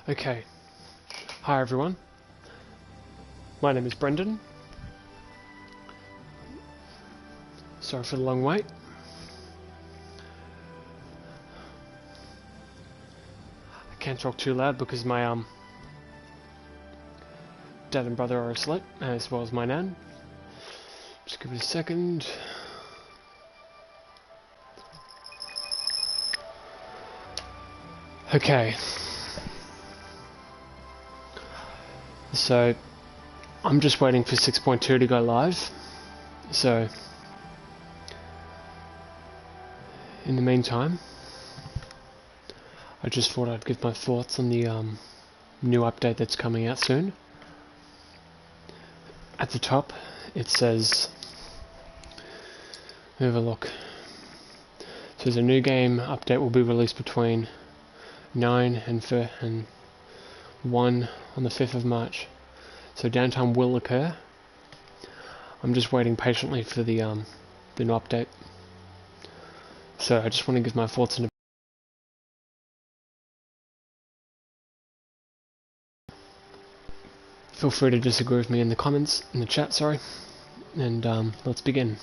Okay, hi everyone, my name is Brendan. Sorry for the long wait. I can't talk too loud because my dad and brother are asleep, as well as my nan. Just give it a second. Okay. So, I'm just waiting for 6.2 to go live. So, in the meantime, I just thought I'd give my thoughts on the new update that's coming out soon. At the top, it says, have a look. It says a new game update will be released between 9 and 1 on the 5th of March. So downtime will occur. I'm just waiting patiently for the new update. So I just want to give my thoughts on it. Feel free to disagree with me in the comments, in the chat, sorry. And let's begin.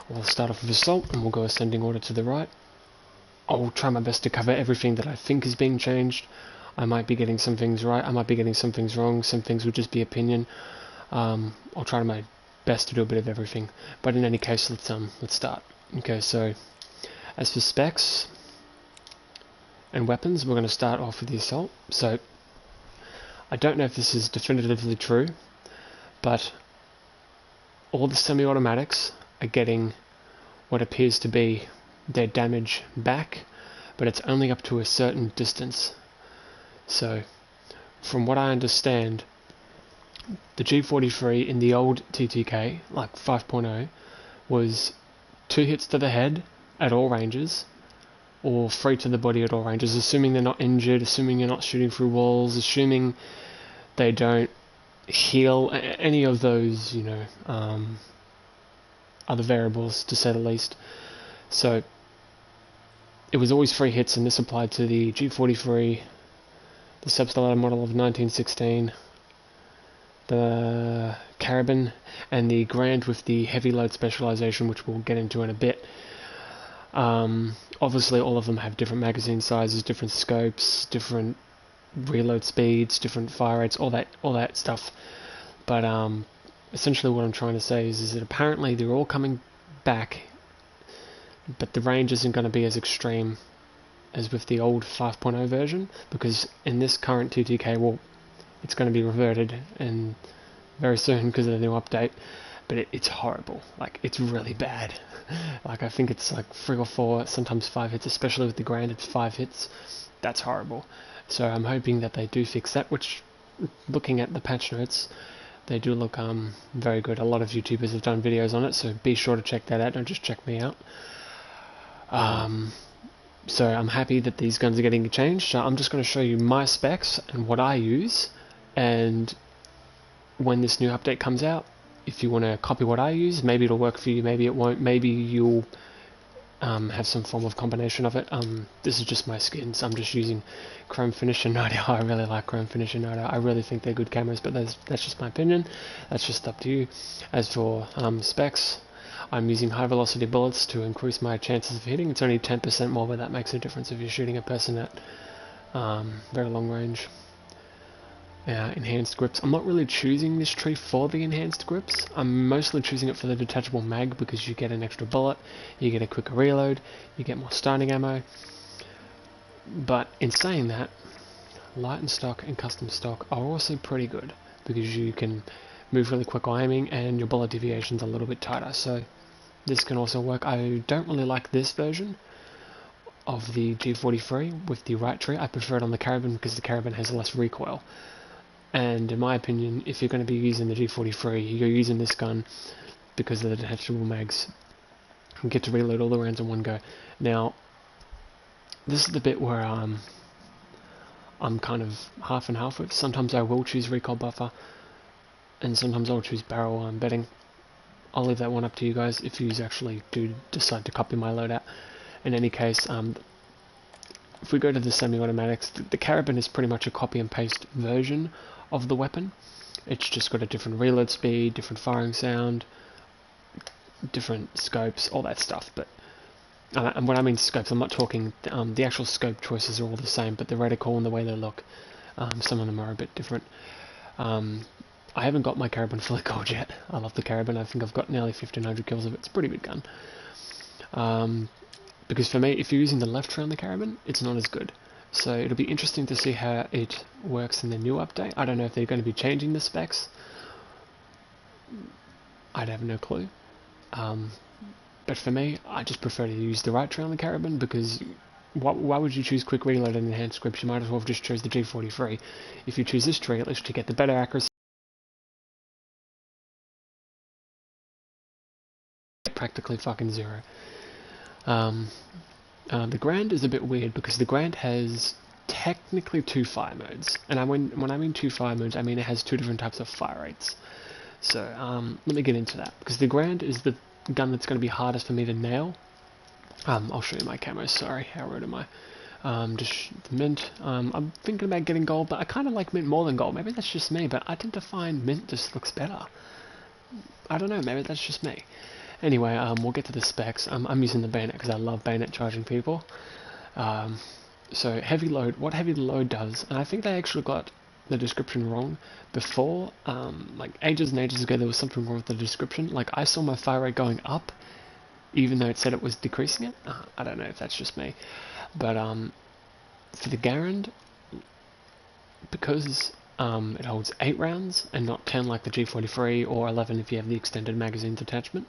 We'll start off with Assault and we'll go ascending order to the right. I'll try my best to cover everything that I think is being changed. I might be getting some things right, I might be getting some things wrong, some things will just be opinion. I'll try my best to do a bit of everything. But in any case, let's start. Okay, so as for specs and weapons, we're going to start off with the Assault. So I don't know if this is definitively true, but all the semi-automatics are getting what appears to be their damage back, but it's only up to a certain distance. So from what I understand, the G43 in the old TTK, like 5.0, was 2 hits to the head at all ranges, or 3 to the body at all ranges, assuming they're not injured, assuming you're not shooting through walls, assuming they don't heal, any of those, you know, other variables, to say the least. So it was always 3 hits, and this applied to the G43, the Substellator model of 1916, the Carabin, and the Grand with the heavy load specialization, which we'll get into in a bit. Obviously all of them have different magazine sizes, different scopes, different reload speeds, different fire rates, all that stuff. But essentially what I'm trying to say is that apparently they're all coming back, but the range isn't going to be as extreme as with the old 5.0 version, because in this current TTK, well, it's going to be reverted and very soon because of the new update, but it's horrible. Like, it's really bad. Like, I think it's like 3 or 4, sometimes 5 hits, especially with the Grand, it's 5 hits. That's horrible. So I'm hoping that they do fix that, which, looking at the patch notes, they do look very good. A lot of YouTubers have done videos on it, so be sure to check that out, don't just check me out. So I'm happy that these guns are getting changed. So I'm just going to show you my specs and what I use, and when this new update comes out, if you want to copy what I use, maybe it'll work for you, maybe it won't, maybe you'll have some form of combination of it. This is just my skins. I'm just using Chrome Finish and Night Owl. I really like Chrome Finish and Night Owl. I really think they're good cameras, but that's just my opinion. That's just up to you. As for specs, I'm using high velocity bullets to increase my chances of hitting. It's only 10% more, but that makes a difference if you're shooting a person at very long range. Enhanced grips. I'm not really choosing this tree for the enhanced grips. I'm mostly choosing it for the detachable mag, because you get an extra bullet, you get a quicker reload, you get more starting ammo. But in saying that, light and stock and custom stock are also pretty good, because you can move really quick while aiming and your bullet deviation's a little bit tighter, so this can also work. I don't really like this version of the G43 with the right tree. I prefer it on the Carabin because the Carabin has less recoil. And in my opinion, if you're going to be using the G43, you're using this gun because of the detachable mags. You get to reload all the rounds in one go. Now, this is the bit where I'm kind of half and half with. Sometimes I will choose recoil buffer, and sometimes I'll choose barrel bedding. I'll leave that one up to you guys if you actually do decide to copy my loadout. In any case, if we go to the semi-automatics, the carabin is pretty much a copy and paste version of the weapon. It's just got a different reload speed, different firing sound, different scopes, all that stuff. But and when I mean scopes, I'm not talking the actual scope choices are all the same, but the reticle and the way they look, some of them are a bit different. I haven't got my carabin fully gold yet. I love the carabin. I think I've got nearly 1500 kills of it. It's a pretty good gun. Because for me, if you're using the left trigger on the carabin, it's not as good. So it'll be interesting to see how it works in the new update. I don't know if they're going to be changing the specs. I'd have no clue. But for me, I just prefer to use the right trigger on the carabin, because why would you choose quick reload and enhanced scripts? You might as well have just chose the G43. If you choose this trigger, at least you get the better accuracy. Practically fucking zero. The Grand is a bit weird because the Grand has technically 2 fire modes, and when I mean 2 fire modes, I mean it has 2 different types of fire rates. So let me get into that, because the Grand is the gun that's going to be hardest for me to nail. I'll show you my camo. Sorry, how rude am I? Just the mint. I'm thinking about getting gold, but I kind of like mint more than gold. Maybe that's just me, but I tend to find mint just looks better. I don't know, maybe that's just me. Anyway, we'll get to the specs. I'm using the bayonet because I love bayonet charging people. So heavy load, what heavy load does, and I think they actually got the description wrong before, like ages and ages ago there was something wrong with the description. Like I saw my fire rate going up, even though it said it was decreasing it. I don't know if that's just me. But for the Garand, because it holds 8 rounds and not 10 like the G43, or 11 if you have the extended magazines attachment,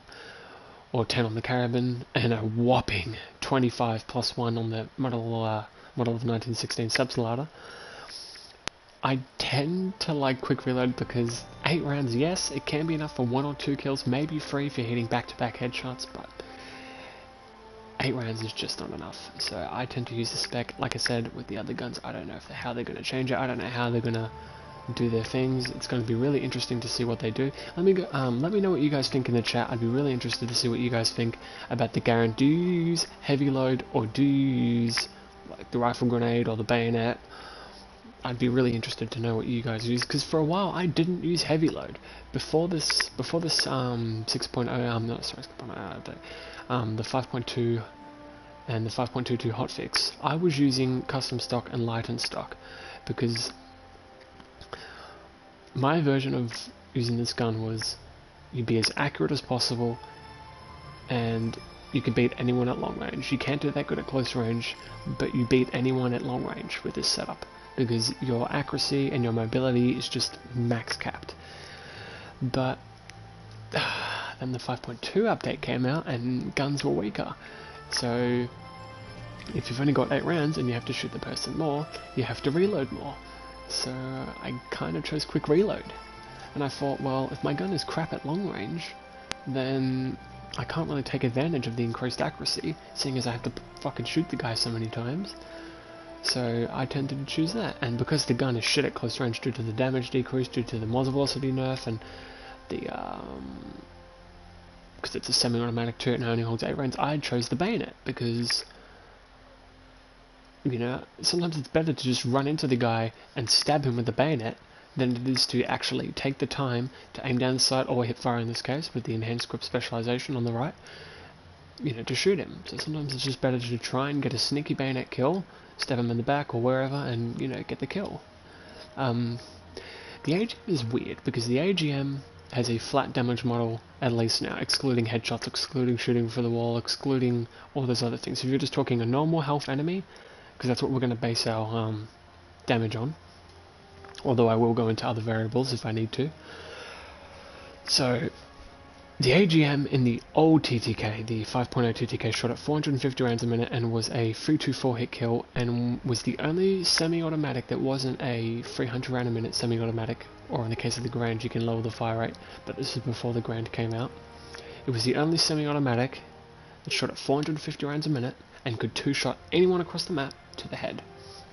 or 10 on the carabin, and a whopping 25 plus 1 on the model of 1916 Subsolata. I tend to like quick reload because 8 rounds, yes, it can be enough for 1 or 2 kills, maybe 3 if you're hitting back-to-back headshots, but 8 rounds is just not enough. So I tend to use the spec. Like I said, with the other guns, I don't know how they're going to change it. I don't know how they're going to do their things. It's going to be really interesting to see what they do. Let me know what you guys think in the chat. I'd be really interested to see what you guys think about the Garand. Do you use heavy load, or do you use like the rifle grenade or the bayonet? I'd be really interested to know what you guys use, because for a while I didn't use heavy load before this 6.0. Not sorry, 6.0 update. The 5.2 and the 5.22 hotfix. I was using custom stock and lightened stock because my version of using this gun was you'd be as accurate as possible and you can beat anyone at long range. You can't do that good at close range, but you beat anyone at long range with this setup because your accuracy and your mobility is just max capped. But then the 5.2 update came out and guns were weaker. So if you've only got 8 rounds and you have to shoot the person more, you have to reload more. So I kind of chose quick reload. And I thought, well, if my gun is crap at long range, then I can't really take advantage of the increased accuracy, seeing as I have to fucking shoot the guy so many times. So I tended to choose that. And because the gun is shit at close range due to the damage decrease, due to the muzzle velocity nerf, and the because it's a semi-automatic turret and only holds 8 rounds, I chose the bayonet because, you know, sometimes it's better to just run into the guy and stab him with the bayonet than it is to actually take the time to aim down the sight, or hip fire in this case with the enhanced grip specialization on the right, you know, to shoot him. So sometimes it's just better to try and get a sneaky bayonet kill, stab him in the back or wherever, and, you know, get the kill. The AGM is weird because the AGM has a flat damage model, at least now, excluding headshots, excluding shooting for the wall, excluding all those other things. If you're just talking a normal health enemy, because that's what we're going to base our damage on, although I will go into other variables if I need to. So the AGM in the old TTK, the 5.0 TTK, shot at 450 rounds a minute and was a 324 hit kill, and was the only semi-automatic that wasn't a 300 round a minute semi-automatic, or in the case of the Grand you can lower the fire rate, but this is before the Grand came out. It was the only semi-automatic that shot at 450 rounds a minute and could 2-shot anyone across the map to the head,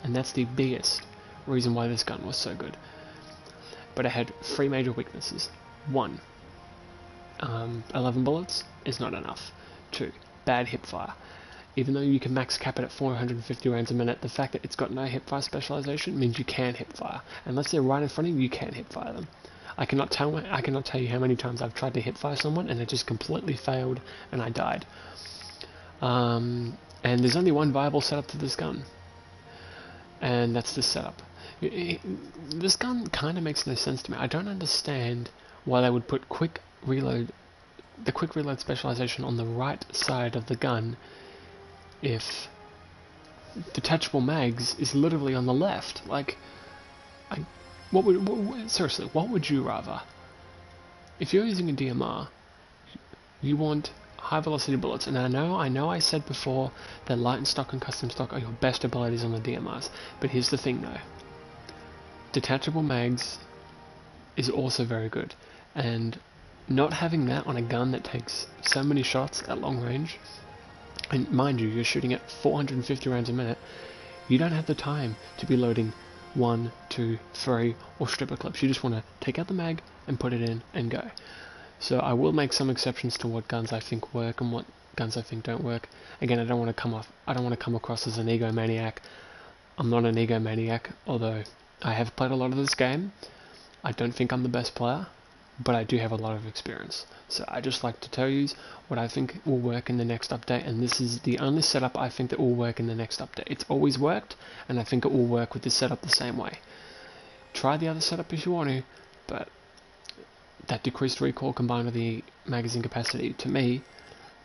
and that's the biggest reason why this gun was so good. But it had 3 major weaknesses. 1, 11 bullets is not enough. 2, bad hip fire. even though you can max cap it at 450 rounds a minute, the fact that it's got no hipfire specialization means you can hipfire. Unless they're right in front of you, you can hipfire them. I cannot tell you how many times I've tried to hipfire someone and it just completely failed and I died. And there's only one viable setup to this gun, and that's this setup. This gun kind of makes no sense to me. I don't understand why they would put the quick reload specialization on the right side of the gun if detachable mags is literally on the left. Like, seriously, what would you rather? If you're using a DMR, you want high velocity bullets, and I know I said before that light and stock and custom stock are your best abilities on the DMRs, but here's the thing though. Detachable mags is also very good, and not having that on a gun that takes so many shots at long range, and mind you, you're shooting at 450 rounds a minute, you don't have the time to be loading 1, 2, 3 or stripper clips. You just want to take out the mag and put it in and go. So I will make some exceptions to what guns I think work and what guns I think don't work. Again, I don't want to come across as an egomaniac. I'm not an egomaniac, although I have played a lot of this game. I don't think I'm the best player, but I do have a lot of experience. So I just like to tell you what I think will work in the next update, and this is the only setup I think that will work in the next update. It's always worked, and I think it will work with this setup the same way. Try the other setup if you want to, but that decreased recoil combined with the magazine capacity, to me,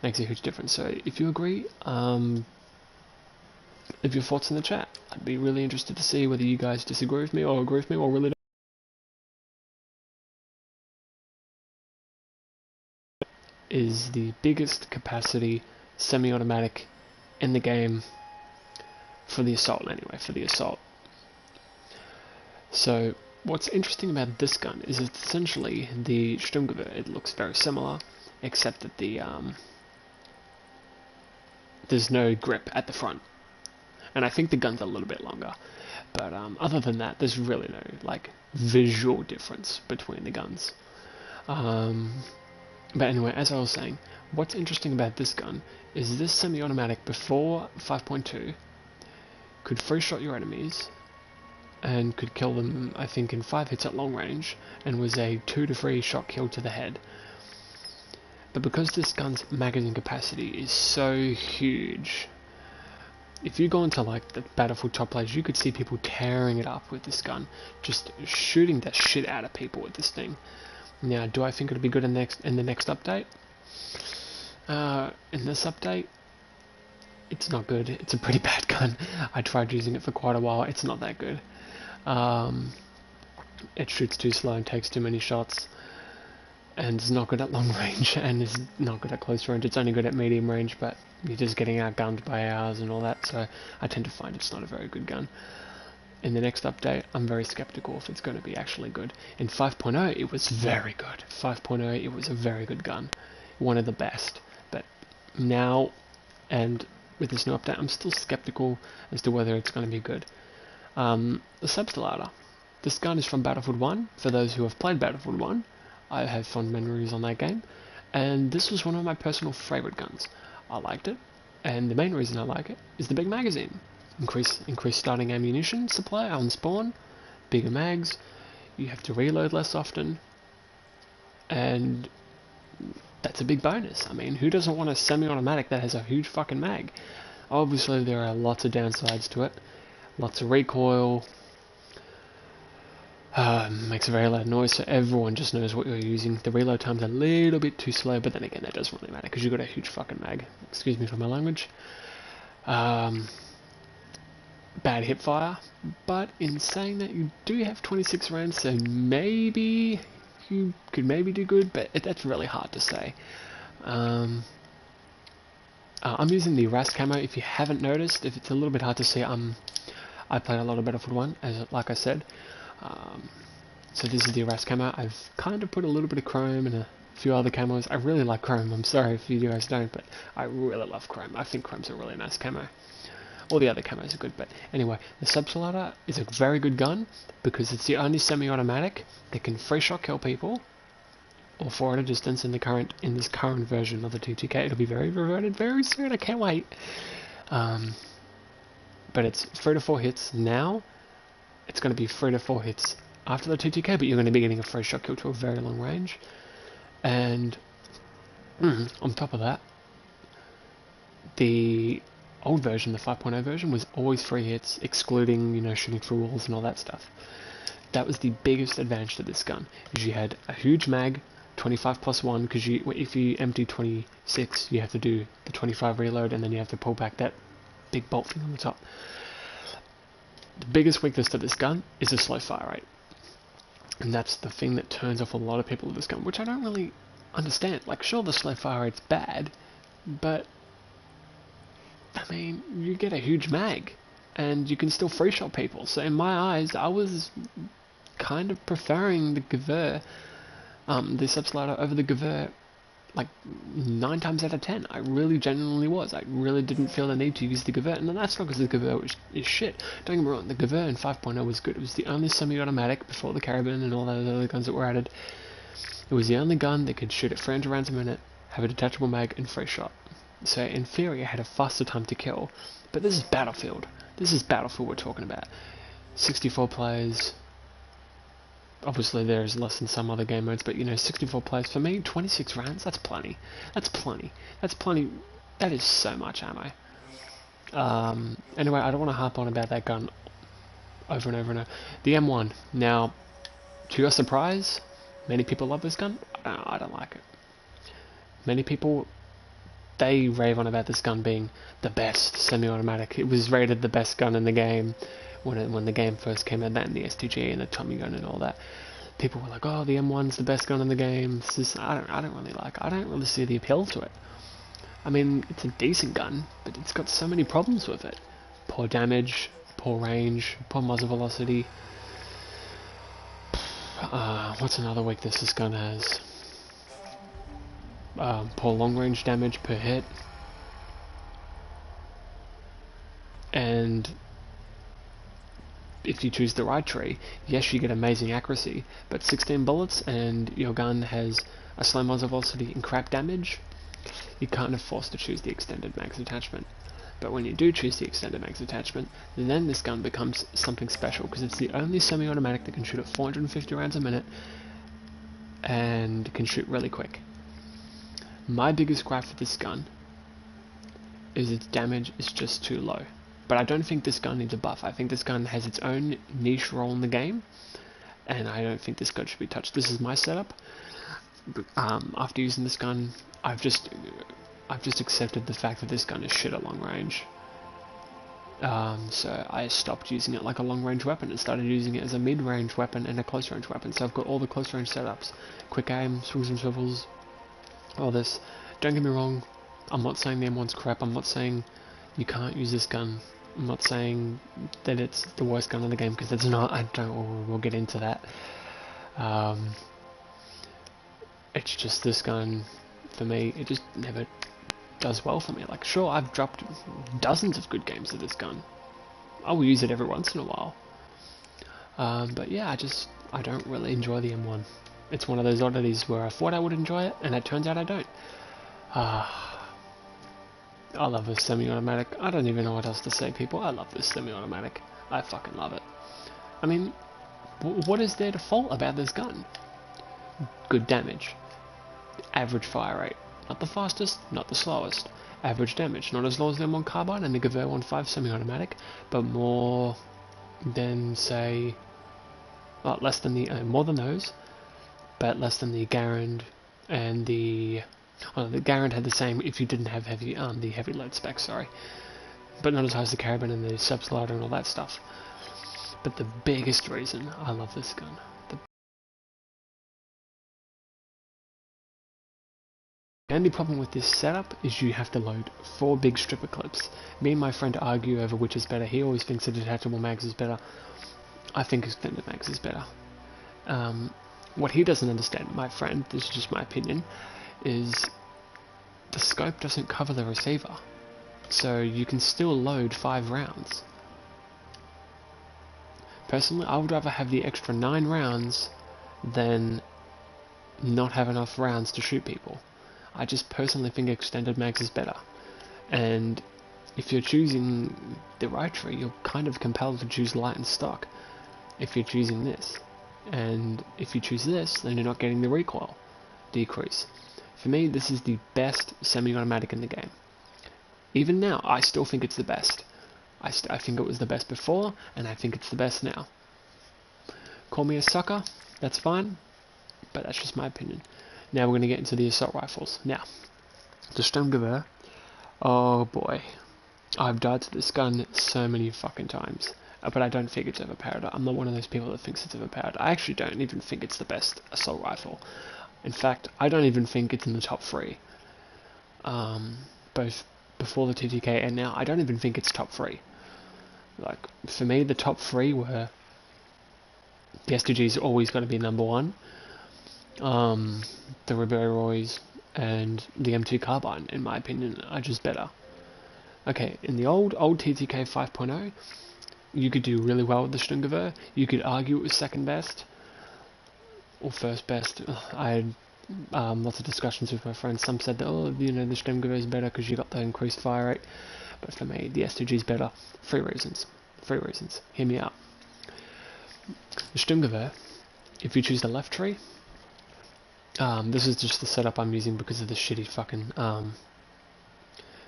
makes a huge difference. So if you agree, leave your thoughts in the chat. I'd be really interested to see whether you guys disagree with me or agree with me or really don't. Is the biggest capacity semi-automatic in the game for the assault anyway, for the assault. So what's interesting about this gun is it's essentially the Sturmgewehr. It looks very similar, except that there's no grip at the front, and I think the gun's a little bit longer. But other than that, there's really no like visual difference between the guns. But anyway, as I was saying, what's interesting about this gun is this semi-automatic before 5.2 could free shot your enemies and could kill them, I think, in 5 hits at long range, and was a 2 to 3 shot kill to the head. But because this gun's magazine capacity is so huge, if you go into like the Battlefield top plays, you could see people tearing it up with this gun, just shooting the shit out of people with this thing. Now, do I think it'll be good in the next update? In this update, it's not good. It's a pretty bad gun. I tried using it for quite a while. It's not that good. It shoots too slow and takes too many shots, and it's not good at long range, and it's not good at close range. It's only good at medium range, but you're just getting outgunned by ours and all that, so I tend to find it's not a very good gun. In the next update, I'm very skeptical if it's going to be actually good. In 5.0, it was very good. 5.0, it was a very good gun. One of the best. But now, and with this new update, I'm still skeptical as to whether it's going to be good. The Substilator. This gun is from Battlefield 1. For those who have played Battlefield 1, I have fond memories on that game. And this was one of my personal favourite guns. I liked it, and the main reason I like it is the big magazine. Increase starting ammunition supply on spawn, bigger mags, you have to reload less often, and that's a big bonus. I mean, who doesn't want a semi-automatic that has a huge fucking mag? Obviously there are lots of downsides to it, lots of recoil, makes a very loud noise, so everyone just knows what you're using. The reload time's a little bit too slow, but then again that doesn't really matter because you've got a huge fucking mag. Excuse me for my language. Bad hipfire, but in saying that, you do have 26 rounds, so maybe you could maybe do good, but that's really hard to say. I'm using the Rast camo. If you haven't noticed, if it's a little bit hard to see, I played a lot of Battlefield 1, like I said. So this is the Rast camo. I've kind of put a little bit of chrome and a few other camos. I really like chrome. I'm sorry if you guys don't, but I really love chrome. I think chrome's a really nice camo. All the other camos are good, but anyway, the Substilator is a very good gun because it's the only semi-automatic that can free shot kill people or 4 at a distance in this current version of the TTK. It'll be very reverted very soon. I can't wait. But it's 3 to 4 hits now. It's going to be 3 to 4 hits after the TTK, but you're going to be getting a free shot kill to a very long range. And on top of that, the old version, the 5.0 version, was always 3 hits, excluding, you know, shooting through walls and all that stuff. That was the biggest advantage to this gun, is you had a huge mag, 25 plus 1, because if you empty 26, you have to do the 25 reload, and then you have to pull back that big bolt thing on the top. The biggest weakness to this gun is the slow fire rate. And that's the thing that turns off a lot of people with this gun, which I don't really understand. Like, sure, the slow fire rate's bad, but I mean, you get a huge mag, and you can still free shot people. So in my eyes, I was kind of preferring the Gewehr, the subslider over the Gewehr, like 9 times out of 10. I really genuinely was. I really didn't feel the need to use the Gewehr, and that's not because the Gewehr is shit. Don't get me wrong, the Gewehr in 5.0 was good. It was the only semi-automatic before the Carabin and all those other guns that were added. It was the only gun that could shoot at 300 rounds a minute, have a detachable mag, and free shot. So in theory, it had a faster time to kill. But this is Battlefield. This is Battlefield we're talking about. 64 players. Obviously, there's less than some other game modes, but you know, 64 players. For me, 26 rounds, that's plenty. That's plenty. That's plenty. That is so much ammo. Anyway, I don't want to harp on about that gun over and over and over. The M1. Now, to your surprise, many people love this gun. I don't like it. Many people, they rave on about this gun being the best semi-automatic. It was rated the best gun in the game when the game first came out, that and the STG and the Tommy gun and all that. People were like, oh, the M1's the best gun in the game. I don't really see the appeal to it. I mean, it's a decent gun, but it's got so many problems with it. Poor damage, poor range, poor muzzle velocity. What's another weakness this gun has? Poor long range damage per hit. And if you choose the right tree, yes, you get amazing accuracy, but 16 bullets and your gun has a slow muzzle velocity and crap damage, you're kind of forced to choose the extended mags attachment. But when you do choose the extended mags attachment, then this gun becomes something special, because it's the only semi-automatic that can shoot at 450 rounds a minute and can shoot really quick. My biggest gripe for this gun is its damage is just too low. But I don't think this gun needs a buff. I think this gun has its own niche role in the game, and I don't think this gun should be touched. This is my setup. After using this gun, I've just accepted the fact that this gun is shit at long range. So I stopped using it like a long range weapon and started using it as a mid range weapon and a close range weapon. So I've got all the close range setups: quick aim, swings and swivels, all this. Don't get me wrong, I'm not saying the M1's crap. I'm not saying you can't use this gun. I'm not saying that it's the worst gun in the game, because it's not. We'll get into that. It's just this gun, for me, it just never does well for me. Like, sure, I've dropped dozens of good games of this gun. I will use it every once in a while. But yeah, I don't really enjoy the M1. It's one of those oddities where I thought I would enjoy it, and it turns out I don't. I love this semi-automatic. I don't even know what else to say, people. I love this semi-automatic. I fucking love it. I mean, what is there to fault about this gun? Good damage. Average fire rate. Not the fastest, not the slowest. Average damage. Not as low as the M1 Carbine and the Gewehr 1.5 semi-automatic, but more than, say... Well, less than the... more than those, but less than the Garand and the... Well, the Garand had the same if you didn't have the heavy load specs, sorry. But not as high as the Carabin and the subslider and all that stuff. But the biggest reason I love this gun, the only problem with this setup is you have to load 4 big stripper clips. Me and my friend argue over which is better. He always thinks the detachable mags is better. I think extended mags is better. What he doesn't understand, my friend, this is just my opinion, is the scope doesn't cover the receiver, so you can still load 5 rounds. Personally, I would rather have the extra 9 rounds than not have enough rounds to shoot people. I just personally think extended mags is better. And if you're choosing the right tree, you're kind of compelled to choose light and stock if you're choosing this. And if you choose this, then you're not getting the recoil decrease. For me, this is the best semi-automatic in the game. Even now, I still think it's the best. I think it was the best before, and I think it's the best now. Call me a sucker, that's fine, but that's just my opinion. Now we're going to get into the assault rifles. Now, the Sturmgewehr, oh boy. I've died to this gun so many fucking times, but I don't think it's overpowered. I'm not one of those people that thinks it's overpowered. I actually don't even think it's the best assault rifle. In fact, I don't even think it's in the top 3. Both before the TTK and now, I don't even think it's top 3. Like, for me, the top 3 were... The STG's always going to be number 1. The Riberois and the M2 Carbine, in my opinion, are just better. Okay, in the old TTK 5.0, you could do really well with the Sturmgewehr. You could argue it was second best or first best. I had lots of discussions with my friends. Some said that, oh, you know, the Sturmgewehr is better because you got the increased fire rate. But for me, the STG is better. 3 reasons. 3 reasons. Hear me out. The Sturmgewehr, if you choose the left tree, this is just the setup I'm using because of the shitty fucking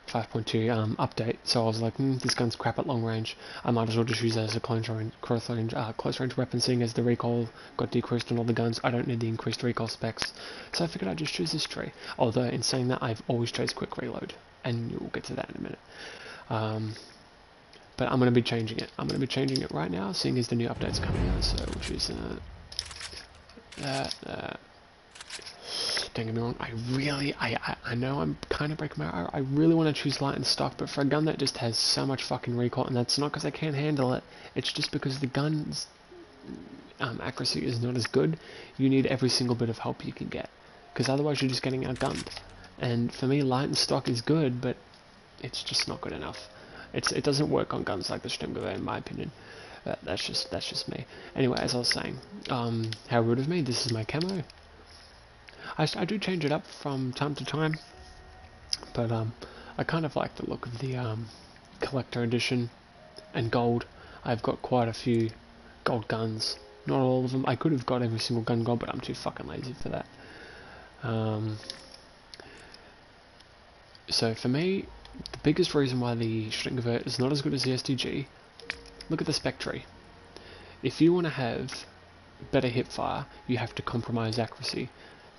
5.2 update, so I was like, this gun's crap at long range. I might as well just use it as a close range weapon, seeing as the recoil got decreased on all the guns. I don't need the increased recoil specs, so I figured I'd just choose this tree. Although, in saying that, I've always chose quick reload, and we'll get to that in a minute. But I'm going to be changing it. I'm going to be changing it right now, seeing as the new update's coming out, so we'll choose that. Don't get me wrong, I know I'm kind of breaking my heart. I really want to choose light and stock, but for a gun that just has so much fucking recoil, and that's not because I can't handle it, it's just because the gun's accuracy is not as good. You need every single bit of help you can get, because otherwise you're just getting outgunned. And for me, light and stock is good, but it's just not good enough. It doesn't work on guns like the Sturmgewehr, in my opinion. That's just me. Anyway, as I was saying, how rude of me. This is my camo. I do change it up from time to time, but I kind of like the look of the collector edition and gold. I've got quite a few gold guns, not all of them. I could have got every single gun gold, but I'm too fucking lazy for that. So for me, the biggest reason why the Sturmgewehr is not as good as the STG, look at the spec tree. If you want to have better hipfire, you have to compromise accuracy.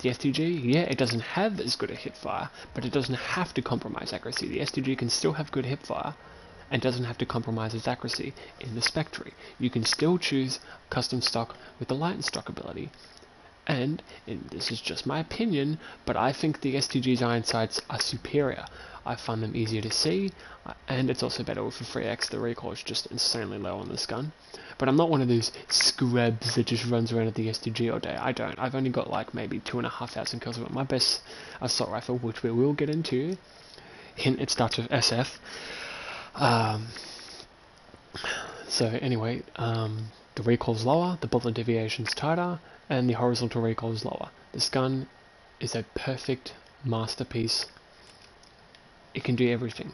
The STG, yeah, it doesn't have as good a hipfire, but it doesn't have to compromise accuracy. The STG can still have good hipfire and doesn't have to compromise its accuracy in the spec tree. You can still choose custom stock with the light and stock ability. And this is just my opinion, but I think the STG's iron sights are superior. I find them easier to see, and it's also better with a 3x. The recoil is just insanely low on this gun. But I'm not one of those scrubs that just runs around at the STG all day. I don't. I've only got like maybe 2,500 kills with it. My best assault rifle, which we will get into, hint it starts with SF. So anyway, the recoil's lower, the bullet deviation's tighter, and the horizontal recoil is lower. This gun is a perfect masterpiece. It can do everything.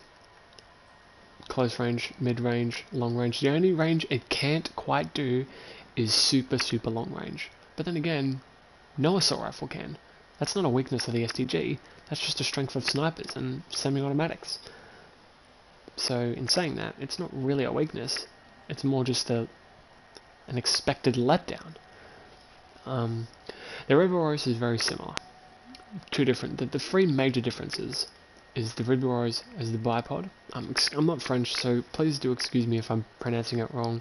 Close range, mid range, long range. The only range it can't quite do is super long range. But then again, no assault rifle can. That's not a weakness of the STG, that's just a strength of snipers and semi-automatics. So in saying that, it's not really a weakness, it's more just an expected letdown. The Riberois is very similar. Two different, the 3 major differences is the Riberois as the bipod. I'm not French, so please do excuse me if I'm pronouncing it wrong.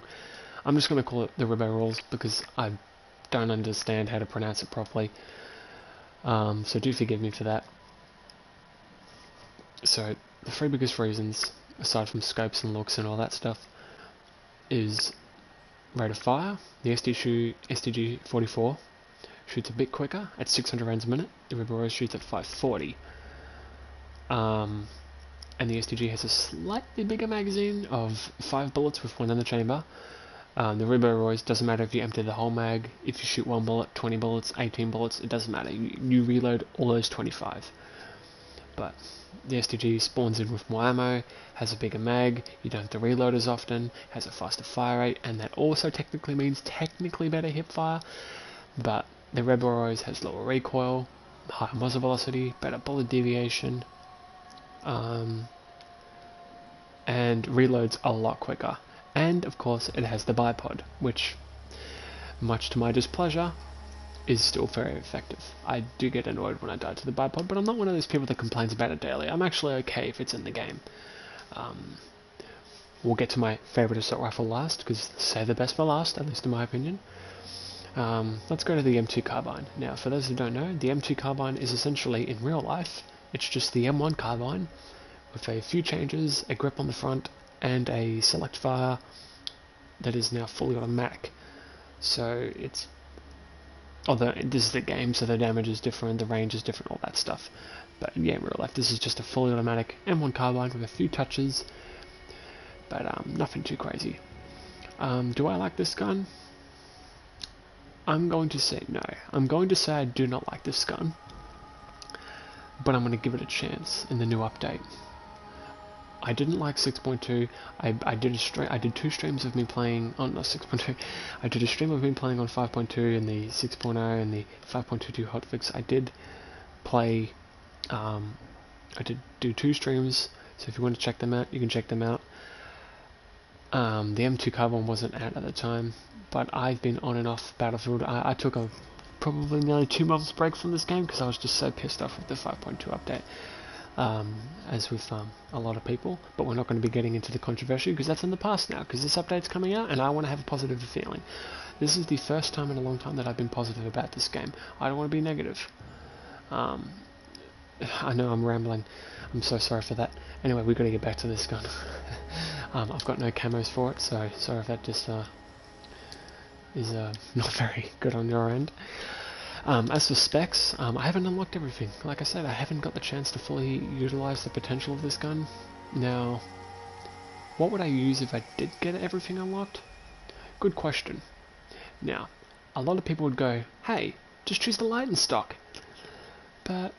I'm just going to call it the Riberois because I don't understand how to pronounce it properly. So do forgive me for that. So the 3 biggest reasons, aside from scopes and looks and all that stuff, is rate of fire. The STG 44 shoots a bit quicker at 600 rounds a minute. The Riberois shoots at 540. And the STG has a slightly bigger magazine of 5 bullets with 1 in the chamber, The Riberoys, doesn't matter if you empty the whole mag, if you shoot 1 bullet, 20 bullets, 18 bullets, it doesn't matter. You reload all those 25. But the STG spawns in with more ammo, has a bigger mag, you don't have to reload as often, has a faster fire rate, and that also technically means better hip fire. But the Riberoys has lower recoil, higher muzzle velocity, better bullet deviation, and reloads a lot quicker. And of course it has the bipod, which, much to my displeasure, is still very effective. I do get annoyed when I die to the bipod, but I'm not one of those people that complains about it daily. I'm actually okay if it's in the game. We'll get to my favourite assault rifle last, because save the best for last, at least in my opinion. Let's go to the M2 carbine. Now, for those who don't know, the M2 carbine is essentially, in real life, it's just the M1 carbine, with a few changes, a grip on the front, and a select fire that is now fully automatic. So it's, although this is the game, so the damage is different, the range is different, all that stuff. But yeah, in real life, this is just a fully automatic M1 carbine with a few touches, but nothing too crazy. Do I like this gun? I'm going to say no. I'm going to say I do not like this gun, but I'm going to give it a chance in the new update. I didn't like 6.2. I did 2 streams of me playing on 6.2. I did a stream of me playing on 5.2 and the 6.0 and the 5.22 hotfix. I did play. I did do 2 streams. So if you want to check them out, you can check them out. The M2 carbine wasn't out at the time, but I've been on and off Battlefield. I took a probably nearly 2 months break from this game because I was just so pissed off with the 5.2 update. As with a lot of people, but we're not going to be getting into the controversy because that's in the past now, because this update's coming out and I want to have a positive feeling. This is the first time in a long time that I've been positive about this game. I don't want to be negative. I know I'm rambling, I'm so sorry for that. Anyway, we've got to get back to this gun. I've got no camos for it, so sorry if that just is not very good on your end. As for specs, I haven't unlocked everything. Like I said, I haven't got the chance to fully utilize the potential of this gun. Now, what would I use if I did get everything unlocked? Good question. Now, a lot of people would go, hey, just choose the light in stock. But,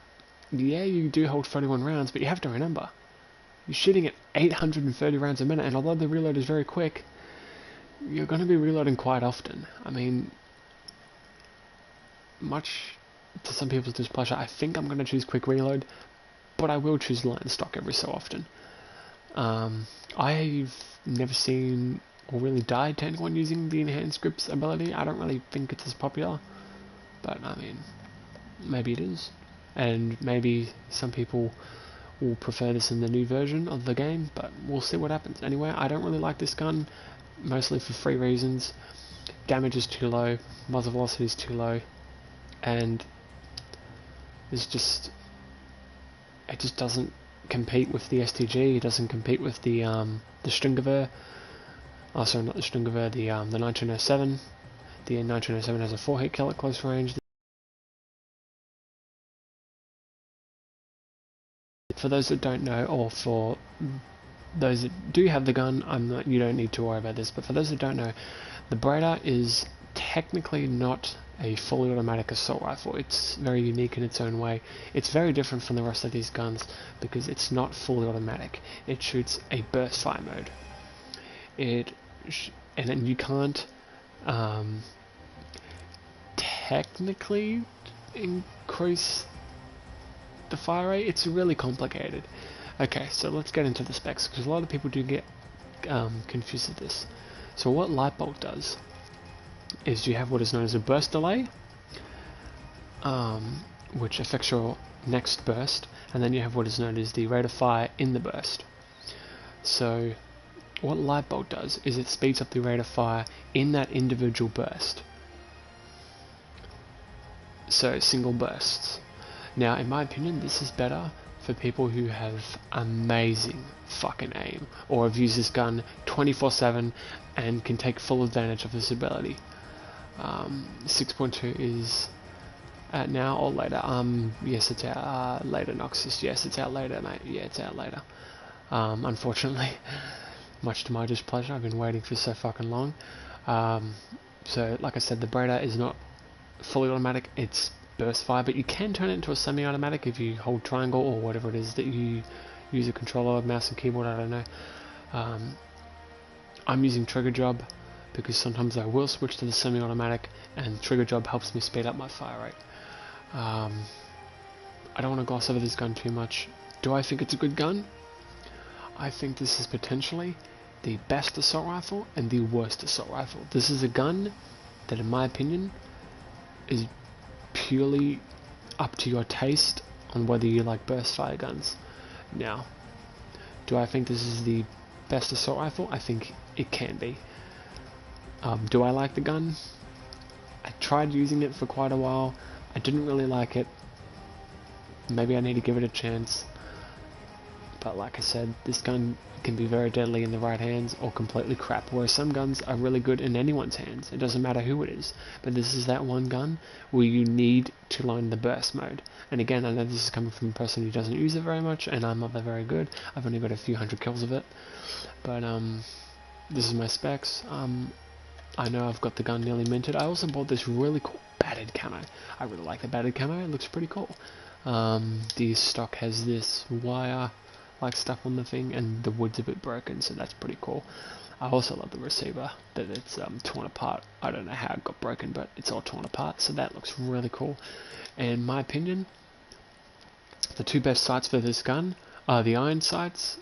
yeah, you do hold 31 rounds, but you have to remember, you're shooting at 830 rounds a minute, and although the reload is very quick, you're going to be reloading quite often. I mean, much to some people's displeasure, I think I'm going to choose quick reload, but I will choose light and stock every so often. I've never seen or really died to anyone using the enhanced grips ability. I don't really think it's as popular, but I mean, maybe it is, and maybe some people will prefer this in the new version of the game, but we'll see what happens. Anyway, I don't really like this gun, mostly for 3 reasons. Damage is too low, muzzle velocity is too low, and it just doesn't compete with the STG. It doesn't compete with the Stringewehr. Oh, sorry, not the Stringewehr. The 1907. The 1907 has a 4-hit kill at close range. For those that don't know, or for those that do have the gun, you don't need to worry about this. But for those that don't know, the Breda is technically not a fully automatic assault rifle. It's very unique in its own way. It's very different from the rest of these guns because it's not fully automatic. It shoots a burst fire mode. And then you can't technically increase the fire rate. It's really complicated. Okay, so let's get into the specs because a lot of people do get confused with this. So what Lightbolt does is you have what is known as a burst delay, which affects your next burst, and then you have what is known as the rate of fire in the burst. So what Lightbolt does is it speeds up the rate of fire in that individual burst. So single bursts. Now, in my opinion, this is better for people who have amazing fucking aim, or have used this gun 24/7 and can take full advantage of this ability. 6.2 is out now or later. Yes, it's out later, Noxus. Yes, it's out later, mate. Yeah, it's out later. Unfortunately, much to my displeasure, I've been waiting for so fucking long. So like I said, the Breda is not fully automatic, it's burst fire, but you can turn it into a semi-automatic if you hold triangle or whatever it is that you use, a controller, mouse and keyboard, I don't know. I'm using trigger job because sometimes I will switch to the semi-automatic, and trigger job helps me speed up my fire rate. I don't want to gloss over this gun too much. Do I think it's a good gun? I think this is potentially the best assault rifle and the worst assault rifle. This is a gun that, in my opinion, is purely up to your taste on whether you like burst fire guns. Now, do I think this is the best assault rifle? I think it can be. Do I like the gun? I tried using it for quite a while. I didn't really like it. Maybe I need to give it a chance. But like I said, this gun can be very deadly in the right hands or completely crap, whereas some guns are really good in anyone's hands. It doesn't matter who it is. But this is that one gun where you need to learn the burst mode. And again, I know this is coming from a person who doesn't use it very much, and I'm not that very good. I've only got a few hundred kills of it. But this is my specs. I know I've got the gun nearly minted. I also bought this really cool battered camo. I really like the battered camo, it looks pretty cool. The stock has this wire like stuff on the thing, and the wood's a bit broken, so that's pretty cool. I also love the receiver, that it's torn apart. I don't know how it got broken, but it's all torn apart, so that looks really cool. In my opinion, the two best sights for this gun are the iron sights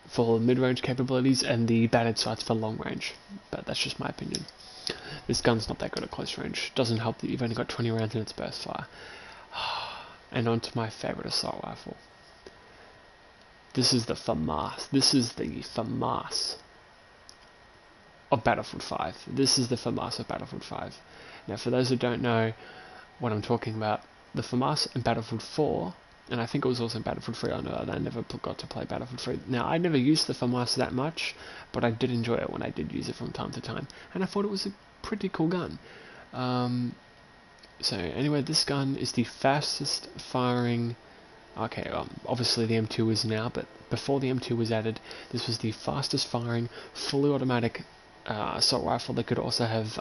for mid-range capabilities and the battered sights for long range, but that's just my opinion. This gun's not that good at close range. Doesn't help that you've only got 20 rounds in its burst fire. And on to my favourite assault rifle. This is the FAMAS. This is the FAMAS of Battlefield 5. This is the FAMAS of Battlefield 5. Now, for those who don't know what I'm talking about, the FAMAS in Battlefield 4, and I think it was also in Battlefield 3, I know that I never got to play Battlefield 3. Now, I never used the FAMAS that much, but I did enjoy it when I did use it from time to time, and I thought it was a pretty cool gun. So anyway, this gun is the fastest firing. Okay, obviously the M2 is now, but before the M2 was added, this was the fastest firing, fully automatic assault rifle that could also have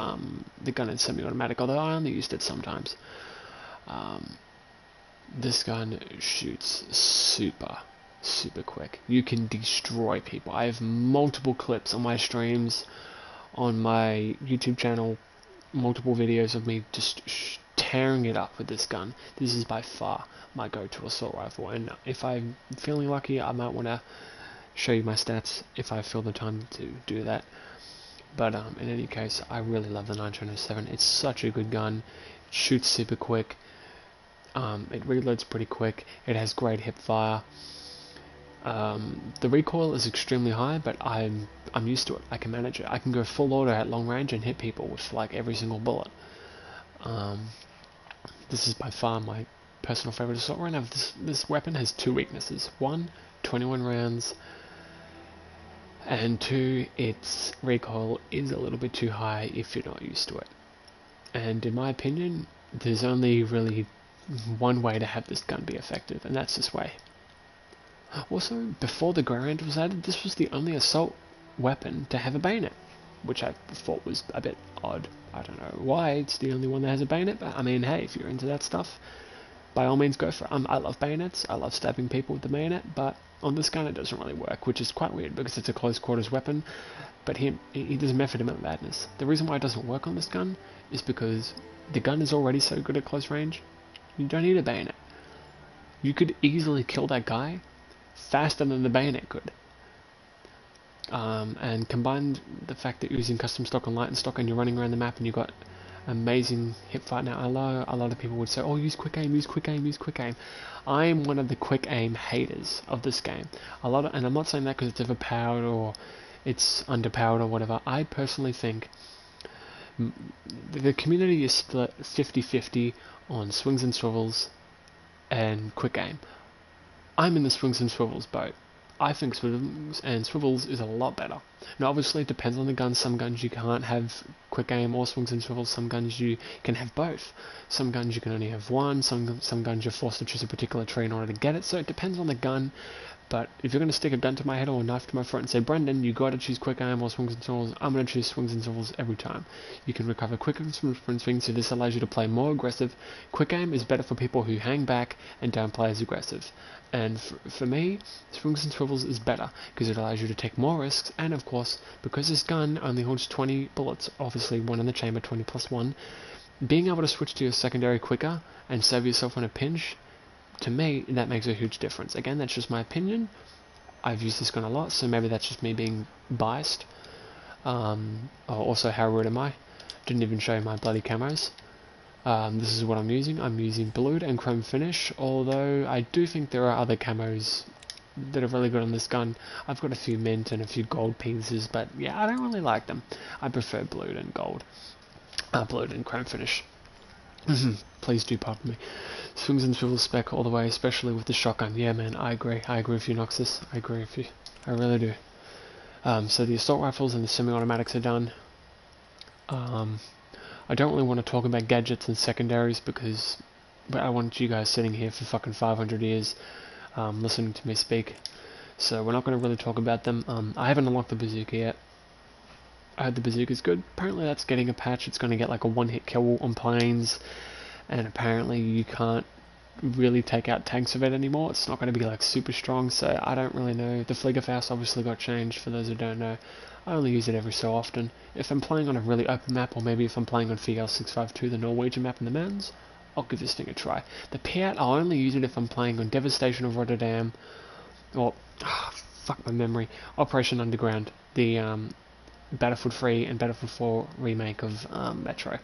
the gun in semi-automatic, although I only used it sometimes. This gun shoots super quick. You can destroy people. I have multiple clips on my streams, on my YouTube channel, multiple videos of me just tearing it up with this gun. This is by far my go-to assault rifle, and if I'm feeling lucky, I might want to show you my stats if I feel the time to do that. But in any case, I really love the 1907. It's such a good gun. It shoots super quick. It reloads pretty quick. It has great hip fire. The recoil is extremely high, but I'm used to it. I can manage it. I can go full auto at long range and hit people with like every single bullet. This is by far my personal favorite assault rifle. Now, this weapon has two weaknesses. One, 21 rounds, and two, its recoil is a little bit too high if you're not used to it. And in my opinion, there's only really one way to have this gun be effective, and that's this way. Also, before the Grand was added, this was the only assault weapon to have a bayonet, which I thought was a bit odd. I don't know why it's the only one that has a bayonet, but I mean, hey, if you're into that stuff, by all means go for it. I love bayonets, I love stabbing people with the bayonet, but on this gun it doesn't really work, which is quite weird because it's a close quarters weapon, but there's a method of madness. The reason why it doesn't work on this gun is because the gun is already so good at close range, you don't need a bayonet. You could easily kill that guy faster than the bayonet could. And combined the fact that you're using custom stock and light and stock and you're running around the map and you've got amazing hip fire. Now, a lot of people would say, oh, use quick aim, use quick aim, use quick aim. I'm one of the quick aim haters of this game. And I'm not saying that because it's overpowered or it's underpowered or whatever. I personally think the community is split 50-50 on swings and swivels and quick aim. I'm in the swings and swivels boat. I think swings and swivels is a lot better. Now, obviously, it depends on the gun. Some guns you can't have quick aim or swings and swivels. Some guns you can have both. Some guns you can only have one. Some guns you're forced to choose a particular tree in order to get it. So it depends on the gun. But if you're going to stick a gun to my head or a knife to my throat and say, Brendan, you got to choose quick aim or swings and swivels, I'm going to choose swings and swivels every time. You can recover quicker from sprint swings, so this allows you to play more aggressive. Quick aim is better for people who hang back and don't play as aggressive. And for me, swings and swivels is better because it allows you to take more risks, and of course, because this gun only holds 20 bullets, obviously 1 in the chamber, 20 plus 1, being able to switch to your secondary quicker and save yourself on a pinch, to me, that makes a huge difference. Again, that's just my opinion. I've used this gun a lot, so maybe that's just me being biased. Also, how rude am I? Didn't even show you my bloody camos. This is what I'm using. I'm using blued and chrome finish, although I do think there are other camos that are really good on this gun. I've got a few mint and a few gold pieces, but yeah, I don't really like them. I prefer blued and gold. Blued and chrome finish. Please do pardon me. Swings and swivels spec all the way, especially with the shotgun. Yeah, man, I agree. I agree with you, Noxus. I agree with you. I really do. So the assault rifles and the semi-automatics are done. I don't really want to talk about gadgets and secondaries because I want you guys sitting here for fucking 500 years listening to me speak. So we're not going to really talk about them. I haven't unlocked the bazooka yet. I heard the bazooka's good. Apparently that's getting a patch. It's going to get like a one-hit kill on planes, and apparently you can't really take out tanks with it anymore. It's not going to be like super strong, so I don't really know. The Fliegerfaust obviously got changed, for those who don't know. I only use it every so often. If I'm playing on a really open map, or maybe if I'm playing on Bfv6.2, the Norwegian map in the men's, I'll give this thing a try. The Piat, I'll only use it if I'm playing on Devastation of Rotterdam, or, fuck my memory, Operation Underground, the Battlefield 3 and Battlefield 4 remake of Metro.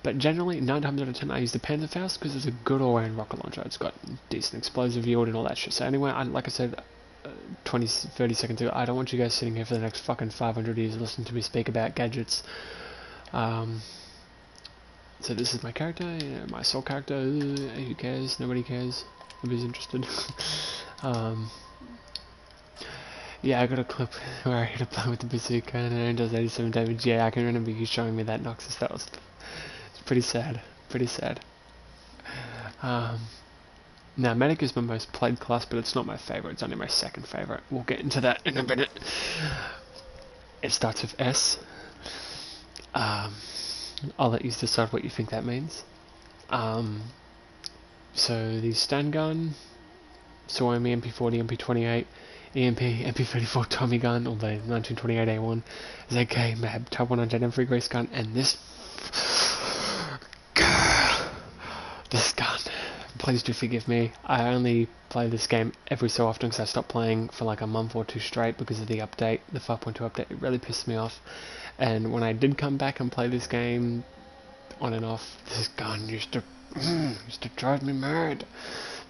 But generally, 9 times out of 10, I use the Panzerfaust because it's a good all-round rocket launcher. It's got decent explosive yield and all that shit. So anyway, like I said 30 seconds ago, I don't want you guys sitting here for the next fucking 500 years listening to me speak about gadgets. So this is my character, my soul character. Who cares? Nobody cares. Nobody's interested. Yeah, I got a clip where I hit a blow with the bazooka and it does 87 damage. Yeah, I can remember you showing me that, Noxus. That was pretty sad. Pretty sad. Now, Medic is my most played class, but it's not my favourite. It's only my second favourite. We'll get into that in a minute. It starts with S. I'll let you decide what you think that means. So the stand gun, Soami MP40, MP28, EMP, MP34 Tommy gun, or the 1928A1, ZK, Mab, Type 100 M3 Grace gun, and this gun. Please do forgive me. I only play this game every so often because I stopped playing for like a month or two straight because of the update, the 5.2 update. It really pissed me off. And when I did come back and play this game on and off, this gun used to drive me mad.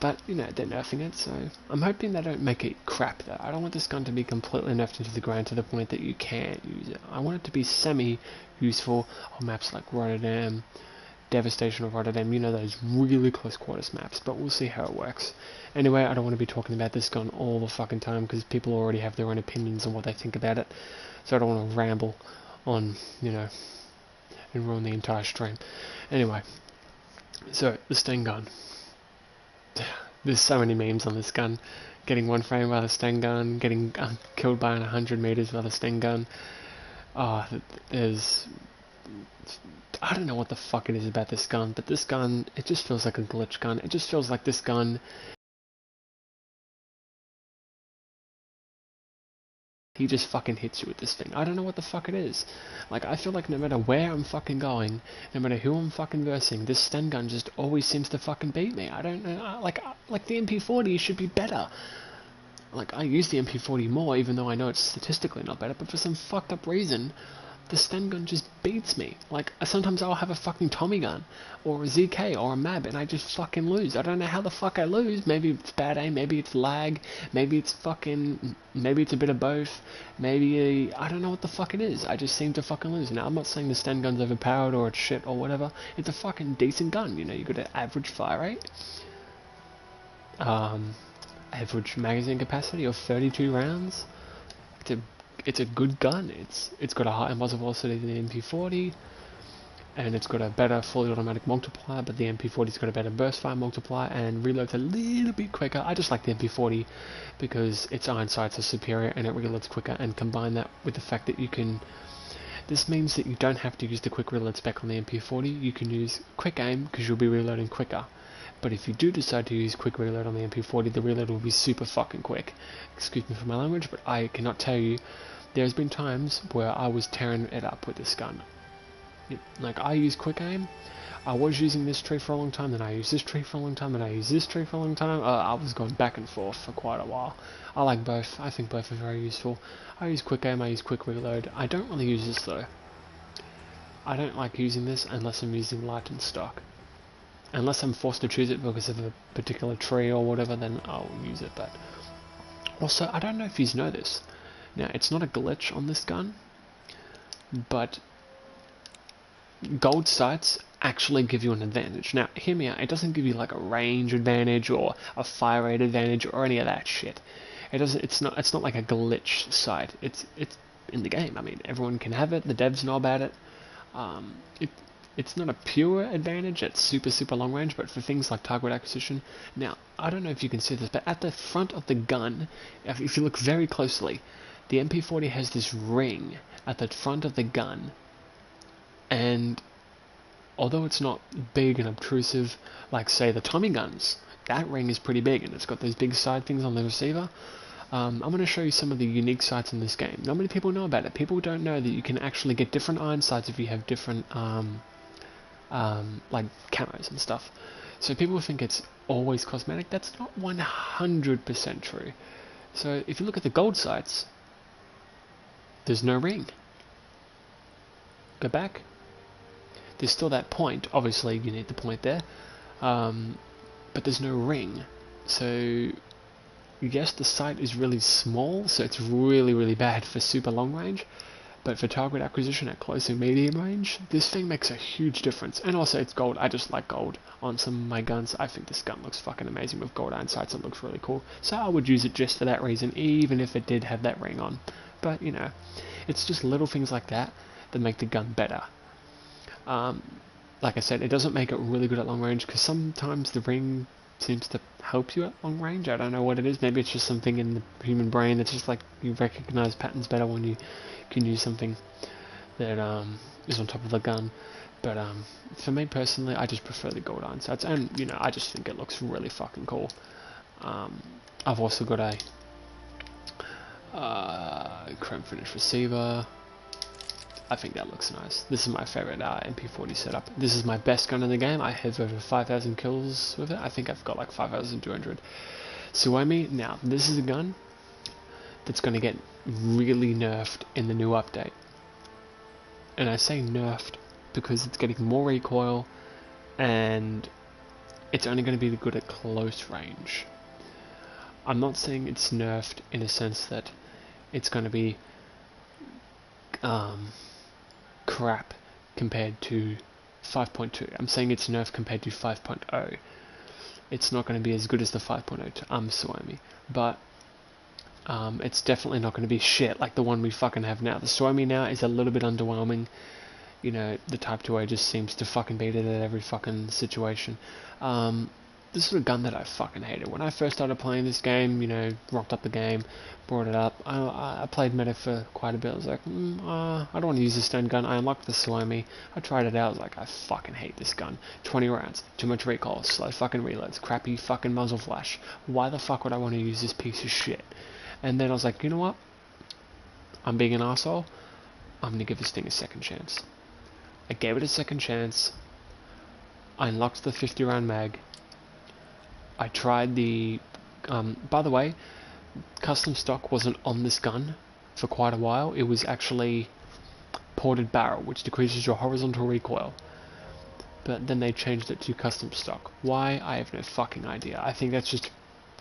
But, you know, they're nerfing it, so I'm hoping they don't make it crap, though. I don't want this gun to be completely nerfed into the ground to the point that you can't use it. I want it to be semi-useful on maps like Rotterdam, Devastation of Rotterdam, you know, those really close quarters maps, but we'll see how it works. Anyway, I don't want to be talking about this gun all the fucking time, because people already have their own opinions on what they think about it, so I don't want to ramble on, you know, and ruin the entire stream. Anyway, so, the Sten gun. There's so many memes on this gun. Getting one frame by the Sten gun, getting killed by 100 meters by the Sten gun. There's... I don't know what the fuck it is about this gun, but this gun, it just feels like a glitch gun. It just feels like this gun... He just fucking hits you with this thing. I don't know what the fuck it is. Like, I feel like no matter where I'm fucking going, no matter who I'm fucking versing, this Sten gun just always seems to fucking beat me. I don't know, like the MP40 should be better. Like, I use the MP40 more, even though I know it's statistically not better, but for some fucked up reason, the Sten gun just beats me. Like, sometimes I'll have a fucking Tommy gun, or a ZK, or a Mab, and I just fucking lose. I don't know how the fuck I lose. Maybe it's bad aim, maybe it's lag, maybe it's a bit of both, maybe, I don't know what the fuck it is. I just seem to fucking lose. Now, I'm not saying the Sten gun's overpowered, or it's shit, or whatever. It's a fucking decent gun, you know, you got an average fire rate. Average magazine capacity of 32 rounds. It's a good gun. It's got a higher muzzle velocity than the MP40. and it's got a better fully automatic multiplier, but the MP40's got a better burst fire multiplier and reloads a little bit quicker. I just like the MP40 because its iron sights are superior and it reloads quicker, and combine that with the fact that you can... This means that you don't have to use the quick reload spec on the MP40, you can use quick aim because you'll be reloading quicker. But if you do decide to use quick reload on the MP40, the reload will be super fucking quick. Excuse me for my language, but I cannot tell you, there's been times where I was tearing it up with this gun. Like, I use quick aim, I was using this tree for a long time, then I used this tree for a long time, and I used this tree for a long time. I was going back and forth for quite a while. I like both. I think both are very useful. I use quick aim, I use quick reload. I don't really use this though. I don't like using this unless I'm using light and stock. Unless I'm forced to choose it because of a particular tree or whatever, then I'll use it. But also, I don't know if you know this. Now, it's not a glitch on this gun, but gold sights actually give you an advantage. Now, hear me out, it doesn't give you like a range advantage or a fire rate advantage or any of that shit. It's not like a glitch sight. It's in the game. I mean, everyone can have it, the devs know about it. It's not a pure advantage at super long range, but for things like target acquisition. Now, I don't know if you can see this, but at the front of the gun, if you look very closely, the MP40 has this ring at the front of the gun, and although it's not big and obtrusive like, say, the Tommy guns, that ring is pretty big, and it's got those big side things on the receiver. I'm going to show you some of the unique sights in this game. Not many people know about it. People don't know that you can actually get different iron sights if you have different like camos and stuff. So people think it's always cosmetic. That's not 100% true. So if you look at the gold sights, there's no ring. Go back. There's still that point. Obviously you need the point there, but there's no ring. So yes, the sight is really small, so it's really bad for super long range, but for target acquisition at close and medium range, this thing makes a huge difference. And also it's gold. I just like gold on some of my guns. I think this gun looks fucking amazing with gold iron sights. It looks really cool, so I would use it just for that reason, even if it did have that ring on. But you know, it's just little things like that that make the gun better. Like I said, it doesn't make it really good at long range, because sometimes the ring seems to help you at long range. I don't know what it is. Maybe it's just something in the human brain that's just like, you recognize patterns better when you can use something that is on top of the gun. But for me personally, I just prefer the gold iron sights, and you know, I just think it looks really fucking cool. I've also got a chrome finish receiver. I think that looks nice. This is my favorite MP40 setup. This is my best gun in the game. I have over 5,000 kills with it. I think I've got like 5,200. Suomi. Now, this is a gun that's going to get really nerfed in the new update. And I say nerfed because it's getting more recoil, and it's only going to be good at close range. I'm not saying it's nerfed in a sense that it's going to be crap compared to 5.2. I'm saying it's nerfed compared to 5.0. It's not going to be as good as the 5.0 Suomi, but it's definitely not going to be shit like the one we fucking have now. The Suomi now is a little bit underwhelming. You know, the Type 2A just seems to fucking beat it at every fucking situation. This is a gun that I fucking hated. When I first started playing this game, you know, rocked up the game, brought it up, I played meta for quite a bit. I was like, I don't want to use this stone gun. I unlocked the Suomi, I tried it out, I was like, I fucking hate this gun. 20 rounds, too much recoil, slow fucking reloads, crappy fucking muzzle flash. Why the fuck would I want to use this piece of shit? And then I was like, you know what? I'm being an asshole. I'm going to give this thing a second chance. I gave it a second chance. I unlocked the 50 round mag. I tried the, by the way, custom stock wasn't on this gun for quite a while. It was actually ported barrel, which decreases your horizontal recoil. But then they changed it to custom stock. Why? I have no fucking idea. I think that's just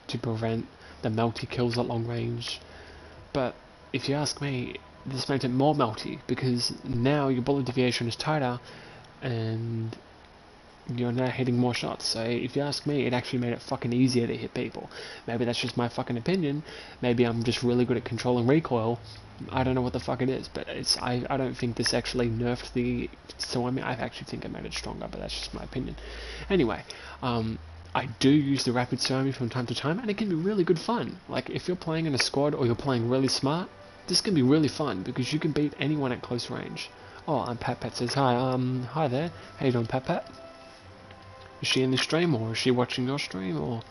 to prevent the melty kills at long range. But if you ask me, this makes it more melty, because now your bullet deviation is tighter, and you're now hitting more shots. So if you ask me, it actually made it fucking easier to hit people. Maybe that's just my fucking opinion. Maybe I'm just really good at controlling recoil. I don't know what the fuck it is, but I don't think this actually nerfed the Tsuami. I actually think it made it stronger, but that's just my opinion. Anyway, I do use the rapid Tsuami from time to time, and it can be really good fun. Like, if you're playing in a squad or you're playing really smart, this can be really fun, because you can beat anyone at close range. Oh, and Pat Pat says hi. Hi there. How you doing, Pat Pat? Is she in the stream, or is she watching your stream, or...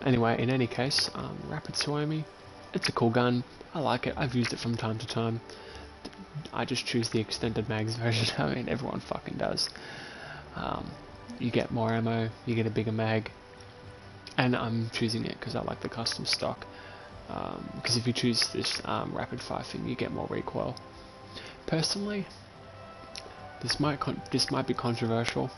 Anyway, in any case, Rapid Tsuami, it's a cool gun. I like it. I've used it from time to time. I just choose the extended mags version. I mean, everyone fucking does. You get more ammo, you get a bigger mag, and I'm choosing it because I like the custom stock. Because if you choose this rapid fire thing, you get more recoil. Personally, this might be controversial,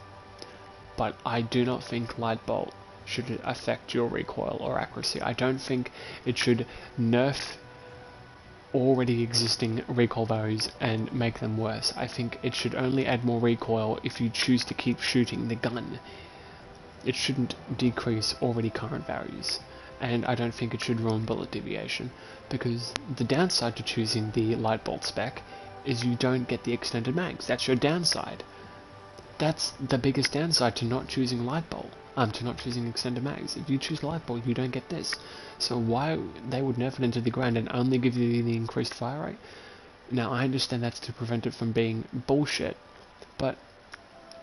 but I do not think light bolt should affect your recoil or accuracy. I don't think it should nerf already existing recoil values and make them worse. I think it should only add more recoil if you choose to keep shooting the gun. It shouldn't decrease already current values, and I don't think it should ruin bullet deviation, because the downside to choosing the light bolt spec is you don't get the extended mags. That's your downside. That's the biggest downside to not choosing light bolt. To not choosing extended mags. If you choose light bolt, you don't get this. So why they would nerf it into the ground and only give you the increased fire rate? Now I understand that's to prevent it from being bullshit, but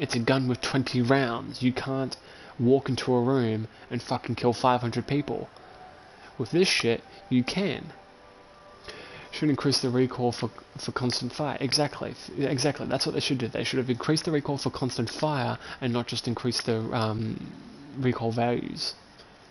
it's a gun with 20 rounds. You can't walk into a room and fucking kill 500 people. With this shit, you can. Should increase the recoil for constant fire. Exactly. That's what they should do. They should have increased the recoil for constant fire and not just increase the recoil values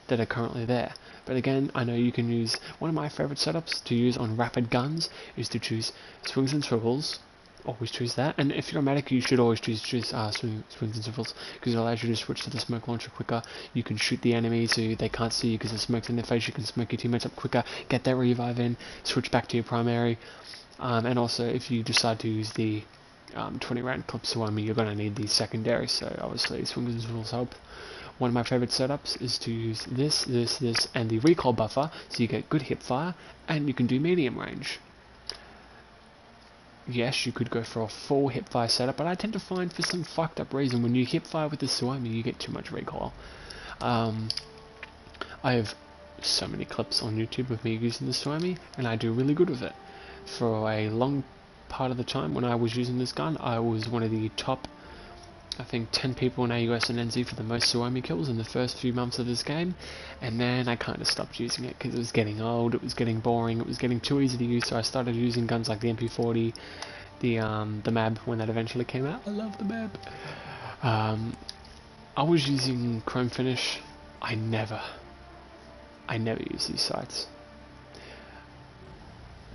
that are currently there. But again, I know you can use... One of my favourite setups to use on rapid guns is to choose swings and swivels. Always choose that. And if you're a medic, you should always choose swings and swivels, because it allows you to switch to the smoke launcher quicker. You can shoot the enemy so they can't see you because the smoke's in their face. You can smoke your teammates up quicker, get that revive in, switch back to your primary. And also, if you decide to use the 20 round clip Tsuami, you're going to need the secondary, so obviously swings and swivels help. One of my favourite setups is to use this, and the recoil buffer, so you get good hip fire, and you can do medium range. Yes, you could go for a full hip fire setup, but I tend to find for some fucked up reason when you hip fire with the Tsuami, you get too much recoil. I have so many clips on YouTube of me using the Tsuami, and I do really good with it. For a long part of the time when I was using this gun, I was one of the top, I think, 10 people in AUS and NZ for the most Tsuami kills in the first few months of this game, and then I kind of stopped using it because it was getting old, it was getting boring, it was getting too easy to use, so I started using guns like the MP40, the MAB when that eventually came out. I love the MAB. I was using Chrome Finish. I never use these sights.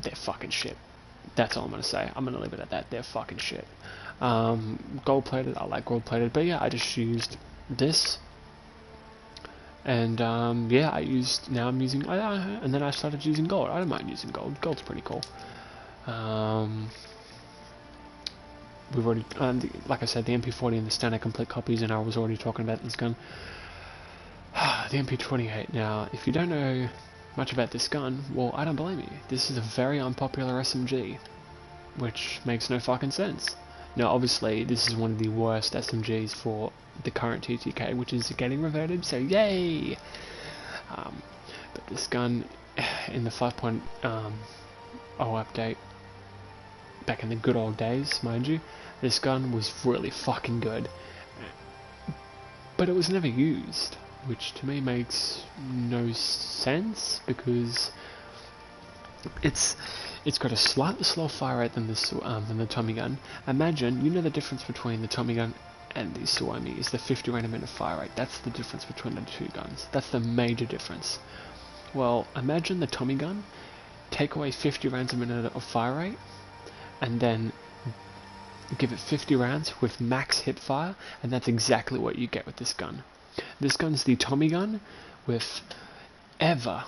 They're fucking shit. That's all I'm gonna say. I'm gonna leave it at that. They're fucking shit. Gold plated, I like gold plated, but yeah, I just used this, and yeah, I'm using, and then I started using gold. I don't mind using gold. Gold's pretty cool. We've already, like I said, the MP40 and the standard complete copies, and I was already talking about this gun. The MP28. Now, if you don't know much about this gun, well, I don't blame you. This is a very unpopular SMG, which makes no fucking sense. Now, obviously, this is one of the worst SMGs for the current TTK, which is getting reverted, so yay! But this gun, in the 5.0 update, back in the good old days, mind you, this gun was really fucking good. But it was never used, which to me makes no sense, because it's got a slightly slower fire rate than the Tommy gun. Imagine, you know the difference between the Tommy gun and the Tsuami is the 50 round a minute fire rate. That's the difference between the two guns. That's the major difference. Well, imagine the Tommy gun, take away 50 rounds a minute of fire rate, and then give it 50 rounds with max hip fire, and that's exactly what you get with this gun. This gun's the Tommy gun with ever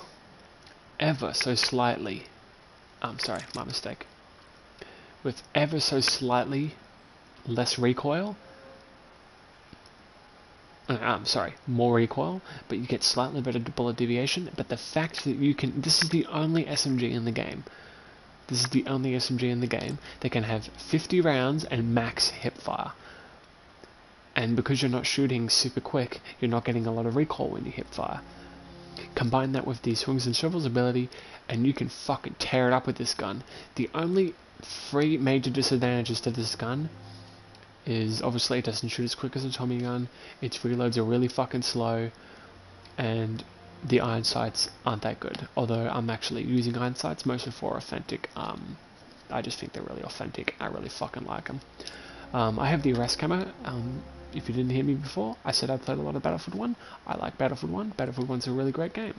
so slightly, sorry, my mistake, with ever so slightly less recoil. More recoil, but you get slightly better bullet deviation. But the fact that you can, this is the only SMG in the game. This is the only SMG in the game that can have 50 rounds and max hip fire. And because you're not shooting super quick, you're not getting a lot of recoil when you hip fire. Combine that with the swings and shovels ability, and you can fucking tear it up with this gun. The only three major disadvantages to this gun is obviously it doesn't shoot as quick as a Tommy gun, its reloads are really fucking slow, and the iron sights aren't that good. Although I'm actually using iron sights mostly for authentic. I just think they're really authentic. I really fucking like them. I have the arrest camo. If you didn't hear me before, I said I played a lot of Battlefield 1. I like Battlefield 1. Battlefield 1's a really great game.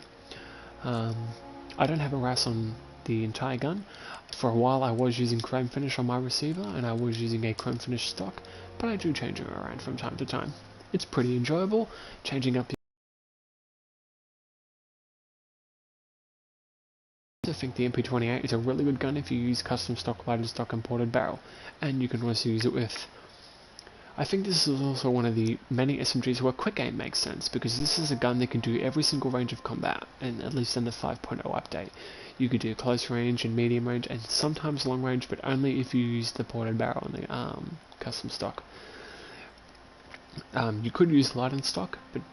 I don't have a RAS on the entire gun. For a while I was using chrome finish on my receiver, and I was using a chrome finish stock, but I do change them around from time to time. It's pretty enjoyable, changing up. I think the MP28 is a really good gun if you use custom stock, lighted stock, and ported barrel, and you can also use it with. I think this is also one of the many SMGs where quick aim makes sense, because this is a gun that can do every single range of combat, and at least in the 5.0 update. You could do close range and medium range, and sometimes long range, but only if you use the ported barrel on the custom stock. You could use lighted stock, but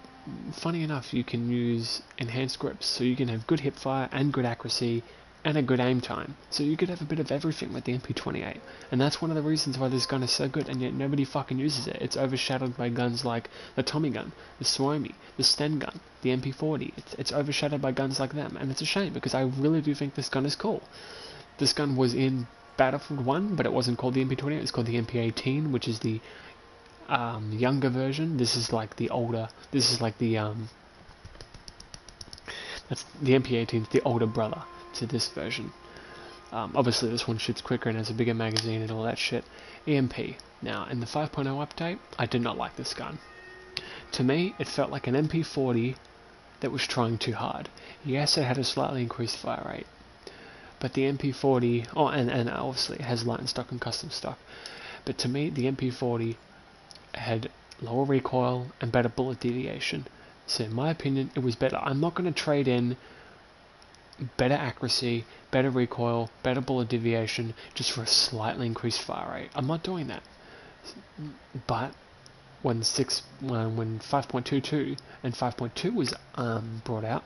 funny enough, you can use enhanced grips, so you can have good hip fire and good accuracy and a good aim time. So you could have a bit of everything with the MP28, and that's one of the reasons why this gun is so good, and yet nobody fucking uses it. It's overshadowed by guns like the Tommy gun, the Suomi, the Sten gun, the MP40. It's overshadowed by guns like them, and it's a shame, because I really do think this gun is cool. This gun was in Battlefield 1, but it wasn't called the MP28, it was called the MP18, which is the younger version. This is like the older, this is like the that's the MP18 is the older brother to this version. Obviously this one shoots quicker and has a bigger magazine and all that shit. EMP. Now in the 5.0 update, I did not like this gun. To me, it felt like an MP40 that was trying too hard. Yes, it had a slightly increased fire rate, but the MP40, and obviously it has light and stock and custom stock, but to me the MP40 had lower recoil and better bullet deviation. So in my opinion, it was better. I'm not going to trade in better accuracy, better recoil, better bullet deviation just for a slightly increased fire rate. I'm not doing that. But when 5.22 and 5.2 was brought out,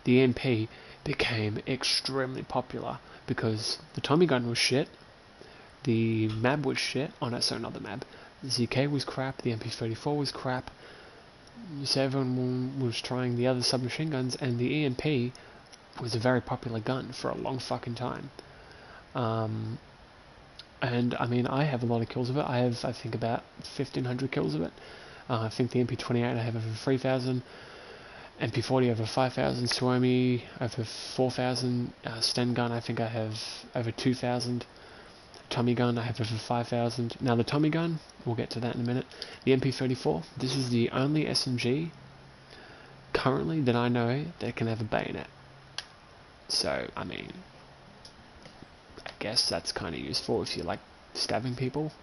the EMP became extremely popular because the Tommy gun was shit, the MAB was shit. Oh no, sorry, not the MAB. The ZK was crap, the MP34 was crap, so everyone was trying the other submachine guns, and the EMP was a very popular gun for a long fucking time. And I mean, I have a lot of kills of it. I have, I think, about 1,500 kills of it. I think the MP28 I have over 3,000, MP40 over 5,000, Suomi over 4,000, Sten gun I think I have over 2,000. Tommy gun I have over 5,000. Now the Tommy gun, we'll get to that in a minute. The MP34, this is the only SMG currently that I know that can have a bayonet. So, I mean, I guess that's kind of useful if you like stabbing people.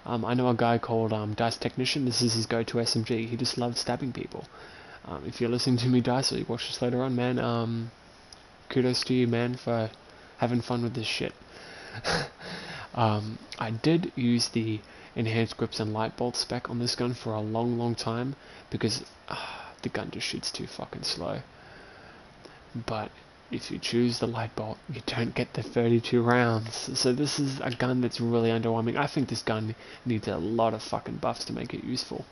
I know a guy called Dice Technician. This is his go-to SMG. He just loves stabbing people. If you're listening to me, Dice, or you watch this later on, man, kudos to you, man, for having fun with this shit. I did use the enhanced grips and light bolt spec on this gun for a long time because the gun just shoots too fucking slow. But if you choose the light bolt, you don't get the 32 rounds. So this is a gun that's really underwhelming. I think this gun needs a lot of fucking buffs to make it useful.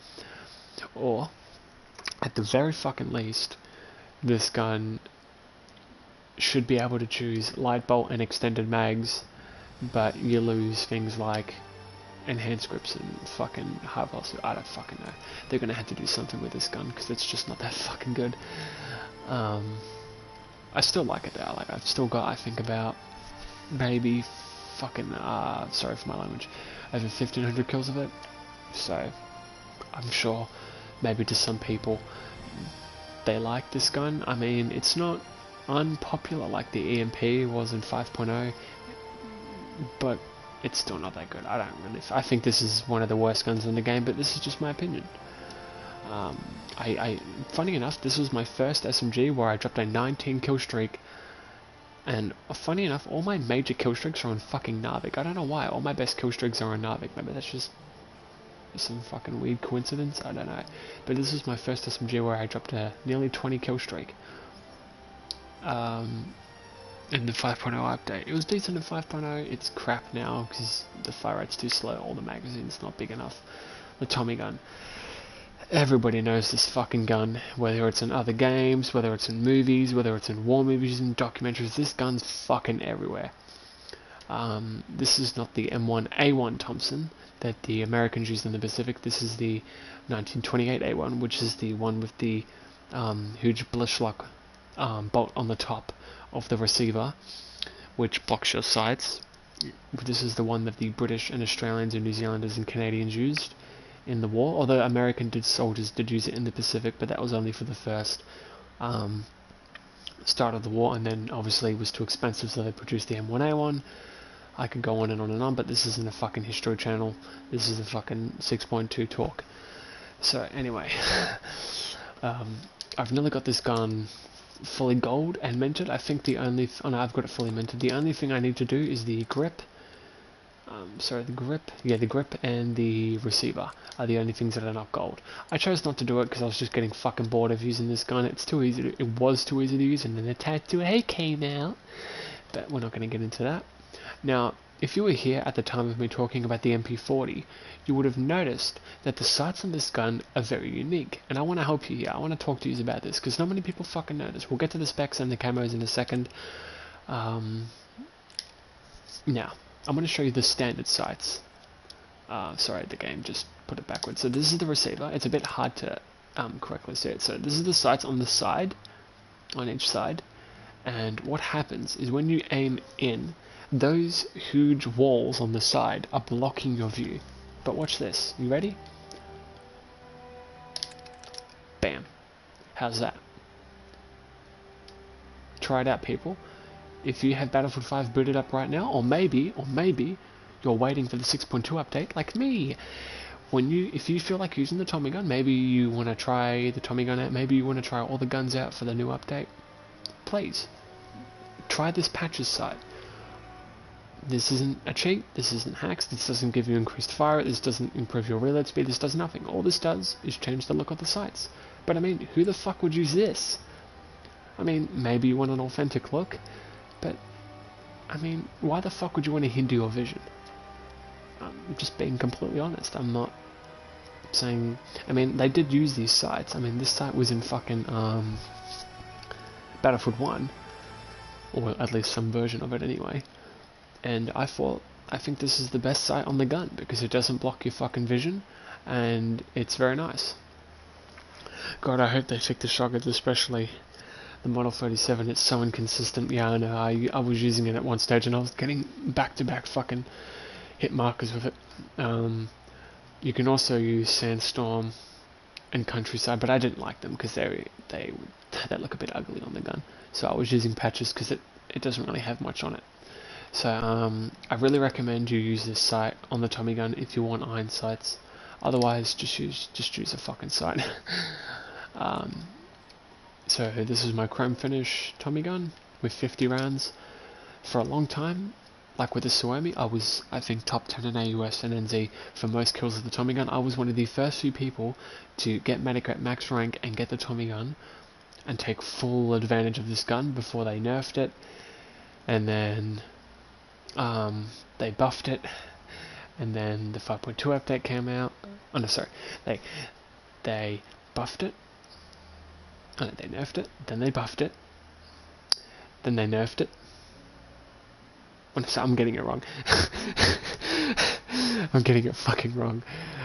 Or, at the very fucking least, this gun should be able to choose light bolt and extended mags, but you lose things like enhanced grips and fucking high velocity. I don't fucking know. They're gonna have to do something with this gun because it's just not that fucking good. I still like it though. Like, I've still got, I think, about maybe fucking sorry for my language, over 1,500 kills of it. So I'm sure maybe to some people they like this gun. I mean, it's not unpopular like the EMP was in 5.0, but it's still not that good. I think this is one of the worst guns in the game, but this is just my opinion. Funny enough, this was my first SMG where I dropped a 19 kill streak, and funny enough, all my major kill streaks are on fucking Narvik. I don't know why, all my best kill streaks are on Narvik. Maybe that's just some fucking weird coincidence, I don't know. But this was my first SMG where I dropped a nearly 20 kill streak. In the 5.0 update. It was decent in 5.0, it's crap now because the fire rate's too slow, all the magazine's not big enough. The Tommy gun. Everybody knows this fucking gun, whether it's in other games, whether it's in movies, whether it's in war movies and documentaries, this gun's fucking everywhere. This is not the M1A1 Thompson that the Americans used in the Pacific. This is the 1928 A1, which is the one with the huge Blishlock bolt on the top of the receiver, which blocks your sights. This is the one that the British and Australians and New Zealanders and Canadians used in the war, although American soldiers did use it in the Pacific, but that was only for the first start of the war, and then obviously it was too expensive, so they produced the M1A1. I could go on and on and on, but this isn't a fucking history channel. This is a fucking 6.2 talk. So anyway, I've nearly got this gun fully gold and minted. I think the only I've got it fully minted. The only thing I need to do is the grip. The grip and the receiver are the only things that are not gold. I chose not to do it because I was just getting fucking bored of using this gun. It was too easy to use, and then the Tattoo A came out. But we're not going to get into that. Now, if you were here at the time of me talking about the MP40, you would have noticed that the sights on this gun are very unique, and I want to help you here. I want to talk to you about this, because not many people fucking know this. We'll get to the specs and the camos in a second. Now, I'm going to show you the standard sights. Sorry, the game just put it backwards. So this is the receiver. It's a bit hard to correctly see it. So this is the sights on the side, on each side, and what happens is when you aim in, those huge walls on the side are blocking your view. But watch this. You ready? Bam. How's that? Try it out, people. If you have Battlefield 5 booted up right now, or maybe you're waiting for the 6.2 update, like me. If you feel like using the Tommy gun, maybe you want to try the Tommy gun out, maybe you want to try all the guns out for the new update, please try this patches sight. This isn't a cheat, this isn't hacks, this doesn't give you increased fire, this doesn't improve your reload speed, this does nothing. All this does is change the look of the sights. But I mean, who the fuck would use this? I mean, maybe you want an authentic look, but I mean, why the fuck would you want to hinder your vision? I'm just being completely honest. I'm not saying... I mean, they did use these sights. I mean, this sight was in fucking Battlefield 1, or at least some version of it anyway. And I think this is the best sight on the gun, because it doesn't block your fucking vision, and it's very nice. God, I hope they fix the shotguns, especially the Model 37. It's so inconsistent. Yeah, I know, I was using it at one stage, and I was getting back-to-back fucking hit markers with it. You can also use Sandstorm and Countryside, but I didn't like them, because they look a bit ugly on the gun. So I was using patches, because it doesn't really have much on it. So I really recommend you use this sight on the Tommy gun if you want iron sights. Otherwise, just use a fucking sight. So this is my chrome finish Tommy gun with 50 rounds. For a long time, like with the Suomi, I was, I think, top 10 in AUS and NZ for most kills of the Tommy gun. I was one of the first few people to get medic at max rank and get the Tommy gun and take full advantage of this gun before they nerfed it. And then they buffed it, and then the 5.2 update came out. Oh no, sorry, they buffed it, and they nerfed it, then they buffed it, then they nerfed it. Oh, no, sorry, I'm getting it wrong. I'm getting it fucking wrong.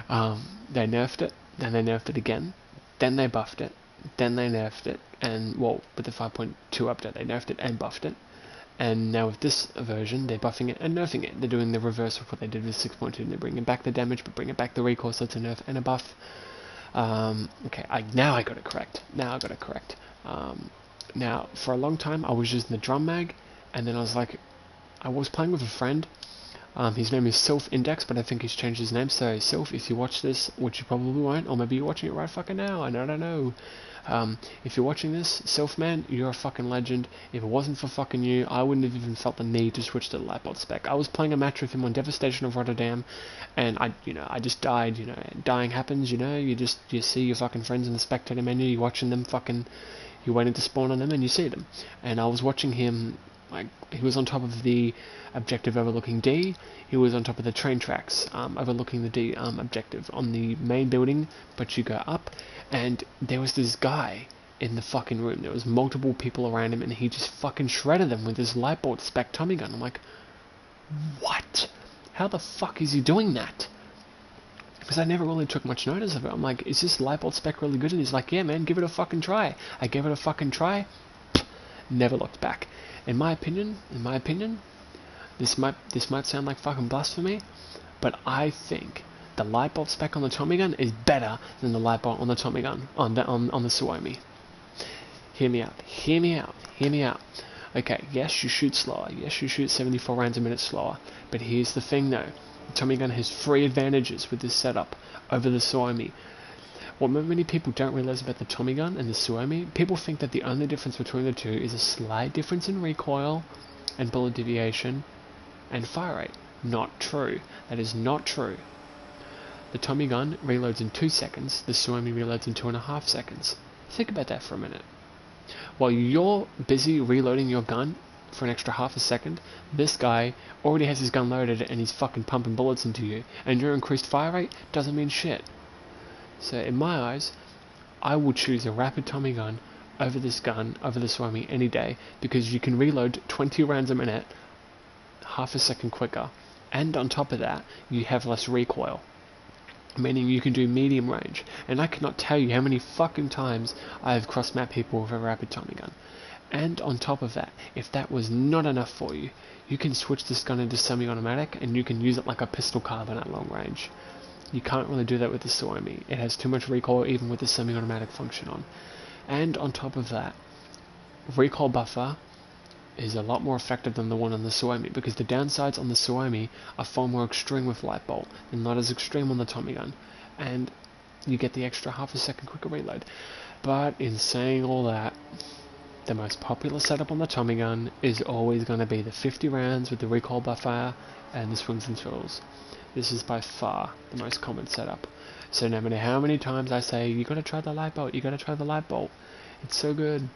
They nerfed it, then they nerfed it again, then they buffed it, then they nerfed it, and well, with the 5.2 update they nerfed it and buffed it. And now with this version, they're buffing it and nerfing it. They're doing the reverse of what they did with 6.2. They're bringing back the damage, but bringing back the recoil, so it's a nerf and a buff. Okay, now I got it correct. Now for a long time, I was using the drum mag, and then I was playing with a friend His name is Self-Index, but I think he's changed his name. So Self, if you watch this, which you probably won't, or maybe you're watching it right fucking now, and I don't know. If you're watching this, Self man, you're a fucking legend. If it wasn't for fucking you, I wouldn't have even felt the need to switch to the Lightbolt spec. I was playing a match with him on Devastation of Rotterdam, and I just died. Dying happens. You see your fucking friends in the spectator menu, you're watching them fucking, you're waiting to spawn on them, and you see them. And I was watching him. Like, he was on top of the objective overlooking D, he was on top of the train tracks overlooking the D objective on the main building, but you go up, and there was this guy in the fucking room. There was multiple people around him, and he just fucking shredded them with his Lightbolt spec Tommy gun. I'm like, what? How the fuck is he doing that? Because I never really took much notice of it. I'm like, is this Lightbolt spec really good? And he's like, yeah man, give it a fucking try. I gave it a fucking try, never looked back. In my opinion, this might sound like fucking blasphemy, but I think the Lightbolt spec on the Tommy gun is better than the Lightbolt on the Tommy gun on the Suomi. Hear me out. Okay, yes, you shoot slower. Yes, you shoot 74 rounds a minute slower. But here's the thing though, the Tommy gun has 3 advantages with this setup over the Suomi. What many people don't realize about the Tommy gun and the Suomi, people think that the only difference between the two is a slight difference in recoil and bullet deviation and fire rate. Not true. That is not true. The Tommy gun reloads in 2 seconds, the Suomi reloads in 2.5 seconds. Think about that for a minute. While you're busy reloading your gun for an extra half a second, this guy already has his gun loaded and he's fucking pumping bullets into you, and your increased fire rate doesn't mean shit. So in my eyes, I would choose a rapid Tommy gun over this gun, over the Suomi any day, because you can reload 20 rounds a minute, half a second quicker, and on top of that, you have less recoil, meaning you can do medium range. And I cannot tell you how many fucking times I have cross-mapped people with a rapid Tommy gun. And on top of that, if that was not enough for you, you can switch this gun into semi-automatic, and you can use it like a pistol carbine at long range. You can't really do that with the Suomi. It has too much recoil even with the semi-automatic function on. And on top of that, recoil buffer is a lot more effective than the one on the Suomi, because the downsides on the Suomi are far more extreme with Lightbolt and not as extreme on the Tommy gun. And you get the extra half a second quicker reload. But in saying all that, the most popular setup on the Tommy gun is always going to be the 50 rounds with the recoil buffer and the swings and thrills. This is by far the most common setup. So no matter how many times I say, you gotta try the Lightbolt, it's so good,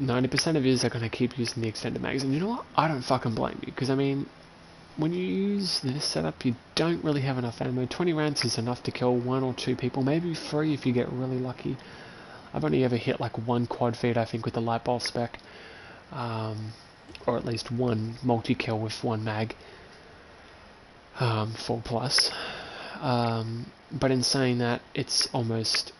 90% of yous are gonna keep using the extended mags. And you know what? I don't fucking blame you, because I mean, when you use this setup, you don't really have enough ammo. 20 rounds is enough to kill 1 or 2 people, maybe 3 if you get really lucky. I've only ever hit like 1 quad feed, I think, with the Lightbolt spec, or at least 1 multi-kill with 1 mag. 4 plus. But in saying that, it's almost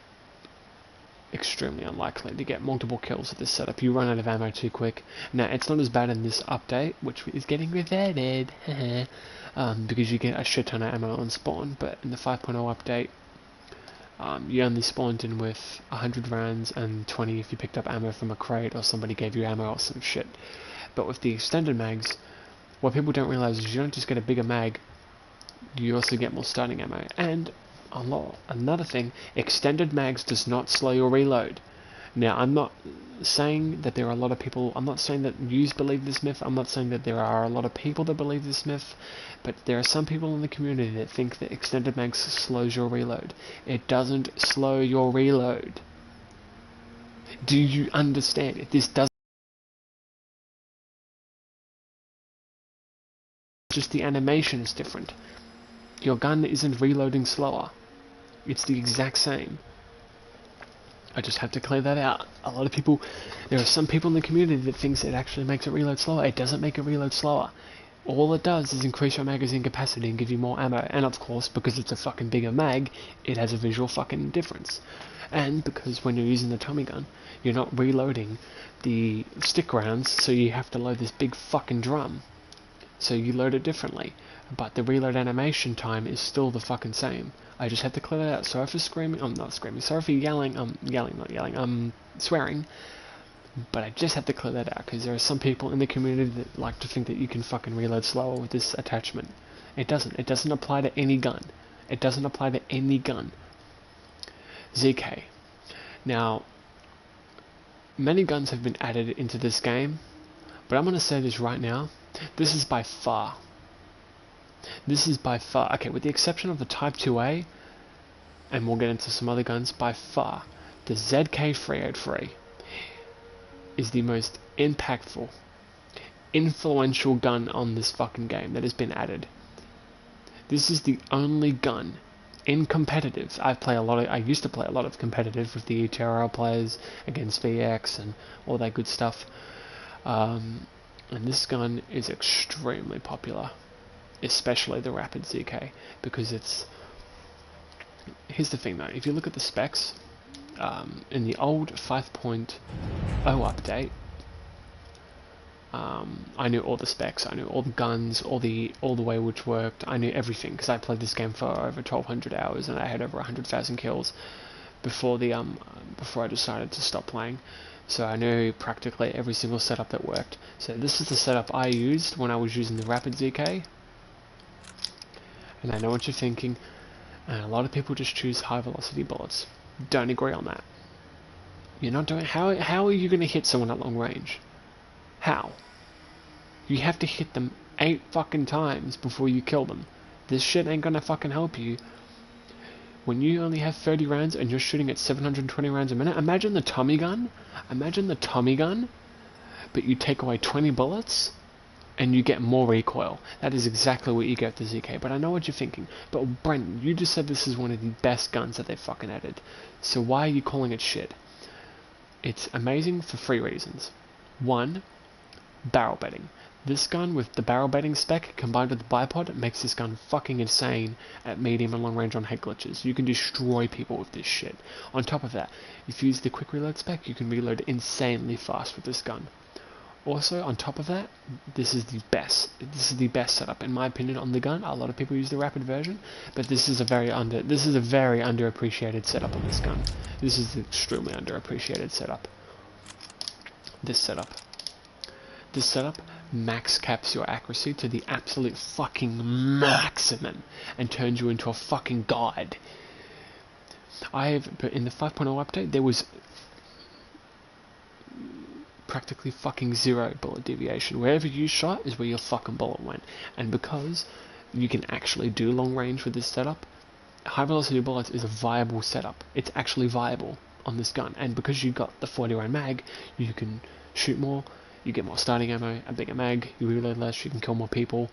extremely unlikely to get multiple kills with this setup. You run out of ammo too quick. Now, it's not as bad in this update, which is getting reverted, because you get a shit ton of ammo on spawn, but in the 5.0 update, you only spawned in with 100 rounds and 20 if you picked up ammo from a crate or somebody gave you ammo or some shit. But with the extended mags, what people don't realize is you don't just get a bigger mag, you also get more starting ammo. And another thing, extended mags does not slow your reload. Now, I'm not saying that there are a lot of people, I'm not saying that you believe this myth, I'm not saying that there are a lot of people that believe this myth, but there are some people in the community that think that extended mags slows your reload. It doesn't slow your reload. Do you understand? This doesn't, just the animation is different. Your gun isn't reloading slower. It's the exact same. I just have to clear that out. A lot of people, there are some people in the community that thinks it actually makes it reload slower. It doesn't make it reload slower. All it does is increase your magazine capacity and give you more ammo. And of course, because it's a fucking bigger mag, it has a visual fucking difference. And because when you're using the Tommy gun, you're not reloading the stick rounds, so you have to load this big fucking drum. So you load it differently. But the reload animation time is still the fucking same. I just had to clear that out. Sorry for screaming. I'm not screaming. Sorry for yelling. Not yelling. Swearing. But I just have to clear that out, because there are some people in the community that like to think that you can fucking reload slower with this attachment. It doesn't. It doesn't apply to any gun. It doesn't apply to any gun. ZK. Now, many guns have been added into this game, but I'm going to say this right now. This is by far, okay, with the exception of the Type 2A, and we'll get into some other guns, by far, the ZK383 is the most impactful, influential gun on this fucking game that has been added. This is the only gun in competitive. I used to play a lot of competitive with the ETRL players against VX and all that good stuff. And this gun is extremely popular, especially the Rapid ZK, because it's... Here's the thing though, if you look at the specs, in the old 5.0 update, I knew all the specs, I knew all the guns, all the way which worked, I knew everything, because I played this game for over 1200 hours and I had over 100,000 kills before I decided to stop playing. So I knew practically every single setup that worked. So this is the setup I used when I was using the Rapid ZK. And I know what you're thinking, and a lot of people just choose high velocity bullets. Don't agree on that. You're not doing... How are you going to hit someone at long range? How? You have to hit them 8 fucking times before you kill them. This shit ain't gonna fucking help you. When you only have 30 rounds and you're shooting at 720 rounds a minute, imagine the Tommy gun. Imagine the Tommy gun, but you take away 20 bullets and you get more recoil. That is exactly what you get with the ZK, but I know what you're thinking. But Brendan, you just said this is one of the best guns that they fucking added. So why are you calling it shit? It's amazing for 3 reasons. 1, barrel betting. This gun with the barrel betting spec combined with the bipod makes this gun fucking insane at medium and long range on head glitches. You can destroy people with this shit. On top of that, if you use the quick reload spec, you can reload insanely fast with this gun. Also, on top of that, this is the best setup in my opinion on the gun. A lot of people use the rapid version, but this is a very underappreciated setup on this gun. This is the extremely underappreciated setup. This setup max caps your accuracy to the absolute fucking maximum and turns you into a fucking god. But in the 5.0 update, there was practically fucking 0 bullet deviation. Wherever you shot is where your fucking bullet went. And because you can actually do long range with this setup, high velocity bullets is a viable setup. It's actually viable on this gun. And because you got the 40 round mag, you can shoot more, you get more starting ammo, a bigger mag, you reload less, you can kill more people.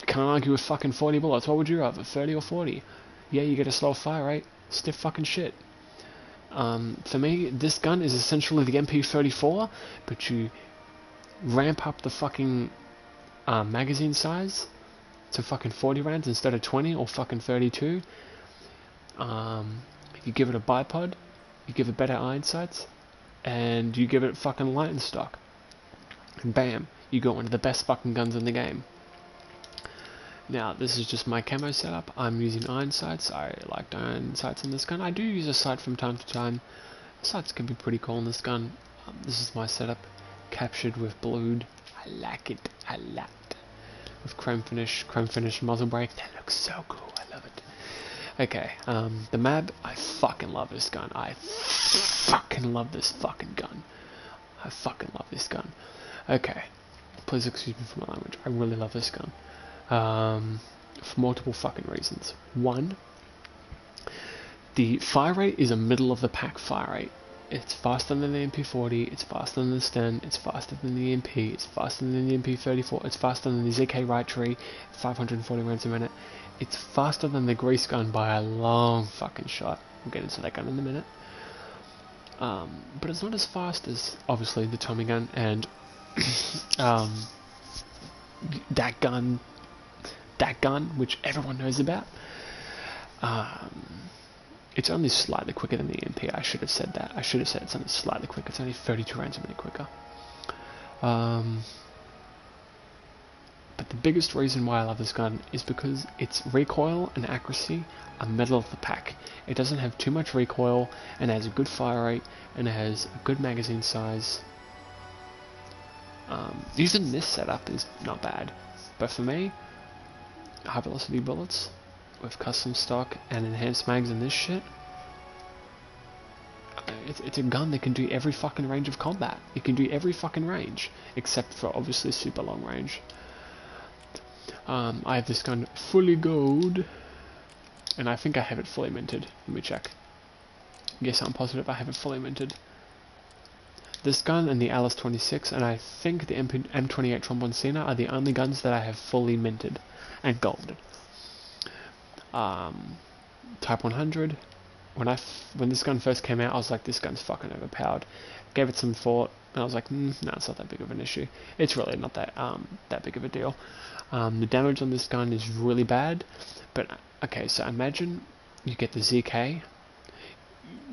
Can't argue with fucking 40 bullets. What would you rather, 30 or 40? Yeah, you get a slow fire rate, stiff fucking shit. For me, this gun is essentially the MP34, but you ramp up the fucking magazine size to fucking 40 rounds instead of 20 or fucking 32. You give it a bipod, you give it better iron sights, and you give it fucking light and stock. And bam, you got one of the best fucking guns in the game. Now, this is just my camo setup. I'm using iron sights. I like iron sights on this gun. I do use a sight from time to time. Sights can be pretty cool on this gun. This is my setup, captured with blued. I like it a lot. With chrome finish muzzle brake. That looks so cool. I love it. Okay, the map. I fucking love this gun. I fucking love this fucking gun. I fucking love this gun. Okay, please excuse me for my language. I really love this gun. For multiple fucking reasons. 1, the fire rate is a middle of the pack fire rate. It's faster than the MP40, it's faster than the Sten, it's faster than the MP, it's faster than the MP34, it's faster than the ZK Right Tree, 540 rounds a minute. It's faster than the Grease gun by a long fucking shot. We'll get into that gun in a minute. But it's not as fast as, obviously, the Tommy gun and that gun, which everyone knows about. It's only slightly quicker than the MP. I should have said that. I should have said it's only slightly quicker. It's only 32 rounds a minute quicker. But But the biggest reason why I love this gun is because its recoil and accuracy are middle of the pack. It doesn't have too much recoil, and it has a good fire rate, and it has a good magazine size. Even this setup is not bad, but for me, high velocity bullets with custom stock and enhanced mags and this shit, it's a gun that can do every fucking range of combat. It can do every fucking range, except for obviously super long range. I have this gun fully gold, and I think I have it fully minted. Let me check. Yes, I'm positive I have it fully minted. This gun and the LS26, and I think the M28 Trombone Cena are the only guns that I have fully minted and golded. Type 100. When this gun first came out, I was like, this gun's fucking overpowered. Gave it some thought, and I was like, no, it's not that big of an issue. It's really not that big of a deal. The damage on this gun is really bad, but okay, so imagine you get the ZK,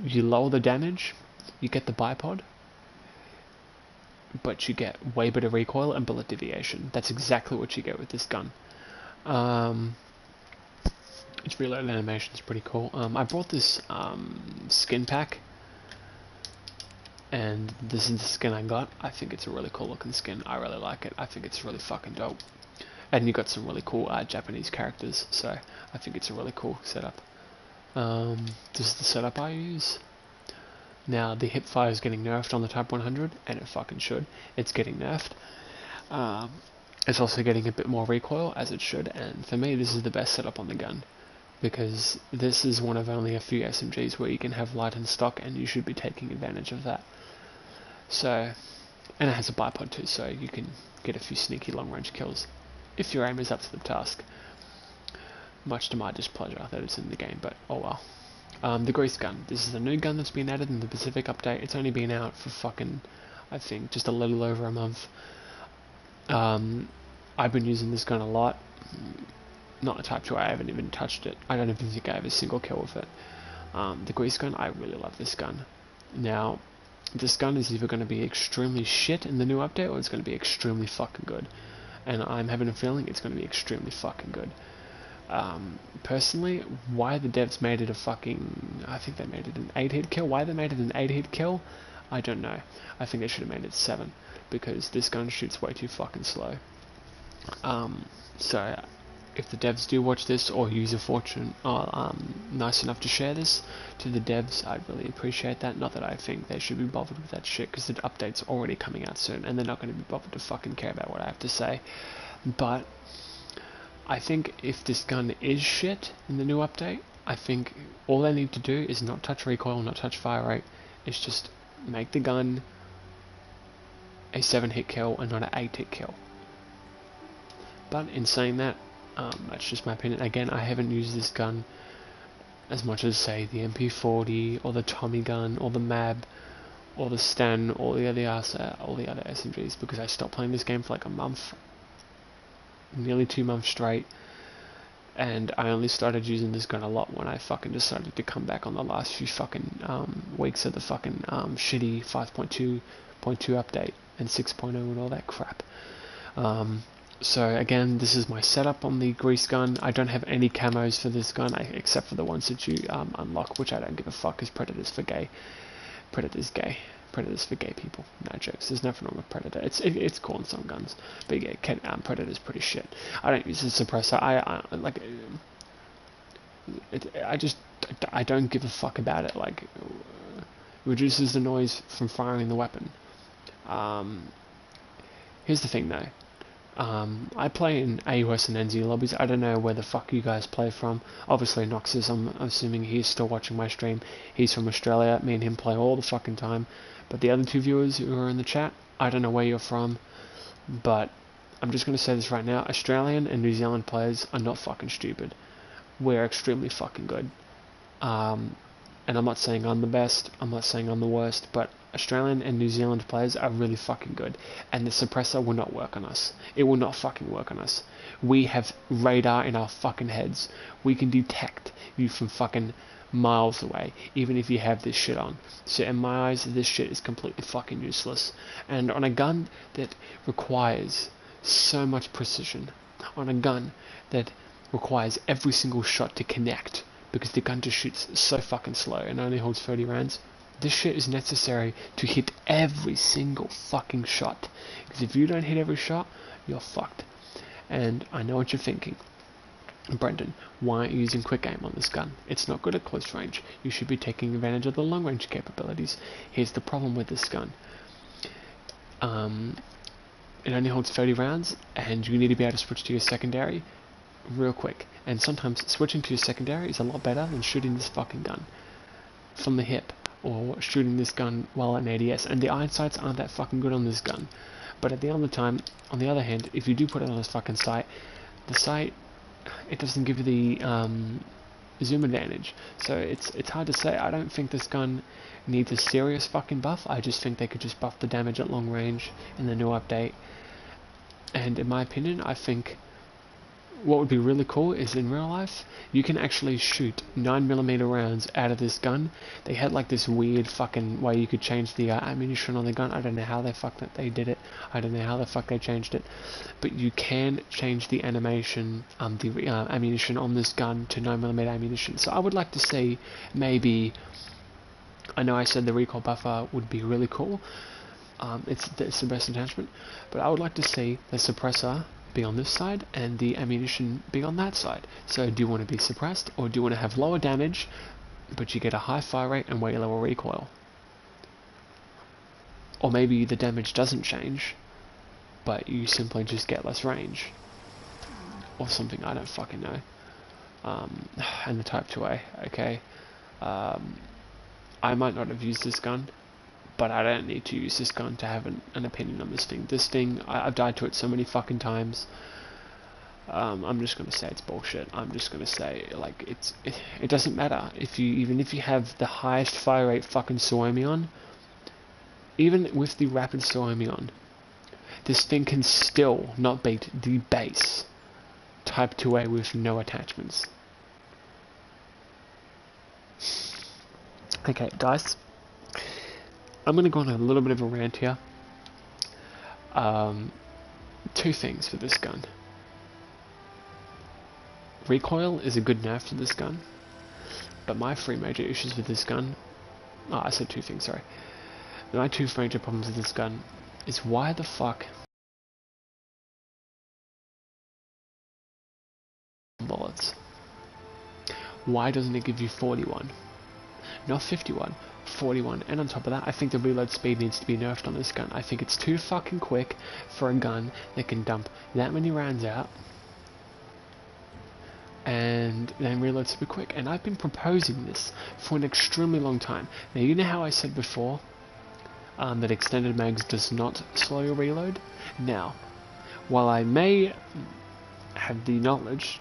you lower the damage, you get the bipod, but you get way better recoil and bullet deviation. That's exactly what you get with this gun. Its reload animation is pretty cool. I brought this skin pack, and this is the skin I got. I think it's a really cool looking skin. I really like it. I think it's really fucking dope. And you got some really cool Japanese characters, so I think it's a really cool setup. This is the setup I use. Now, the hipfire is getting nerfed on the Type 100, and it fucking should. It's getting nerfed. It's also getting a bit more recoil, as it should, and for me, this is the best setup on the gun, because this is one of only a few SMGs where you can have light in stock, and you should be taking advantage of that. So, and it has a bipod too, so you can get a few sneaky long-range kills, if your aim is up to the task. Much to my displeasure that it's in the game, but oh well. The grease gun. This is a new gun that's been added in the Pacific update. It's only been out for fucking, I think, just a little over a month. I've been using this gun a lot. Not a Type 2, I haven't even touched it. I don't even think I have a single kill with it. The grease gun, I really love this gun. Now, this gun is either going to be extremely shit in the new update, or it's going to be extremely fucking good. And I'm having a feeling it's going to be extremely fucking good. Personally, why the devs made it a fucking, I think they made it an 8-hit kill. Why they made it an 8-hit kill, I don't know. I think they should have made it 7, because this gun shoots way too fucking slow. So if the devs do watch this, or use a fortune, or nice enough to share this to the devs, I'd really appreciate that. Not that I think they should be bothered with that shit, because the update's already coming out soon, and they're not going to be bothered to fucking care about what I have to say. But I think if this gun is shit in the new update, I think all they need to do is not touch recoil, not touch fire rate. It's just make the gun a 7-hit kill and not an 8-hit kill. But in saying that, that's just my opinion. Again, I haven't used this gun as much as, say, the MP40 or the Tommy gun or the MAB or the Sten or the other SMGs, because I stopped playing this game for like a month. Nearly 2 months straight, and I only started using this gun a lot when I fucking decided to come back on the last few fucking weeks of the fucking shitty 5.2 update and 6.0 and all that crap. So again, this is my setup on the grease gun. I don't have any camos for this gun except for the ones that you unlock, which I don't give a fuck, because Predator's for gay. Predator's gay. Predator's for gay people. No jokes. There's nothing wrong with Predator. It's cool in some guns, but yeah, Predator's pretty shit. I don't use the suppressor. I don't give a fuck about it. Like, it reduces the noise from firing the weapon. Here's the thing though. I play in AUS and NZ lobbies. I don't know where the fuck you guys play from. Obviously Noxus, I'm assuming he's still watching my stream. He's from Australia. Me and him play all the fucking time. But the other 2 viewers who are in the chat, I don't know where you're from. But I'm just going to say this right now. Australian and New Zealand players are not fucking stupid. We're extremely fucking good. And I'm not saying I'm the best. I'm not saying I'm the worst. But Australian and New Zealand players are really fucking good, and the suppressor will not work on us. It will not fucking work on us. We have radar in our fucking heads. We can detect you from fucking miles away, even if you have this shit on. So in my eyes, this shit is completely fucking useless. And on a gun that requires so much precision on a gun that requires every single shot to connect because the gun just shoots so fucking slow and only holds 30 rounds. This shit is necessary to hit every single fucking shot, because if you don't hit every shot, you're fucked. And I know what you're thinking. Brendan, why aren't you using quick aim on this gun? It's not good at close range. You should be taking advantage of the long range capabilities. Here's the problem with this gun. It only holds 30 rounds, and you need to be able to switch to your secondary real quick. And sometimes switching to your secondary is a lot better than shooting this fucking gun from the hip, or shooting this gun while at an ADS. And the iron sights aren't that fucking good on this gun. But at the other time, on the other hand, if you do put it on this fucking sight, the sight, it doesn't give you the zoom advantage. So it's hard to say. I don't think this gun needs a serious fucking buff. I just think they could just buff the damage at long range in the new update. And in my opinion, I think what would be really cool is in real life, you can actually shoot 9mm rounds out of this gun. They had like this weird fucking way you could change the ammunition on the gun. I don't know how they did it. I don't know how the fuck they changed it. But you can change the animation, ammunition on this gun to 9mm ammunition. So I would like to see maybe, I know I said the recoil buffer would be really cool. It's the best attachment. But I would like to see the suppressor be on this side and the ammunition be on that side. So do you want to be suppressed, or do you want to have lower damage but you get a high fire rate and way lower recoil? Or maybe the damage doesn't change but you simply just get less range or something. I don't fucking know. And the Type 2A, okay. I might not have used this gun, but I don't need to use this gun to have an opinion on this thing. This thing, I've died to it so many fucking times. I'm just gonna say it's bullshit. I'm just gonna say, like, it doesn't matter even if you have the highest fire rate fucking Suomion, even with the rapid Suomion, this thing can still not beat the base Type 2A with no attachments. Okay, guys. I'm going to go on a little bit of a rant here. Two things for this gun. Recoil is a good nerf to this gun, but my three major issues with this gun... Oh, I said two things, sorry. My two major problems with this gun is why the fuck... bullets. Why doesn't it give you 41? Not 51. 41, and on top of that, I think the reload speed needs to be nerfed on this gun. I think it's too fucking quick for a gun that can dump that many rounds out and then reload super quick. And I've been proposing this for an extremely long time. Now, you know how I said before that extended mags does not slow your reload? Now, while I may have the knowledge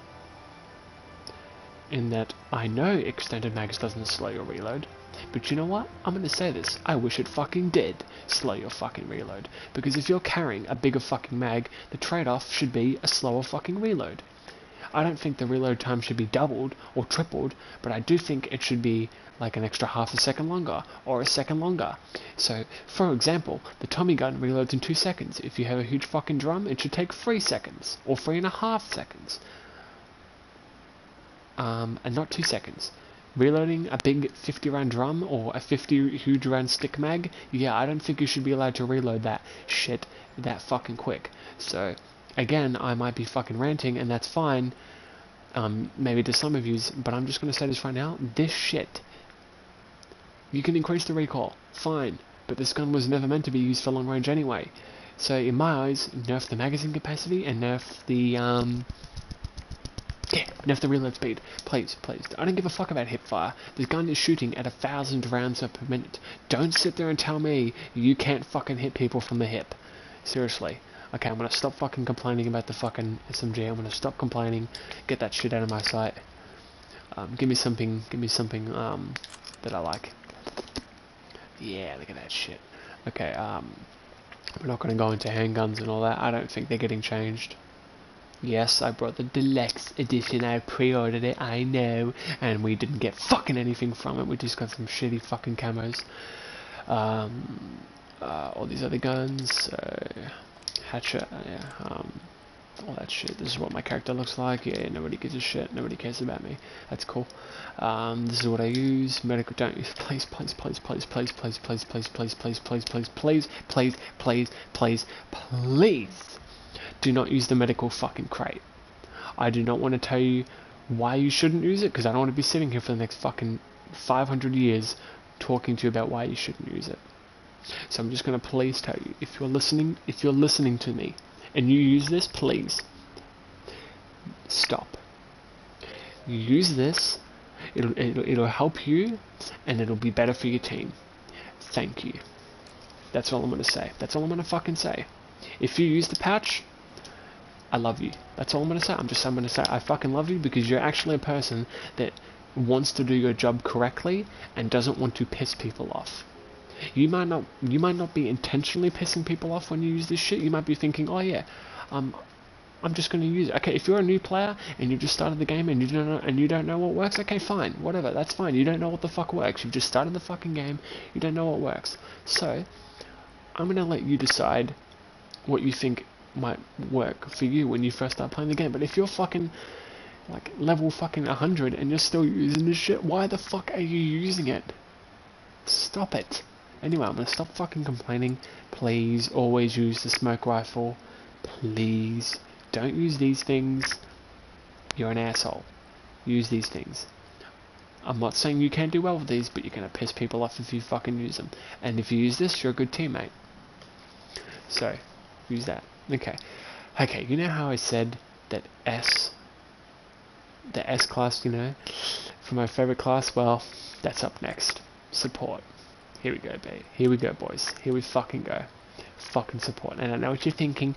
in that I know extended mags doesn't slow your reload, but you know what? I'm gonna say this. I wish it fucking did slow your fucking reload. Because if you're carrying a bigger fucking mag, the trade-off should be a slower fucking reload. I don't think the reload time should be doubled or tripled, but I do think it should be like an extra half a second longer, or a second longer. So, for example, the Tommy gun reloads in 2 seconds. If you have a huge fucking drum, it should take 3 seconds, or 3.5 seconds. And not 2 seconds. Reloading a big 50 round drum or a 50 huge round stick mag, yeah, I don't think you should be allowed to reload that shit that fucking quick. So, again, I might be fucking ranting, and that's fine, maybe to some of yous, but I'm just gonna say this right now, this shit, you can increase the recoil, fine, but this gun was never meant to be used for long range anyway. So, in my eyes, nerf the magazine capacity and nerf the, nerf the reload speed. Please, please. I don't give a fuck about hipfire. This gun is shooting at 1,000 rounds per minute. Don't sit there and tell me you can't fucking hit people from the hip. Seriously. Okay, I'm gonna stop fucking complaining about the fucking SMG. I'm gonna stop complaining. Get that shit out of my sight. Give me something that I like. Yeah, look at that shit. Okay, we're not gonna go into handguns and all that. I don't think they're getting changed. Yes, I brought the deluxe edition, I pre-ordered it, I know, and we didn't get fucking anything from it, we just got some shitty fucking camos. All these other guns, hatchet, yeah, all that shit. This is what my character looks like. Yeah, nobody gives a shit. Nobody cares about me. That's cool. This is what I use. Medical, don't use. Please, please, please, please, please, please, please, please, please, please, please, please, please, please, please, please, please, do not use the medical fucking crate. I do not want to tell you why you shouldn't use it, because I don't want to be sitting here for the next fucking 500 years talking to you about why you shouldn't use it. So I'm just going to please tell you, if you're listening to me and you use this, please stop. You use this, it'll help you, and it'll be better for your team. Thank you. That's all I'm going to say. That's all I'm going to fucking say. If you use the pouch, I love you. That's all I'm going to say. I'm going to say I fucking love you, because you're actually a person that wants to do your job correctly and doesn't want to piss people off. You might not be intentionally pissing people off when you use this shit. You might be thinking, oh yeah, I'm just going to use it. Okay, if you're a new player and you just started the game and you don't know what works, okay, fine, whatever, that's fine. You don't know what the fuck works. You've just started the fucking game. You don't know what works. So I'm going to let you decide what you think might work for you when you first start playing the game. But if you're fucking like level fucking 100 and you're still using this shit, why the fuck are you using it? Stop it. Anyway, I'm gonna stop fucking complaining. Please always use the smoke rifle. Please don't use these things. You're an asshole. Use these things. I'm not saying you can't do well with these, but you're gonna piss people off if you fucking use them. And if you use this, you're a good teammate. So use that. Okay, you know how I said that the S class, you know, for my favorite class? Well, that's up next. Support. Here we go, babe. Here we go, boys. Here we fucking go. Fucking support. And I know what you're thinking.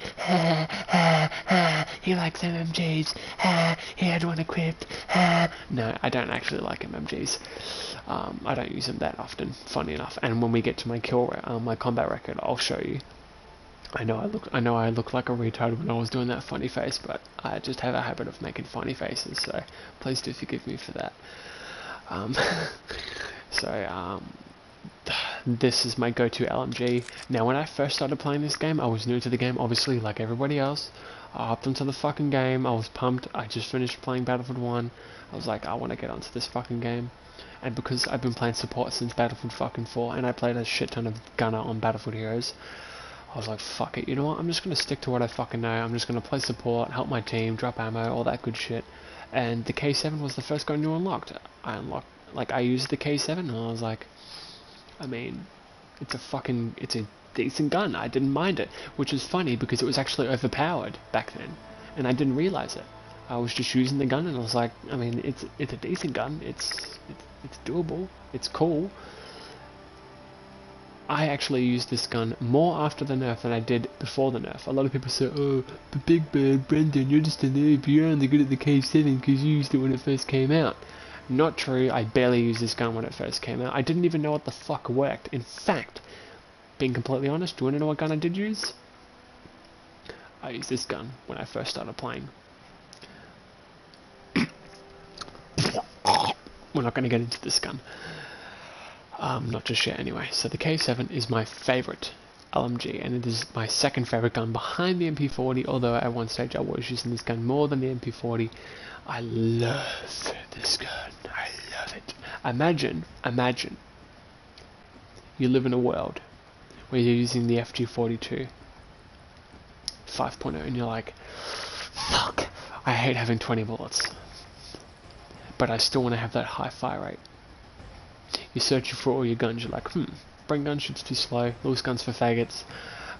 He likes MMGs. He had one equipped. No, I don't actually like MMGs. I don't use them that often, funny enough. And when we get to my my combat record, I'll show you. I know I look like a retard when I was doing that funny face, but I just have a habit of making funny faces, so please do forgive me for that. This is my go-to LMG. Now, when I first started playing this game, I was new to the game, obviously, like everybody else. I hopped into the fucking game, I was pumped, I just finished playing Battlefield 1, I was like, I want to get onto this fucking game. And because I've been playing support since Battlefield fucking 4, and I played a shit ton of Gunner on Battlefield Heroes, I was like, fuck it, you know what, I'm just going to stick to what I fucking know. I'm just going to play support, help my team, drop ammo, all that good shit. And the K7 was the first gun you unlocked. I used the K7 and I was like, I mean, it's a decent gun. I didn't mind it, which is funny because it was actually overpowered back then. And I didn't realize it. I was just using the gun and I was like, I mean, it's a decent gun. It's doable. It's cool. I actually used this gun more after the nerf than I did before the nerf. A lot of people say, oh, but Big Bird, Brendan, you're just a noob, you're only good at the K7 because you used it when it first came out. Not true, I barely used this gun when it first came out. I didn't even know what the fuck worked. In fact, being completely honest, do you want to know what gun I did use? I used this gun when I first started playing. We're not going to get into this gun. Not just yet anyway. So the K7 is my favourite LMG, and it is my second favourite gun behind the MP40, although at one stage I was using this gun more than the MP40. I love this gun. I love it. Imagine you live in a world where you're using the FG42 5.0 and you're like, fuck, I hate having 20 bullets, but I still want to have that high fire rate. You're searching for all your guns, you're like, Bring gun shoots too slow, Lewis guns for faggots,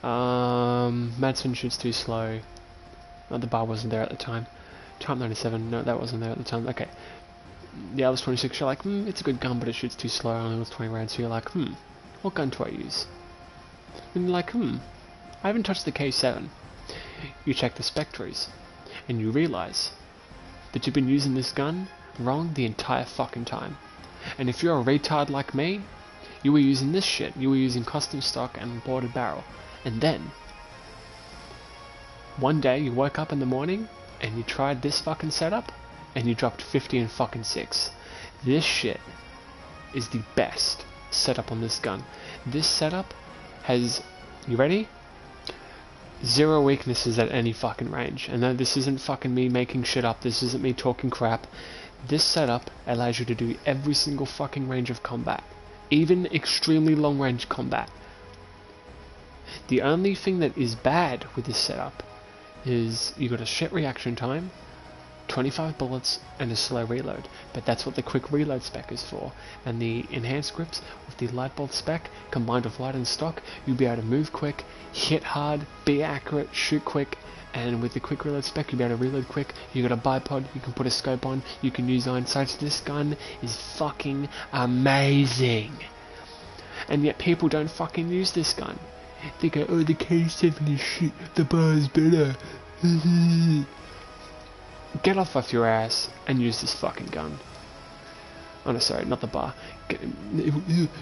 Madsen shoots too slow, the bar wasn't there at the time, Type 97, no, that wasn't there at the time, okay. The Alice 26, you're like, it's a good gun, but it shoots too slow, only with 20 rounds, so you're like, what gun do I use? And you're like, I haven't touched the K7. You check the spec trees, and you realise that you've been using this gun wrong the entire fucking time. And if you're a retard like me, you were using this shit. You were using custom stock and boarded barrel. And then, one day you woke up in the morning and you tried this fucking setup and you dropped 50 and fucking 6. This shit is the best setup on this gun. This setup has, you ready? Zero weaknesses at any fucking range. And no, this isn't fucking me making shit up, this isn't me talking crap. This setup allows you to do every single fucking range of combat, even extremely long range combat. The only thing that is bad with this setup is you got a shit reaction time, 25 bullets, and a slow reload, but that's what the quick reload spec is for. And the enhanced grips with the light bolt spec combined with light and stock, you'll be able to move quick, hit hard, be accurate, shoot quick. And with the quick reload spec, you'll be able to reload quick. You got a bipod, you can put a scope on, you can use iron sights. This gun is fucking amazing. And yet people don't fucking use this gun. They go, oh, the K7 is shit, the bar is better. Get off your ass and use this fucking gun. Oh no, sorry, not the bar.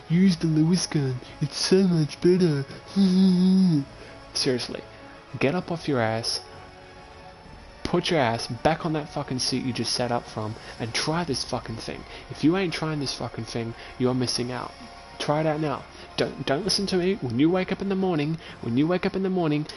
Use the Lewis gun, it's so much better. Seriously, get up off your ass, put your ass back on that fucking seat you just sat up from, and try this fucking thing. If you ain't trying this fucking thing, you're missing out. Try it out now. Don't listen to me. When you wake up in the morning,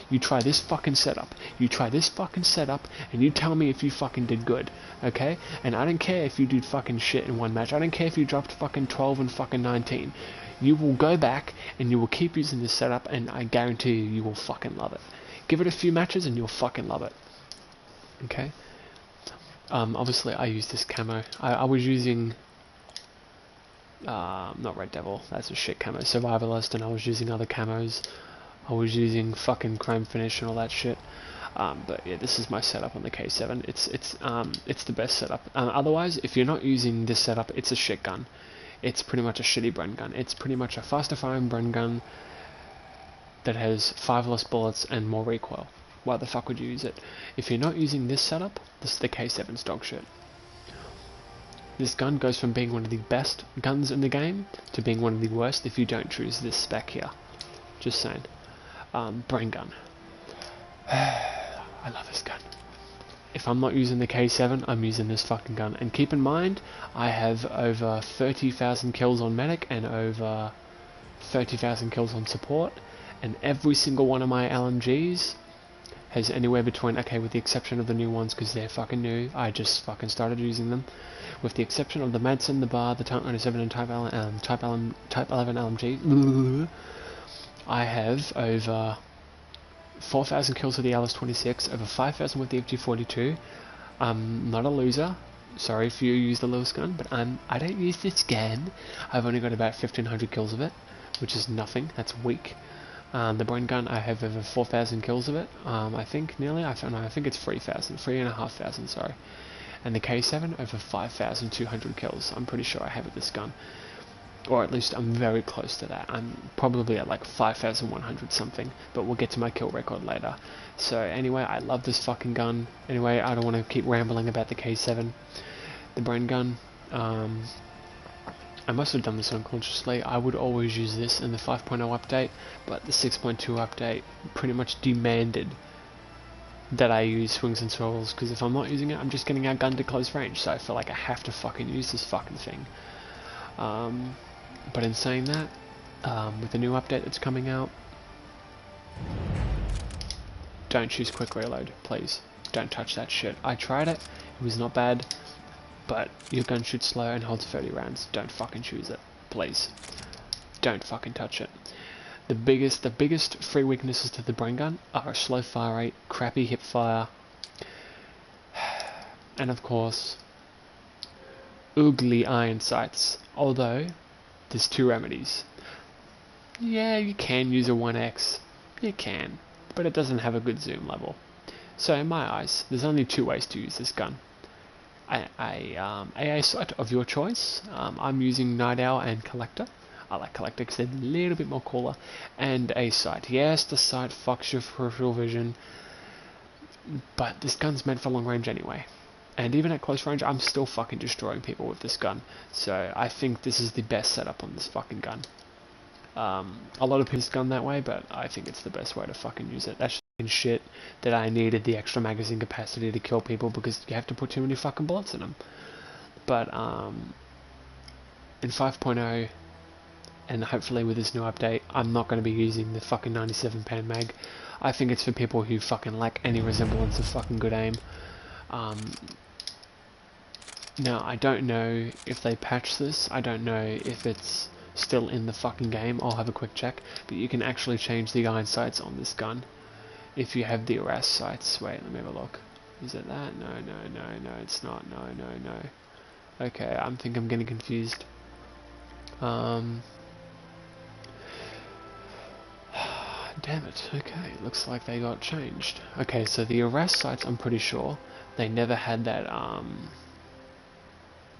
you try this fucking setup. You try this fucking setup, and you tell me if you fucking did good, okay? And I don't care if you did fucking shit in one match. I don't care if you dropped fucking 12 and fucking 19. You will go back, and you will keep using this setup, and I guarantee you will fucking love it. Give it a few matches, and you'll fucking love it. Okay? Obviously, I use this camo. I was using... not Red Devil, that's a shit camo, Survivalist, and I was using other camos. I was using fucking Chrome Finish and all that shit. But yeah, this is my setup on the K7. It's the best setup. Otherwise, if you're not using this setup, it's a shit gun. It's pretty much a shitty Bren gun. It's pretty much a faster firing Bren gun that has 5 less bullets and more recoil. Why the fuck would you use it? If you're not using this setup, this is the K7's dog shit. This gun goes from being one of the best guns in the game to being one of the worst if you don't choose this spec here. Just saying. Brain gun. I love this gun. If I'm not using the K7, I'm using this fucking gun. And keep in mind, I have over 30,000 kills on medic and over 30,000 kills on support. And every single one of my LMGs has anywhere between, okay, with the exception of the new ones because they're fucking new, I just fucking started using them. With the exception of the Madsen, the Bar, the Type 97 and Type 11 LMG, I have over 4,000 kills with the LS26, over 5,000 with the FG42. I'm not a loser. Sorry if you use the Lewis gun, but I don't use this gun. I've only got about 1,500 kills of it, which is nothing. That's weak. The Bren gun, I have over 4,000 kills of it. I think nearly. I think it's 3,000, 3,500. Sorry. And the K7 over 5,200 kills. I'm pretty sure I have with this gun, or at least I'm very close to that. I'm probably at like 5,100 something, but we'll get to my kill record later. So anyway, I love this fucking gun. Anyway, I don't want to keep rambling about the K7. The Bren gun. I must have done this unconsciously. I would always use this in the 5.0 update, but the 6.2 update pretty much demanded that I use swings and swirls, because if I'm not using it, I'm just getting outgunned to close range, so I feel like I have to fucking use this fucking thing. But in saying that, with the new update that's coming out, don't choose quick reload, please. Don't touch that shit. I tried it, it was not bad, but your gun shoots slow and holds 30 rounds. Don't fucking choose it, please. Don't fucking touch it. The biggest free weaknesses to the Bren gun are a slow fire rate, crappy hip fire, and of course, ugly iron sights. Although, there's 2 remedies. Yeah, you can use a 1x. You can, but it doesn't have a good zoom level. So in my eyes, there's only 2 ways to use this gun. AA sight of your choice. I'm using Night Owl and Collector. I like Collector because they're a little bit more cooler. And a sight. Yes, the sight fucks your peripheral vision, but this gun's meant for long range anyway. And even at close range, I'm still fucking destroying people with this gun. So I think this is the best setup on this fucking gun. A lot of people use this gun that way, but I think it's the best way to fucking use it. That's shit that I needed the extra magazine capacity to kill people because you have to put too many fucking bullets in them. But in 5.0, and hopefully with this new update, I'm not going to be using the fucking 97 pan mag. I think it's for people who fucking lack any resemblance of fucking good aim. Now, I don't know if they patched this. I don't know if it's still in the fucking game. I'll have a quick check. But you can actually change the iron sights on this gun if you have the arrest sights. Wait, let me have a look. Is it that? No, it's not. No. Okay, I think I'm getting confused. Damn it. Okay, looks like they got changed. Okay, so the arrest sights, I'm pretty sure they never had that.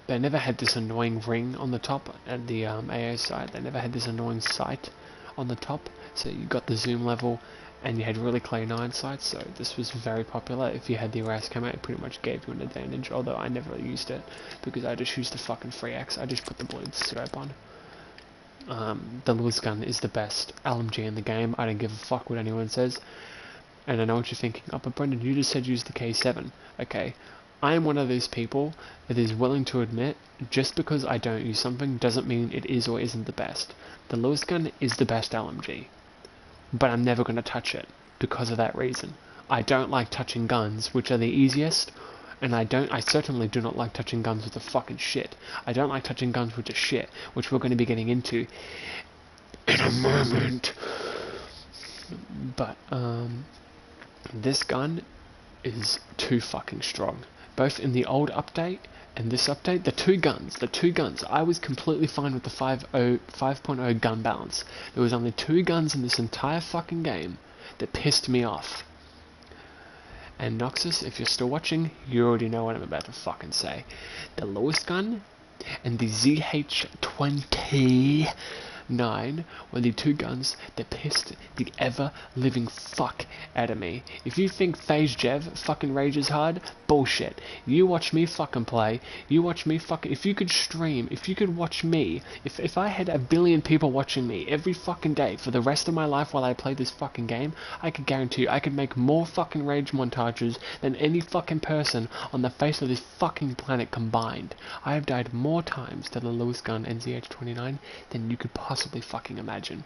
They never had this annoying ring on the top at the AA site. They never had this annoying sight on the top. So you got the zoom level, and you had really clean iron sights. So this was very popular. If you had the arrest camo, it pretty much gave you an advantage. Although I never really used it because I just used the fucking free X. I just put the blue scope on. The Lewis gun is the best LMG in the game. I don't give a fuck what anyone says. And I know what you're thinking. Oh, but Brendan, you just said use the K7. Okay. I am one of those people that is willing to admit just because I don't use something doesn't mean it is or isn't the best. The Lewis gun is the best LMG, but I'm never going to touch it because of that reason. I don't like touching guns which are the easiest, and I certainly do not like touching guns with the fucking shit. I don't like touching guns which are shit, which we're going to be getting into in a moment. But this gun is too fucking strong. Both in the old update and this update, the two guns, I was completely fine with the 5.0 gun balance. There was only two guns in this entire fucking game that pissed me off. And Noxus, if you're still watching, you already know what I'm about to fucking say. The Lewis gun and the ZH-29 were the two guns that pissed the ever-living fuck out of me. If you think Phase Jev fucking rages hard, bullshit. You watch me fucking play, you watch me fucking... If you could stream, if you could watch me, if I had 1 billion people watching me every fucking day for the rest of my life while I play this fucking game, I could guarantee you I could make more fucking rage montages than any fucking person on the face of this fucking planet combined. I have died more times to the Lewis gun and ZH-29 than you could possibly fucking imagine.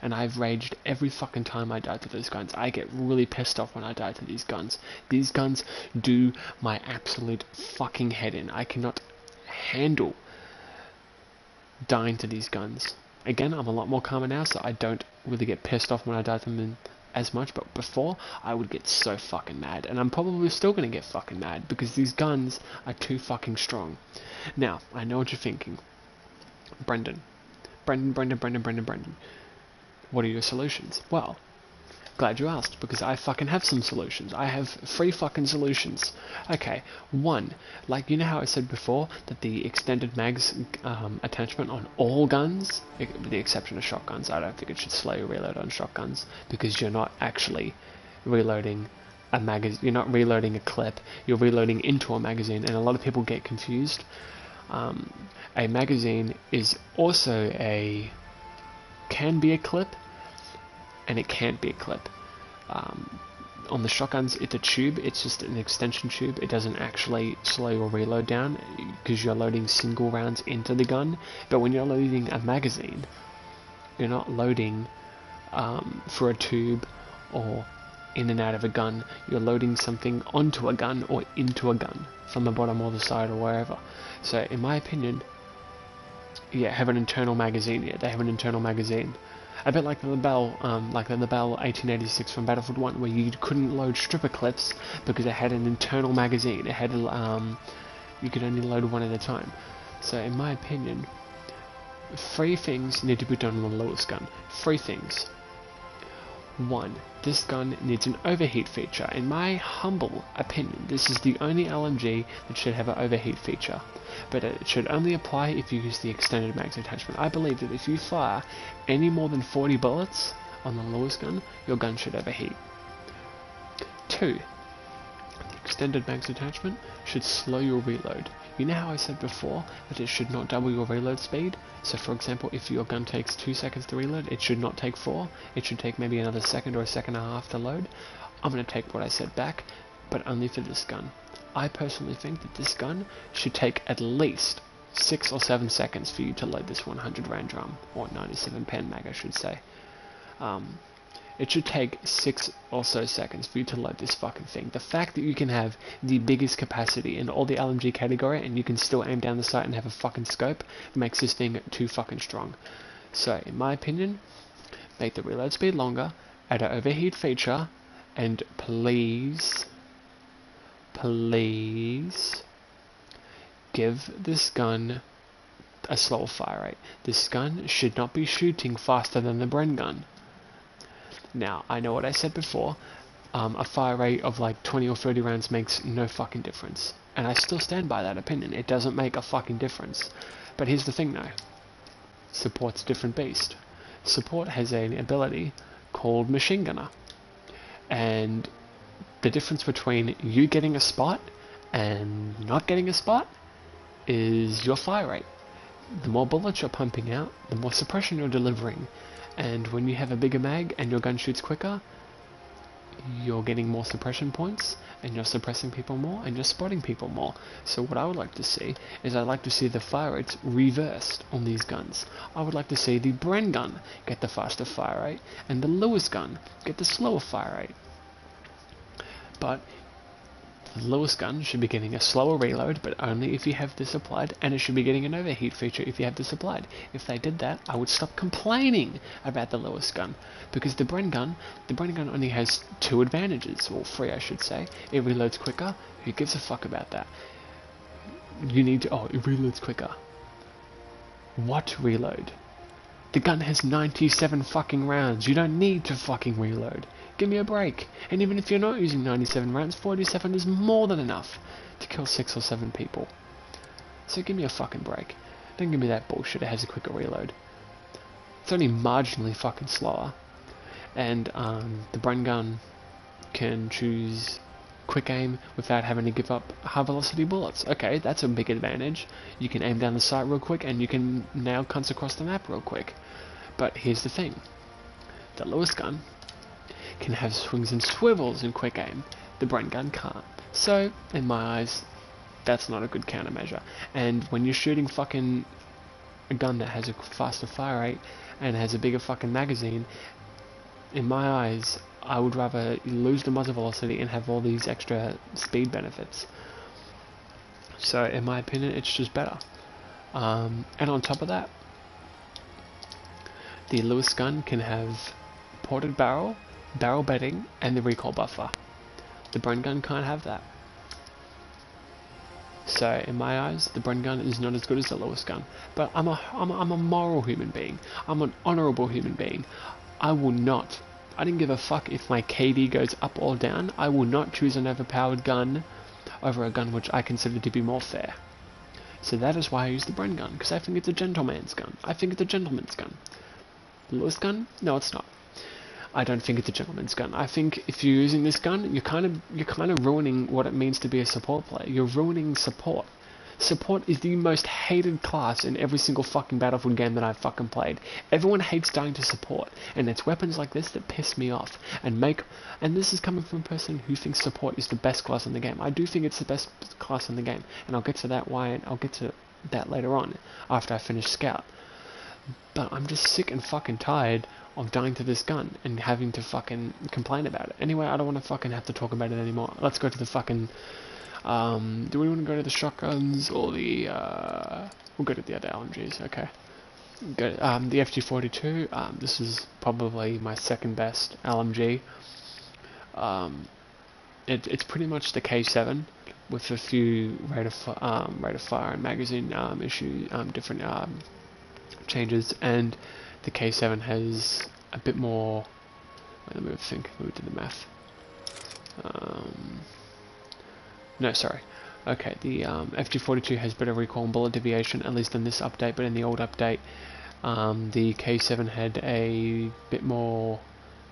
And I've raged every fucking time I die to those guns. I get really pissed off when I die to these guns. These guns do my absolute fucking head in. I cannot handle dying to these guns. Again, I'm a lot more calmer now, so I don't really get pissed off when I die to them as much, but before, I would get so fucking mad. And I'm probably still gonna get fucking mad, because these guns are too fucking strong. Now, I know what you're thinking. Brendan. What are your solutions? Well, glad you asked, because I fucking have some solutions. I have 3 fucking solutions. Okay, 1, like you know how I said before that the extended mags attachment on all guns, with the exception of shotguns, I don't think it should slow your reload on shotguns, because you're not actually reloading a magazine, you're not reloading a clip, you're reloading into a magazine, and a lot of people get confused. A magazine is also can be a clip, and it can't be a clip. On the shotguns, it's a tube, it's just an extension tube. It doesn't actually slow your reload down because you're loading single rounds into the gun. But when you're loading a magazine, you're not loading for a tube or in and out of a gun. You're loading something onto a gun or into a gun from the bottom or the side or wherever. So in my opinion, yeah, have an internal magazine. Yeah, they have an internal magazine. A bit like the Lebel 1886 from Battlefield 1, where you couldn't load stripper clips because it had an internal magazine. It had you could only load one at a time. So in my opinion, 3 things need to be done on the Lewis gun. 3 things. 1. This gun needs an overheat feature. In my humble opinion, this is the only LMG that should have an overheat feature. But it should only apply if you use the extended mags attachment. I believe that if you fire any more than 40 bullets on the Lewis gun, your gun should overheat. 2. The extended mags attachment should slow your reload. You know how I said before that it should not double your reload speed? So for example, if your gun takes 2 seconds to reload, it should not take 4. It should take maybe another second or a second and a half to load. I'm going to take what I said back, but only for this gun. I personally think that this gun should take at least 6 or 7 seconds for you to load this 100 round drum, or 97 pen mag I should say. It should take 6 or so seconds for you to load this fucking thing. The fact that you can have the biggest capacity in all the LMG category and you can still aim down the sight and have a fucking scope makes this thing too fucking strong. So, in my opinion, make the reload speed longer, add an overheat feature, and please give this gun a slower fire rate. This gun should not be shooting faster than the Bren gun. Now, I know what I said before, a fire rate of like 20 or 30 rounds makes no fucking difference. And I still stand by that opinion. It doesn't make a fucking difference. But here's the thing though. Support's a different beast. Support has an ability called Machine Gunner. And the difference between you getting a spot and not getting a spot is your fire rate. The more bullets you're pumping out, the more suppression you're delivering. And when you have a bigger mag and your gun shoots quicker, you're getting more suppression points, and you're suppressing people more, and you're spotting people more. So what I would like to see is I'd like to see the fire rates reversed on these guns. I would like to see the Bren gun get the faster fire rate, and the Lewis gun get the slower fire rate. But the Lewis gun should be getting a slower reload, but only if you have this applied, and it should be getting an overheat feature if you have this applied. If they did that, I would stop complaining about the Lewis gun, because the Bren gun only has 2 advantages, or 3 I should say. It reloads quicker. Who gives a fuck about that? You need to, it reloads quicker. What reload? The gun has 97 fucking rounds. You don't need to fucking reload. Give me a break. And even if you're not using 97 rounds, 47 is more than enough to kill 6 or 7 people. So give me a fucking break. Don't give me that bullshit. It has a quicker reload. It's only marginally fucking slower. And the Bren gun can choose quick aim without having to give up high velocity bullets. Okay, that's a big advantage. You can aim down the sight real quick and you can nail cunts across the map real quick. But here's the thing. The Lewis gun can have swings and swivels in quick aim. The Bren gun can't. So, in my eyes, that's not a good countermeasure. And when you're shooting fucking a gun that has a faster fire rate and has a bigger fucking magazine, in my eyes, I would rather lose the muzzle velocity and have all these extra speed benefits. So, in my opinion, it's just better. And on top of that, the Lewis gun can have ported barrel bedding, and the recoil buffer. The Bren gun can't have that. So, in my eyes, the Bren gun is not as good as the Lewis gun. But I'm a moral human being. I'm an honourable human being. I didn't give a fuck if my KD goes up or down. I will not choose an overpowered gun over a gun which I consider to be more fair. So that is why I use the Bren gun, because I think it's a gentleman's gun. I think it's a gentleman's gun. The Lewis gun? No, it's not. I don't think it's a gentleman's gun. I think if you're using this gun, you're kind of ruining what it means to be a support player. You're ruining support. Support is the most hated class in every single fucking Battlefield game that I've fucking played. Everyone hates dying to support, and it's weapons like this that piss me off and this is coming from a person who thinks support is the best class in the game. I do think it's the best class in the game, and I'll get to that later on after I finish Scout. But I'm just sick and fucking tired of dying to this gun and having to fucking complain about it. Anyway, I don't want to fucking have to talk about it anymore. Let's go to the fucking... do we want to go to the shotguns or the... we'll go to the other LMGs, okay. Go, the FG42, this is probably my second best LMG. It's pretty much the K7 with a few rate of fire and magazine different changes, and the K7 has a bit more. Let me think. Let me do the math. No, sorry. Okay, the FG42 has better recoil and bullet deviation, at least in this update. But in the old update, the K7 had a bit more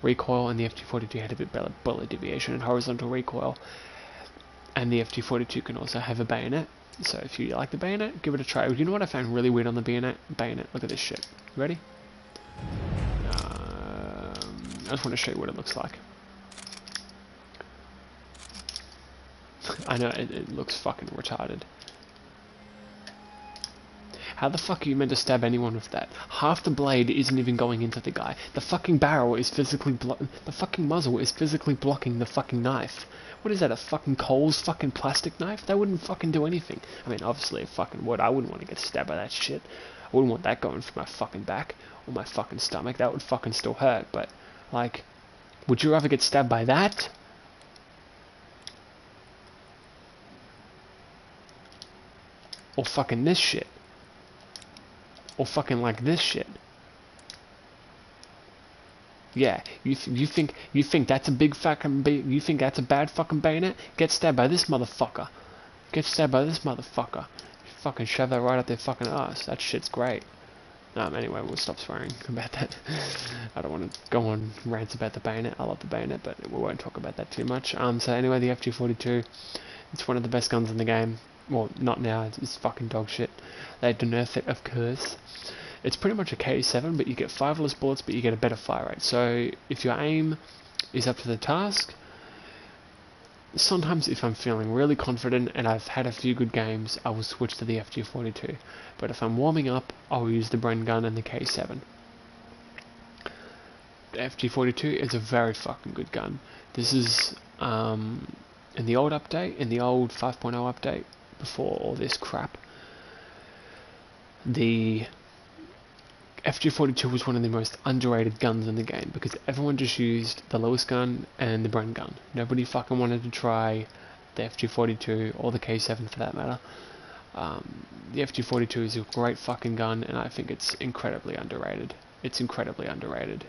recoil, and the FG42 had a bit better bullet deviation and horizontal recoil. And the FG42 can also have a bayonet. So if you like the bayonet, give it a try. You know what I found really weird on the bayonet? Look at this shit. You ready? I just want to show you what it looks like. I know, it looks fucking retarded. How the fuck are you meant to stab anyone with that? Half the blade isn't even going into the guy. The fucking barrel is physically the fucking muzzle is physically blocking the fucking knife. What is that, a fucking Coles fucking plastic knife? That wouldn't fucking do anything. I mean, obviously it fucking would. I wouldn't want to get stabbed by that shit. I wouldn't want that going through my fucking back or my fucking stomach. That would fucking still hurt, but, like, would you rather get stabbed by that? Or fucking this shit? Or fucking like this shit? Yeah, you think that's a big fucking you think that's a bad fucking bayonet? Get stabbed by this motherfucker. Get stabbed by this motherfucker. Fucking shove that right up their fucking ass. That shit's great. Anyway, we'll stop swearing about that. I don't want to go on rants about the bayonet. I love the bayonet, but we won't talk about that too much. So anyway, the FG42, it's one of the best guns in the game. Well, not now, it's fucking dog shit. They nerfed it, of course. It's pretty much a K7, but you get 5 less bullets, but you get a better fire rate. So if your aim is up to the task, sometimes if I'm feeling really confident and I've had a few good games, I will switch to the FG42. But if I'm warming up, I'll use the Bren gun and the K7. The FG42 is a very fucking good gun. This is, in the old update, in the old 5.0 update, before all this crap, the FG42 was one of the most underrated guns in the game because everyone just used the Lewis gun and the Bren gun. Nobody fucking wanted to try the FG42 or the K7 for that matter. The FG42 is a great fucking gun and I think it's incredibly underrated. It's incredibly underrated.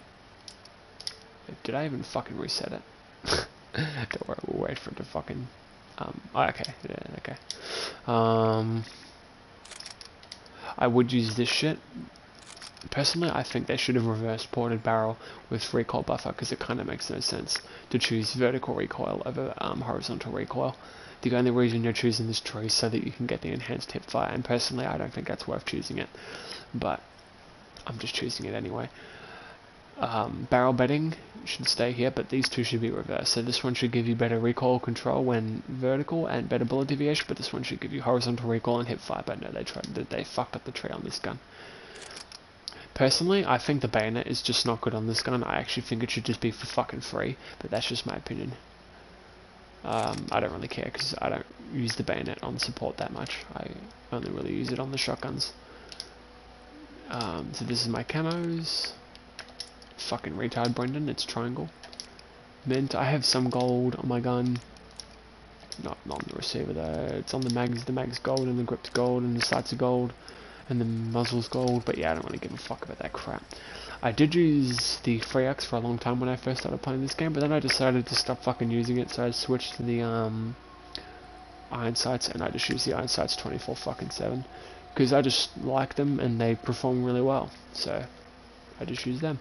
Did I even fucking reset it? Don't worry, we'll wait for it to fucking... okay, yeah, okay. I would use this shit. Personally, I think they should have reverse ported barrel with recoil buffer because it kind of makes no sense to choose vertical recoil over horizontal recoil. The only reason you're choosing this choice is so that you can get the enhanced hip fire, and personally I don't think that's worth choosing it, but I'm just choosing it anyway. Barrel bedding should stay here, but these two should be reversed. So this one should give you better recoil control when vertical and better bullet deviation, but this one should give you horizontal recoil and hip fire. But no, they fucked up the tree on this gun. Personally, I think the bayonet is just not good on this gun. I actually think it should just be for fucking free, but that's just my opinion. I don't really care because I don't use the bayonet on support that much. I only really use it on the shotguns. So this is my camos. Fucking retard Brendan, it's triangle. Mint, I have some gold on my gun. Not on the receiver though. It's on the mag's gold and the grip's gold and the sights are gold and the muzzle's gold, but yeah, I don't really give a fuck about that crap. I did use the 3X for a long time when I first started playing this game, but then I decided to stop fucking using it, so I switched to the iron sights, and I just use the iron sights 24/7 because I just like them and they perform really well, so I just use them.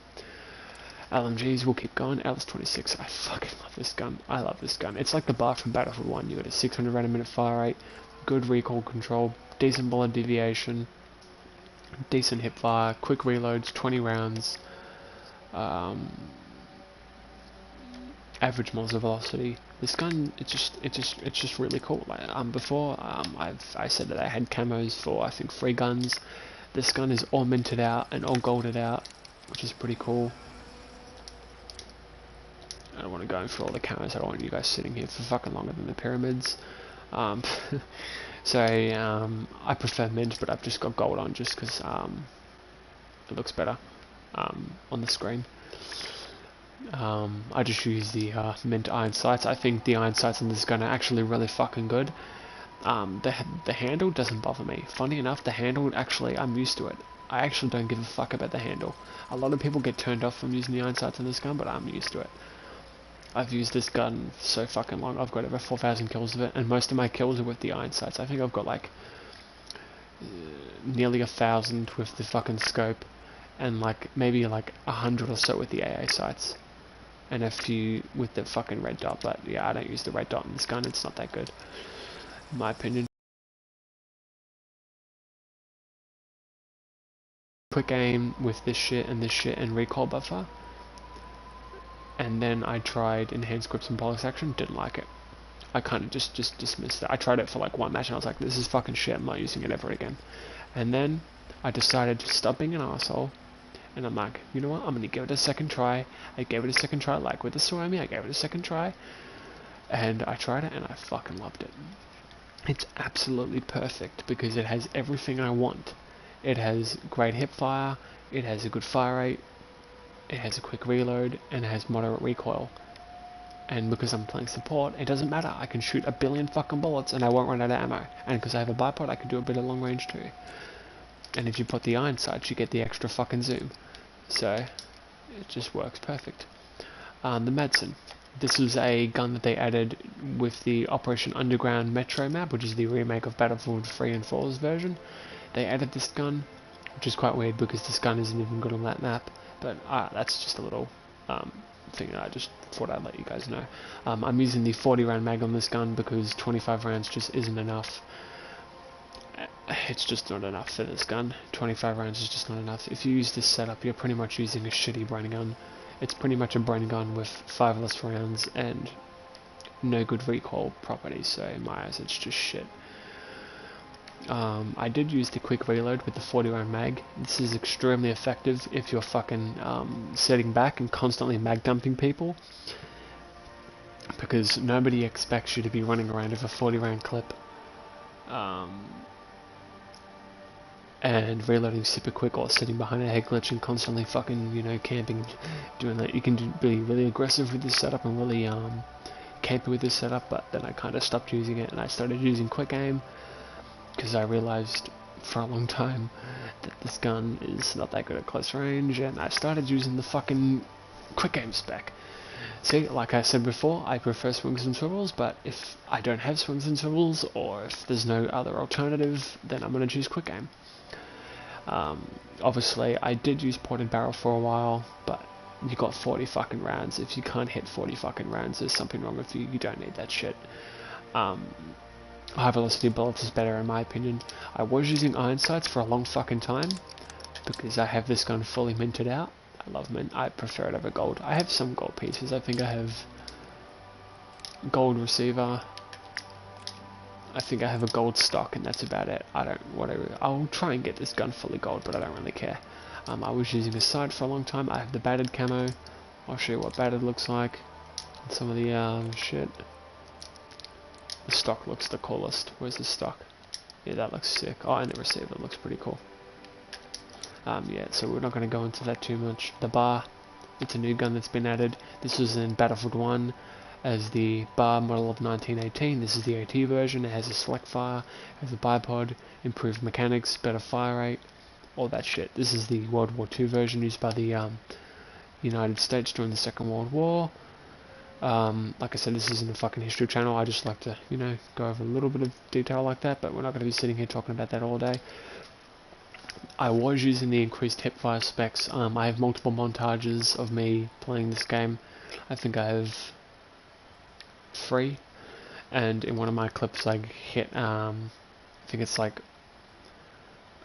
LMGs, we'll keep going. LS26, I fucking love this gun. I love this gun. It's like the bar from Battlefield 1. You got a 600 round a minute fire rate, good recoil control, decent bullet deviation, decent hip fire, quick reloads, 20 rounds, average muzzle velocity. This gun, it's just really cool. Like, before, I said that I had camos for I think 3 guns. This gun is all minted out and all golded out, which is pretty cool. I don't want to go through all the camos. I don't want you guys sitting here for fucking longer than the pyramids. So I prefer mint, but I've just got gold on just because it looks better on the screen. I just use the mint iron sights. I think the iron sights on this gun are actually really fucking good. The handle doesn't bother me. Funny enough, the handle, actually, I'm used to it. I actually don't give a fuck about the handle. A lot of people get turned off from using the iron sights on this gun, but I'm used to it. I've used this gun so fucking long. I've got over 4,000 kills of it, and most of my kills are with the iron sights. I think I've got like nearly 1,000 with the fucking scope, and like maybe like 100 or so with the AA sights, and a few with the fucking red dot. But yeah, I don't use the red dot in this gun. It's not that good, in my opinion. Quick aim with this shit and recoil buffer. And then I tried enhanced grips and pulse action, didn't like it. I kind of just dismissed it. I tried it for like one match and I was like, this is fucking shit, I'm not using it ever again. And then I decided to stop being an asshole, and I'm like, you know what, I'm gonna give it a second try. I gave it a second try, like with the Swami, I gave it a second try, and I tried it, and I fucking loved it. It's absolutely perfect, because it has everything I want. It has great hip fire, it has a good fire rate, it has a quick reload, and it has moderate recoil. And because I'm playing support, it doesn't matter. I can shoot a billion fucking bullets and I won't run out of ammo. And because I have a bipod, I can do a bit of long range too. And if you put the iron sights, you get the extra fucking zoom. So, it just works perfect. The Madsen. This is a gun that they added with the Operation Underground Metro map, which is the remake of Battlefield 3 and 4's version. They added this gun, which is quite weird because this gun isn't even good on that map. But that's just a little thing that I just thought I'd let you guys know. I'm using the 40 round mag on this gun because 25 rounds just isn't enough. It's just not enough for this gun. 25 rounds is just not enough. If you use this setup, you're pretty much using a shitty brain gun. It's pretty much a brain gun with 5 less rounds and no good recoil properties, so in my eyes it's just shit. I did use the quick reload with the 40 round mag. This is extremely effective if you're fucking sitting back and constantly mag dumping people, because nobody expects you to be running around with a 40 round clip and reloading super quick or sitting behind a head glitch and constantly fucking, you know, camping, doing that. You can be really aggressive with this setup and really campy with this setup, but then I kind of stopped using it and I started using quick aim, because I realized for a long time that this gun is not that good at close range, and I started using the fucking quick aim spec. See, like I said before, I prefer swings and swivels, but if I don't have swings and swivels, or if there's no other alternative, then I'm going to choose quick aim. Obviously, I did use ported barrel for a while, but you got 40 fucking rounds. If you can't hit 40 fucking rounds, there's something wrong with you. You don't need that shit. High velocity bullets is better in my opinion. I was using iron sights for a long fucking time because I have this gun fully minted out. I love mint. I prefer it over gold. I have some gold pieces. I think I have gold receiver. I think I have a gold stock and that's about it. I'll try and get this gun fully gold, but I don't really care. I was using a sight for a long time. I have the battered camo. I'll show you what battered looks like. And some of the shit. The stock looks the coolest. Where's the stock? Yeah, that looks sick. Oh, and the receiver looks pretty cool. Yeah, so we're not going to go into that too much. The bar, it's a new gun that's been added. This was in Battlefield 1 as the bar model of 1918. This is the AT version. It has a select fire, has a bipod, improved mechanics, better fire rate, all that shit. This is the World War II version used by the United States during the Second World War. Like I said, this isn't a fucking history channel. I just like to, you know, go over a little bit of detail like that, but we're not going to be sitting here talking about that all day. I was using the increased hipfire specs. I have multiple montages of me playing this game. I think I have 3, and in one of my clips I hit, I think it's like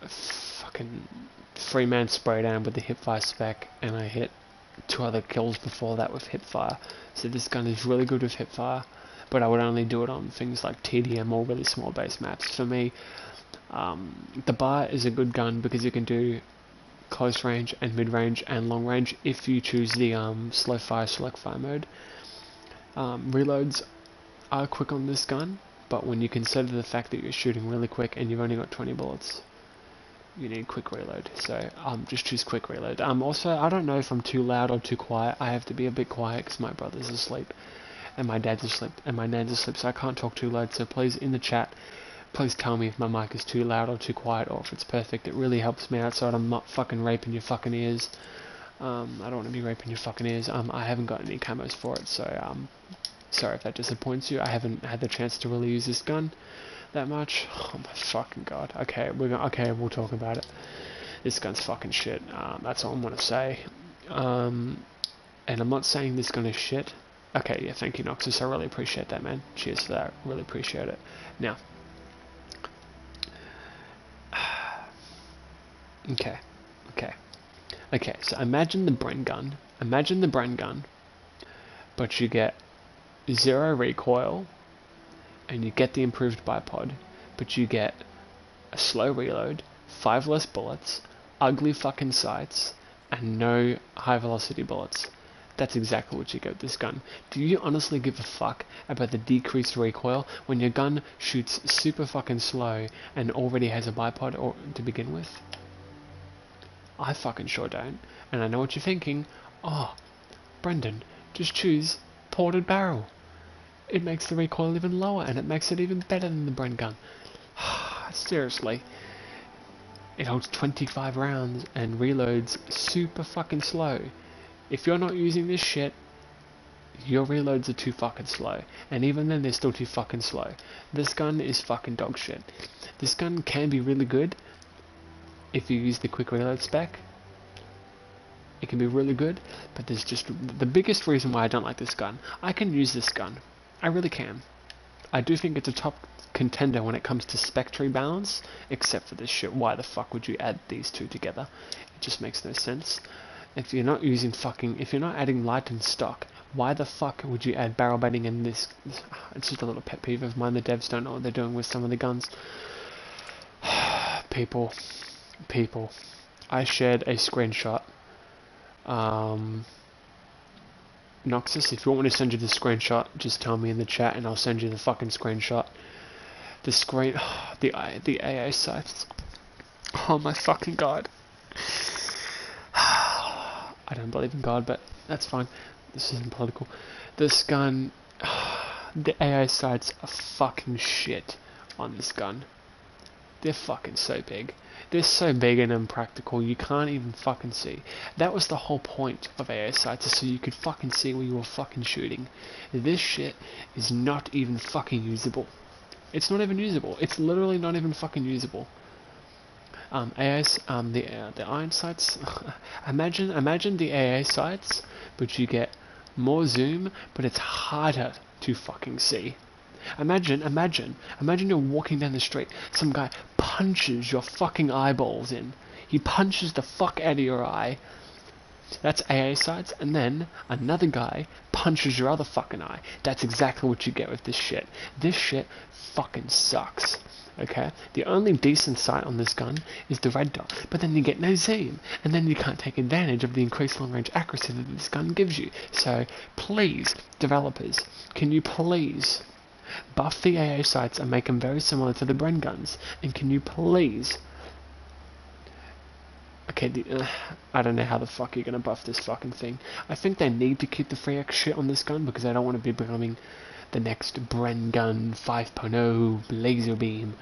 a fucking 3-man spray down with the hipfire spec, and I hit 2 other kills before that with hipfire. So this gun is really good with hipfire, but I would only do it on things like TDM or really small base maps. For me, the bar is a good gun because you can do close range and mid range and long range if you choose the slow fire select fire mode. Reloads are quick on this gun, but when you consider the fact that you're shooting really quick and you've only got 20 bullets, you need quick reload, so just choose quick reload. Also, I don't know if I'm too loud or too quiet. I have to be a bit quiet because my brother's asleep and my dad's asleep and my nan's asleep, so I can't talk too loud. So please, in the chat, please tell me if my mic is too loud or too quiet, or if it's perfect. It really helps me out so I'm not fucking raping your fucking ears. I don't want to be raping your fucking ears. I haven't got any camos for it, so sorry if that disappoints you. I haven't had the chance to really use this gun that much. Oh my fucking god. Okay, we'll talk about it. This gun's fucking shit. That's all I'm gonna say. And I'm not saying this gun is shit. Okay, yeah, thank you, Noxus. I really appreciate that, man. Cheers for that. Really appreciate it. Now, okay. So imagine the brain gun. But you get 0 recoil, and you get the improved bipod, but you get a slow reload, 5 less bullets, ugly fucking sights, and no high velocity bullets. That's exactly what you get with this gun. Do you honestly give a fuck about the decreased recoil when your gun shoots super fucking slow and already has a bipod to begin with? I fucking sure don't. And I know what you're thinking. Oh, Brendan, just choose ported barrel. It makes the recoil even lower and it makes it even better than the Bren gun. Seriously. It holds 25 rounds and reloads super fucking slow. If you're not using this shit, your reloads are too fucking slow. And even then, they're still too fucking slow. This gun is fucking dog shit. This gun can be really good if you use the quick reload spec. It can be really good, but there's just the biggest reason why I don't like this gun. I can use this gun. I really can. I do think it's a top contender when it comes to spec tree balance, except for this shit. Why the fuck would you add these two together? It just makes no sense. If you're not using if you're not adding light and stock, why the fuck would you add barrel bending in this? It's just a little pet peeve of mine. The devs don't know what they're doing with some of the guns. People. I shared a screenshot. Noxus, if you want me to send you the screenshot, just tell me in the chat and I'll send you the fucking screenshot. The AA sights. Oh my fucking god. I don't believe in God, but that's fine. This isn't political. This gun, the AI sights are fucking shit on this gun. They're fucking so big. They're so big and impractical, you can't even fucking see. That was the whole point of AA sights, is so you could fucking see where you were fucking shooting. This shit is not even fucking usable. It's not even usable. It's literally not even fucking usable. The iron sights. imagine the AA sights, but you get more zoom, but it's harder to fucking see. Imagine you're walking down the street, some guy punches your fucking eyeballs in. He punches the fuck out of your eye. That's AA sights, and then another guy punches your other fucking eye. That's exactly what you get with this shit. This shit fucking sucks. Okay, the only decent sight on this gun is the red dot, but then you get no zoom, and then you can't take advantage of the increased long-range accuracy that this gun gives you. So, please, developers, can you please buff the AA sights and make them very similar to the Bren guns? And can you please... Okay, I don't know how the fuck you're gonna buff this fucking thing. I think they need to keep the 3x shit on this gun, because I don't want to be becoming the next Bren gun 5.0 laser beam.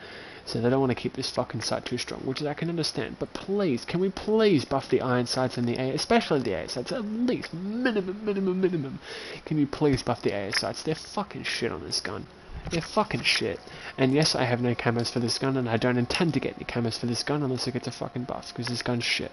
So they don't want to keep this fucking sight too strong, which I can understand. But please, can we please buff the iron sights and the AA, especially the AA sights, at least minimum. Can you please buff the AA sights? They're fucking shit on this gun. They're fucking shit. And yes, I have no camos for this gun, and I don't intend to get any camos for this gun unless it gets a fucking buff, because this gun's shit.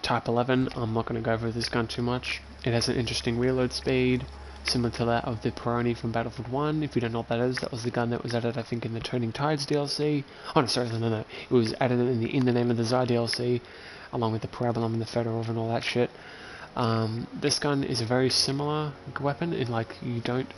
Type 11, I'm not going to go over this gun too much. It has an interesting reload speed, similar to that of the Peroni from Battlefield 1. If you don't know what that is, that was the gun that was added, I think, in the Turning Tides DLC. Oh, no, sorry, no. It was added in the Name of the Tsar DLC, along with the Parabolum and the Fedorov and all that shit. This gun is a very similar weapon in, like, you don't...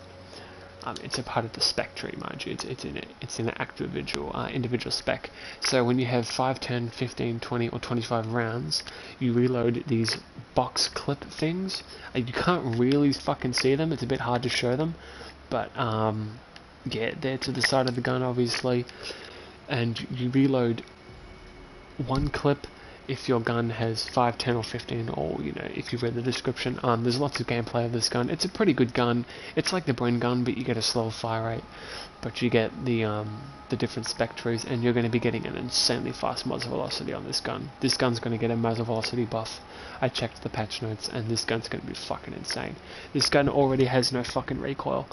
it's a part of the spec tree, mind you. It's in an individual spec. So when you have 5, 10, 15, 20, or 25 rounds, you reload these box clip things. You can't really fucking see them. It's a bit hard to show them, but yeah, they're to the side of the gun, obviously, and you reload one clip if your gun has 5, 10, or 15, or, you know, if you read the description. There's lots of gameplay of this gun. It's a pretty good gun. It's like the Bren gun, but you get a slower fire rate, but you get the different spec trees, and you're going to be getting an insanely fast muzzle velocity on this gun. This gun's going to get a muzzle velocity buff. I checked the patch notes, and this gun's going to be fucking insane. This gun already has no fucking recoil.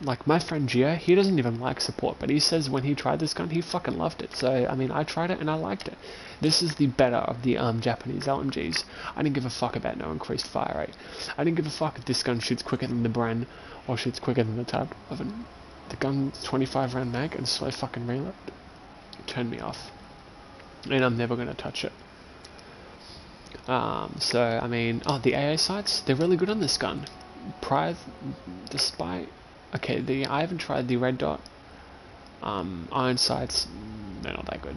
Like, my friend Gio, he doesn't even like support, but he says when he tried this gun, he fucking loved it. So, I mean, I tried it and I liked it. This is the better of the Japanese LMGs. I didn't give a fuck about no increased fire rate. I didn't give a fuck if this gun shoots quicker than the Bren, or shoots quicker than the Tab. The gun's 25 round mag and slow fucking reload. It turned me off. And I'm never going to touch it. So, I mean, the AA sights, they're really good on this gun. Despite... Okay, I haven't tried the red dot iron sights. they're not that good.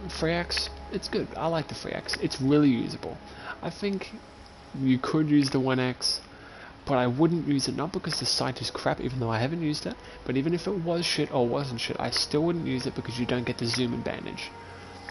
3X, it's good. I like the 3X. It's really usable. I think you could use the 1X, but I wouldn't use it, not because the sight is crap, even though I haven't used it, but even if it was shit or wasn't shit, I still wouldn't use it because you don't get the zoom advantage.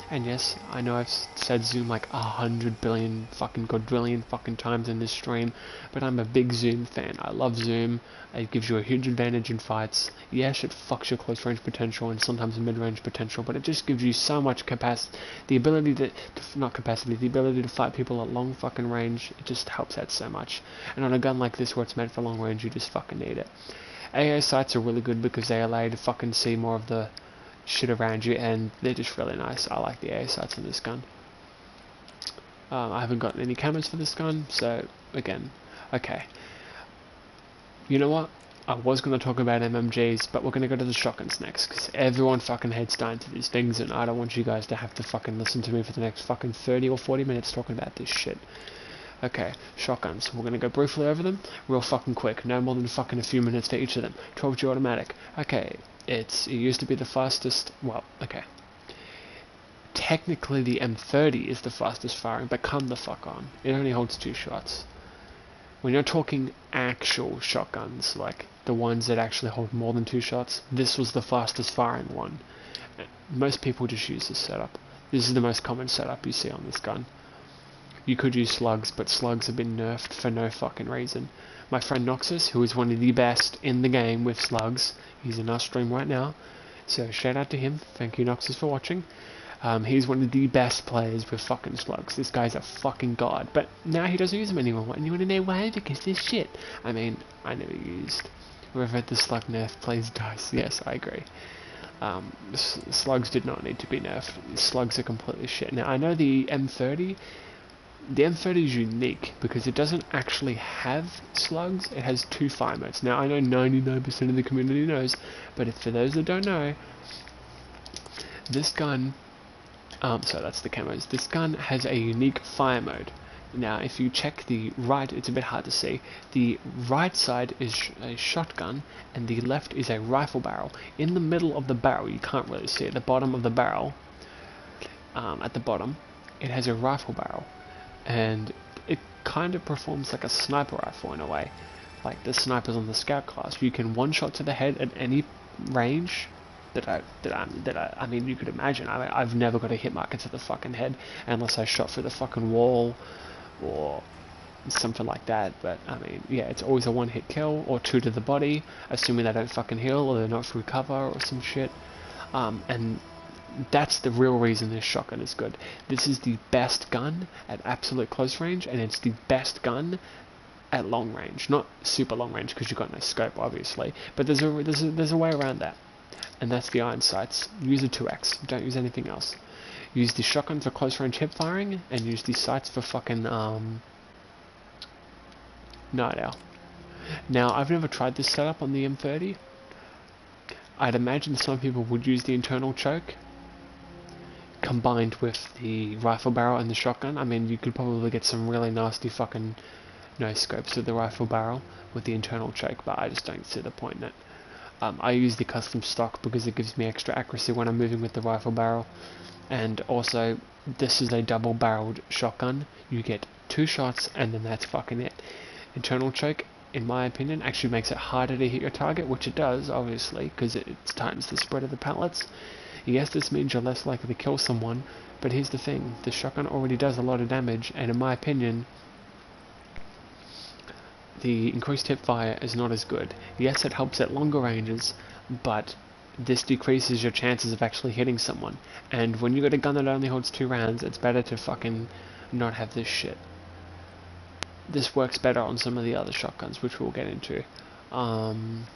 And yes, I know I've said zoom like 100 billion fucking quadrillion fucking times in this stream, but I'm a big zoom fan. I love zoom. It gives you a huge advantage in fights. Yes, it fucks your close range potential and sometimes mid-range potential, but it just gives you so much capacity, the ability the ability to fight people at long fucking range. It just helps out so much. And on a gun like this where it's meant for long range, you just fucking need it. AA sights are really good because they allow you to fucking see more of the shit around you, and they're just really nice. I like the AA sights on this gun. I haven't gotten any cameras for this gun, so again, okay. You know what? I was going to talk about MMGs, but we're going to go to the shotguns next, because everyone fucking hates dying to these things, and I don't want you guys to have to fucking listen to me for the next fucking 30 or 40 minutes talking about this shit. Okay, shotguns. We're going to go briefly over them, real fucking quick, no more than fucking a few minutes for each of them. 12G automatic. Okay, it used to be the fastest, well, okay. Technically the M30 is the fastest firing, but come the fuck on. It only holds 2 shots. When you're talking actual shotguns, like the ones that actually hold more than 2 shots, this was the fastest firing one. Most people just use this setup. This is the most common setup you see on this gun. You could use slugs, but slugs have been nerfed for no fucking reason. My friend Noxus, who is one of the best in the game with slugs, he's in our stream right now, so shout out to him. Thank you, Noxus, for watching. He's one of the best players with fucking slugs. This guy's a fucking god, but now he doesn't use them anymore, and you want to know why? Because they're shit. I mean, I never used. Whoever had the slug nerf plays dice. Yes, I agree. Slugs did not need to be nerfed. Slugs are completely shit. Now, I know the M30 is unique because it doesn't actually have slugs. It has 2 fire modes. Now, I know 99% of the community knows, but for those that don't know, this gun, so that's the camos, this gun has a unique fire mode. Now, if you check the right, it's a bit hard to see, the right side is a shotgun, and the left is a rifle barrel. In the middle of the barrel, you can't really see it, the bottom of the barrel, at the bottom, it has a rifle barrel. And it kind of performs like a sniper rifle in a way, like the snipers on the scout class. You can one-shot to the head at any range I mean, you could imagine. I mean, I've never got a hit marker to the fucking head unless I shot through the fucking wall or something like that. But I mean, yeah, it's always a 1-hit kill or 2 to the body, assuming they don't fucking heal or they're not through cover or some shit. And that's the real reason this shotgun is good. This is the best gun at absolute close range, and it's the best gun at long range. Not super long range because you've got no scope, obviously, but there's a way around that, and that's the iron sights. Use a 2x. Don't use anything else. Use the shotgun for close range hip firing, and use the sights for fucking night owl. Now, I've never tried this setup on the M30. I'd imagine some people would use the internal choke combined with the rifle barrel and the shotgun. I mean, you could probably get some really nasty fucking no scopes with the rifle barrel with the internal choke, but I just don't see the point in it. I use the custom stock because it gives me extra accuracy when I'm moving with the rifle barrel, and also this is a double barreled shotgun. You get 2 shots and then that's fucking it. Internal choke, in my opinion, actually makes it harder to hit your target, which it does, obviously, because it tightens the spread of the pellets. Yes, this means you're less likely to kill someone, but here's the thing, the shotgun already does a lot of damage, and in my opinion, the increased hip fire is not as good. Yes, it helps at longer ranges, but this decreases your chances of actually hitting someone, and when you got a gun that only holds 2 rounds, it's better to fucking not have this shit. This works better on some of the other shotguns, which we'll get into.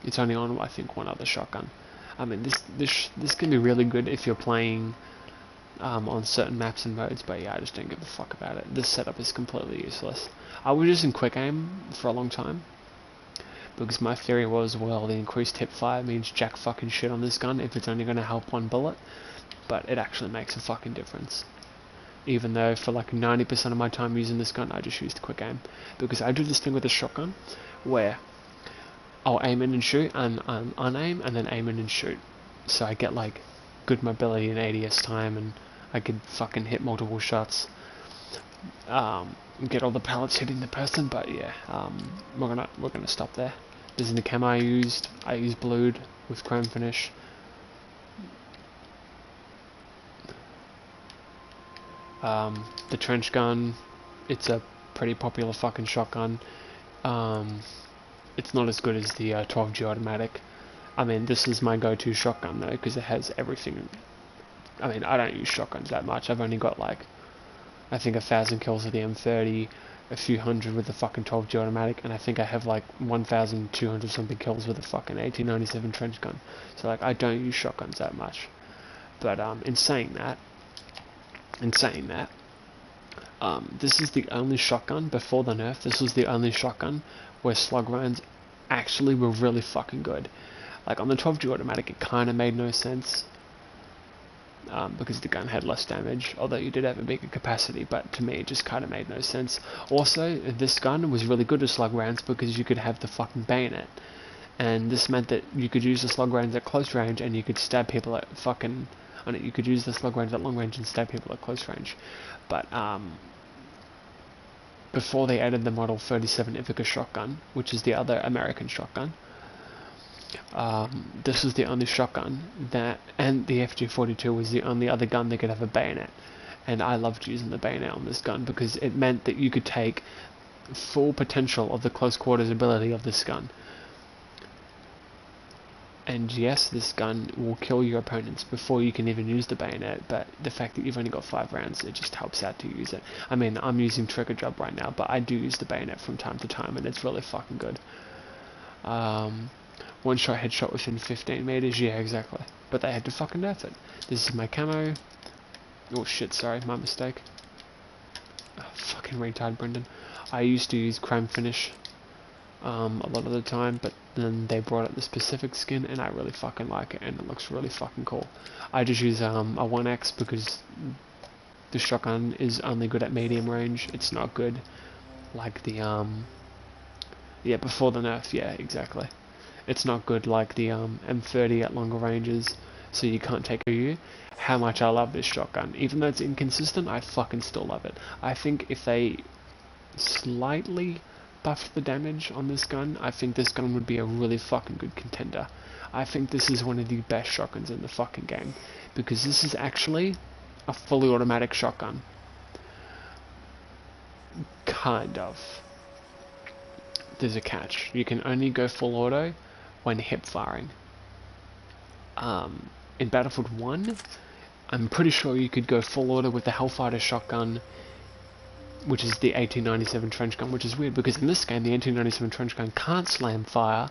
It's only on, I think, one other shotgun. I mean, this can be really good if you're playing on certain maps and modes, but yeah, I just don't give a fuck about it. This setup is completely useless. I was using quick aim for a long time, because my theory was, well, the increased hip fire means jack fucking shit on this gun if it's only going to help 1 bullet, but it actually makes a fucking difference. Even though for like 90% of my time using this gun, I just used quick aim, because I do this thing with the shotgun, where I'll aim in and shoot, and unaim, and then aim in and shoot. So I get like good mobility and ADS time, and I could fucking hit multiple shots, get all the pellets hitting the person. But yeah, we're gonna stop there. This is the camo I used. I used blued with chrome finish. The trench gun, it's a pretty popular fucking shotgun. It's not as good as the 12G automatic. I mean, this is my go-to shotgun though, because it has everything. I mean, I don't use shotguns that much. I've only got like, I think 1,000 kills with the M30, a few hundred with the fucking 12G automatic, and I think I have like 1,200 something kills with the fucking 1897 trench gun. So like, I don't use shotguns that much. But in saying that, this is the only shotgun before the nerf. This was the only shotgun where slug rounds actually were really fucking good. Like on the 12G automatic, it kind of made no sense because the gun had less damage, although you did have a bigger capacity. But to me, it just kind of made no sense. Also, this gun was really good at slug rounds because you could have the fucking bayonet, and this meant that you could use the slug rounds at close range, and you could stab people at fucking. You could use the slug rounds at long range and stab people at close range. But before they added the Model 37 Ivica shotgun, which is the other American shotgun, this was the only shotgun that, and the FG42 was the only other gun that could have a bayonet. And I loved using the bayonet on this gun because it meant that you could take full potential of the close quarters ability of this gun. And yes, this gun will kill your opponents before you can even use the bayonet, but the fact that you've only got 5 rounds, it just helps out to use it. I mean, I'm using trigger job right now, but I do use the bayonet from time to time, and it's really fucking good. One shot headshot within 15 meters, yeah, exactly. But they had to fucking nerf it. This is my camo. Oh shit, sorry, my mistake. Oh, fucking retard, Brendan. I used to use chrome finish a lot of the time, but then they brought out the specific skin, and I really fucking like it, and it looks really fucking cool. I just use a 1X because the shotgun is only good at medium range. It's not good like the yeah, before the nerf, yeah, exactly. It's not good like the M30 at longer ranges, so you can't take a how much I love this shotgun. Even though it's inconsistent, I fucking still love it. I think if they slightly buffed the damage on this gun, I think this gun would be a really fucking good contender. I think this is one of the best shotguns in the fucking game, because this is actually a fully automatic shotgun. Kind of. There's a catch. You can only go full auto when hip firing. In Battlefield 1, I'm pretty sure you could go full auto with the Hellfighter shotgun, which is the 1897 trench gun, which is weird because in this game the 1897 trench gun can't slam fire.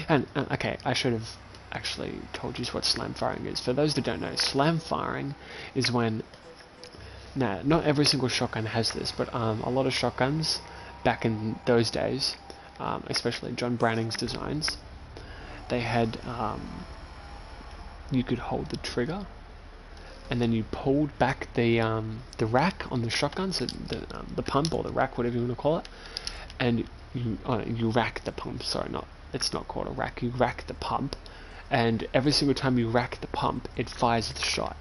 And okay, I should have actually told you what slam firing is. For those that don't know, slam firing is when, now not every single shotgun has this, but a lot of shotguns back in those days, especially John Browning's designs, they had you could hold the trigger, and then you pulled back the rack on the shotgun, so the pump or the rack, whatever you want to call it, and you rack the pump. Sorry, it's not called a rack. You rack the pump, and every single time you rack the pump, it fires the shot.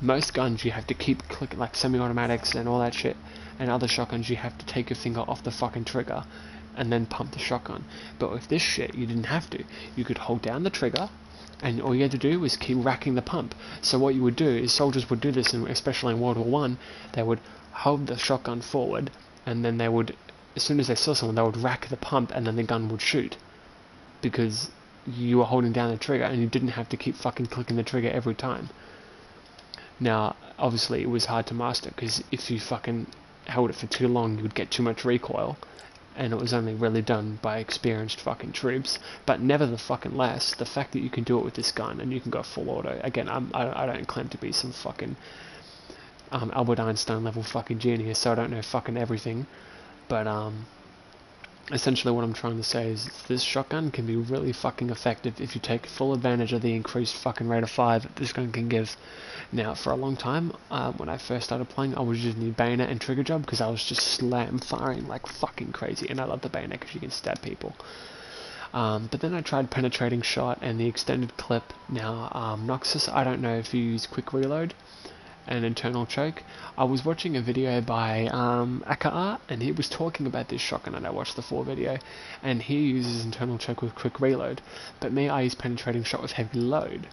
Most guns you have to keep clicking, like semi-automatics and all that shit, and other shotguns you have to take your finger off the fucking trigger and then pump the shotgun. But with this shit, you didn't have to. You could hold down the trigger, and all you had to do was keep racking the pump. So what you would do is soldiers would do this, and especially in World War I, they would hold the shotgun forward, and then they would, as soon as they saw someone, they would rack the pump, and then the gun would shoot, because you were holding down the trigger, and you didn't have to keep fucking clicking the trigger every time. Now, obviously, it was hard to master, because if you fucking held it for too long, you would get too much recoil, and it was only really done by experienced fucking troops. But nevertheless, the fact that you can do it with this gun, and you can go full auto, again, I don't claim to be some fucking Albert Einstein level fucking genius, so I don't know fucking everything, but essentially what I'm trying to say is this shotgun can be really fucking effective if you take full advantage of the increased fucking rate of fire that this gun can give. Now, for a long time, when I first started playing, I was using the bayonet and trigger job because I was just slam firing like fucking crazy, and I love the bayonet because you can stab people. But then I tried penetrating shot and the extended clip. Now, Noxus, I don't know if you use quick reload and internal choke. I was watching a video by Art, and he was talking about this shotgun, and I watched the full video, and he uses internal choke with quick reload, but me, I use penetrating shot with heavy load.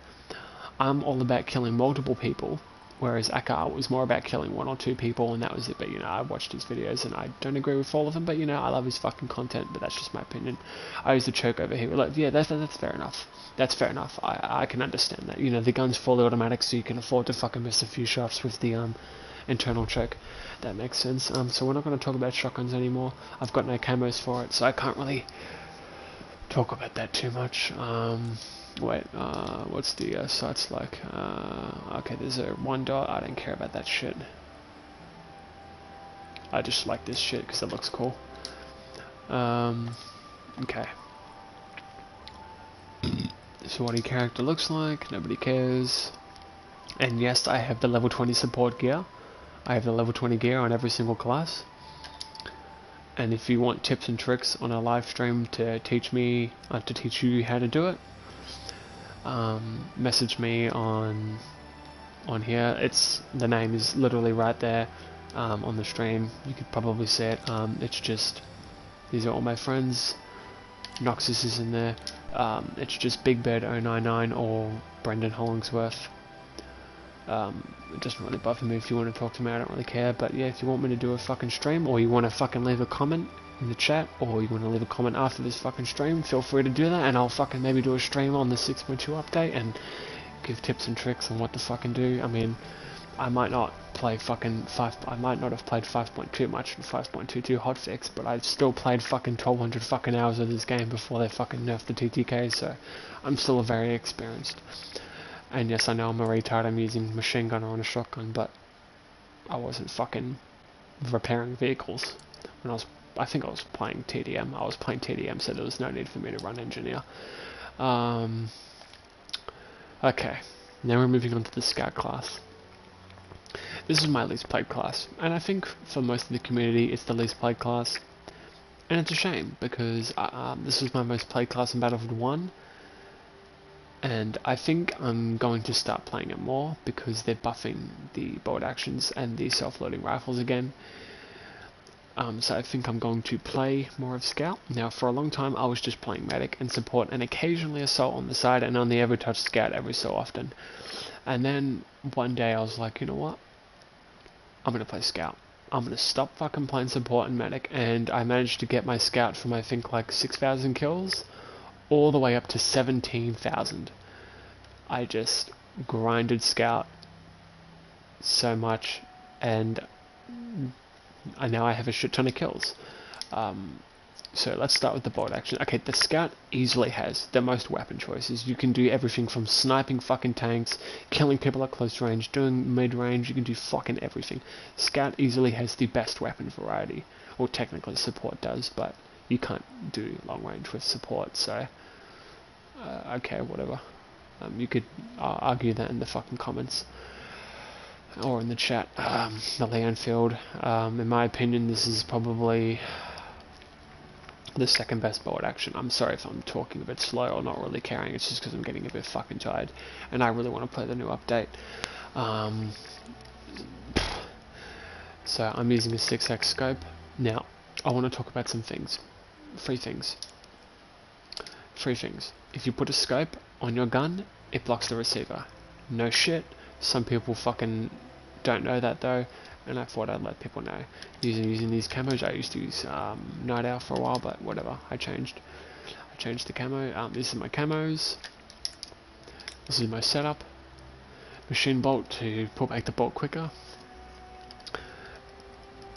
I'm all about killing multiple people, whereas Art was more about killing 1 or 2 people, and that was it. But you know, I watched his videos and I don't agree with all of them, but you know, I love his fucking content, but that's just my opinion. I use the choke over here. Like, yeah, that's fair enough. That's fair enough. I can understand that. You know, the gun's fully automatic, so you can afford to fucking miss a few shots with the internal choke. That makes sense. So we're not going to talk about shotguns anymore. I've got no camos for it, so I can't really talk about that too much. Wait, what's the sights like? Okay, there's a 1 dot. I don't care about that shit. I just like this shit because it looks cool. Okay. So what your character looks like, nobody cares. And yes, I have the level 20 support gear. I have the level 20 gear on every single class. And if you want tips and tricks on a live stream to teach me, to teach you how to do it, message me on here. The name is literally right there on the stream. You could probably see it. It's just, these are all my friends. Noxus is in there. It's just BigBird099 or Brendan Hollingsworth. It doesn't really bother me if you want to talk to me, I don't really care. But yeah, if you want me to do a fucking stream, or you want to fucking leave a comment in the chat, or you want to leave a comment after this fucking stream, feel free to do that, and I'll fucking maybe do a stream on the 6.2 update and give tips and tricks on what to fucking do. I mean, I might not play fucking I might not have played 5.2 much and 5.22 hotfix, but I've still played fucking 1200 fucking hours of this game before they fucking nerfed the TTK, so I'm still very experienced. And yes, I know I'm a retard, I'm using machine gun on a shotgun, but I wasn't fucking repairing vehicles when I think I was playing TDM. I was playing TDM, so there was no need for me to run engineer. Okay, now we're moving on to the scout class. This is my least played class, and I think for most of the community it's the least played class. And it's a shame, because this was my most played class in Battlefield 1, and I think I'm going to start playing it more, because they're buffing the bolt actions and the self-loading rifles again. So I think I'm going to play more of Scout. Now, for a long time I was just playing Medic and Support, and occasionally Assault on the side, and only ever touch Scout every so often. And then one day I was like, you know what? I'm going to play Scout. I'm going to stop fucking playing Support and Medic, and I managed to get my Scout from I think like 6,000 kills all the way up to 17,000. I just grinded Scout so much, and now I have a shit ton of kills. So let's start with the bolt action. Okay, the Scout easily has the most weapon choices. You can do everything from sniping fucking tanks, killing people at close range, doing mid-range, you can do fucking everything. Scout easily has the best weapon variety. Well, technically Support does, but you can't do long range with Support, so okay, whatever. You could argue that in the fucking comments or in the chat. The Landfield, in my opinion, this is probably the second best bolt action. I'm sorry if I'm talking a bit slow or not really caring, it's just because I'm getting a bit fucking tired and I really want to play the new update. So I'm using a 6x scope. Now, I want to talk about some things. Three things. If you put a scope on your gun, it blocks the receiver. No shit. Some people fucking don't know that though, and I thought I'd let people know. Using these camos, I used to use Night Owl for a while, but whatever, I changed the camo. These are my camos. This is my setup. Machine bolt to pull back the bolt quicker.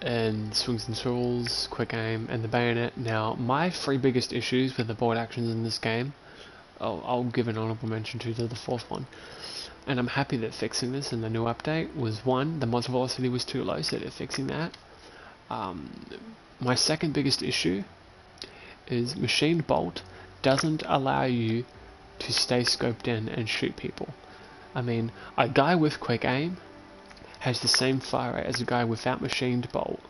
And swings and swivels, quick aim, and the bayonet. Now, my 3 biggest issues with the bolt actions in this game, I'll give an honorable mention to the 4th one. And I'm happy that fixing this in the new update was 1, the muzzle velocity was too low, so they're fixing that. My second biggest issue is machined bolt doesn't allow you to stay scoped in and shoot people. I mean, a guy with quick aim has the same fire rate as a guy without machined bolt.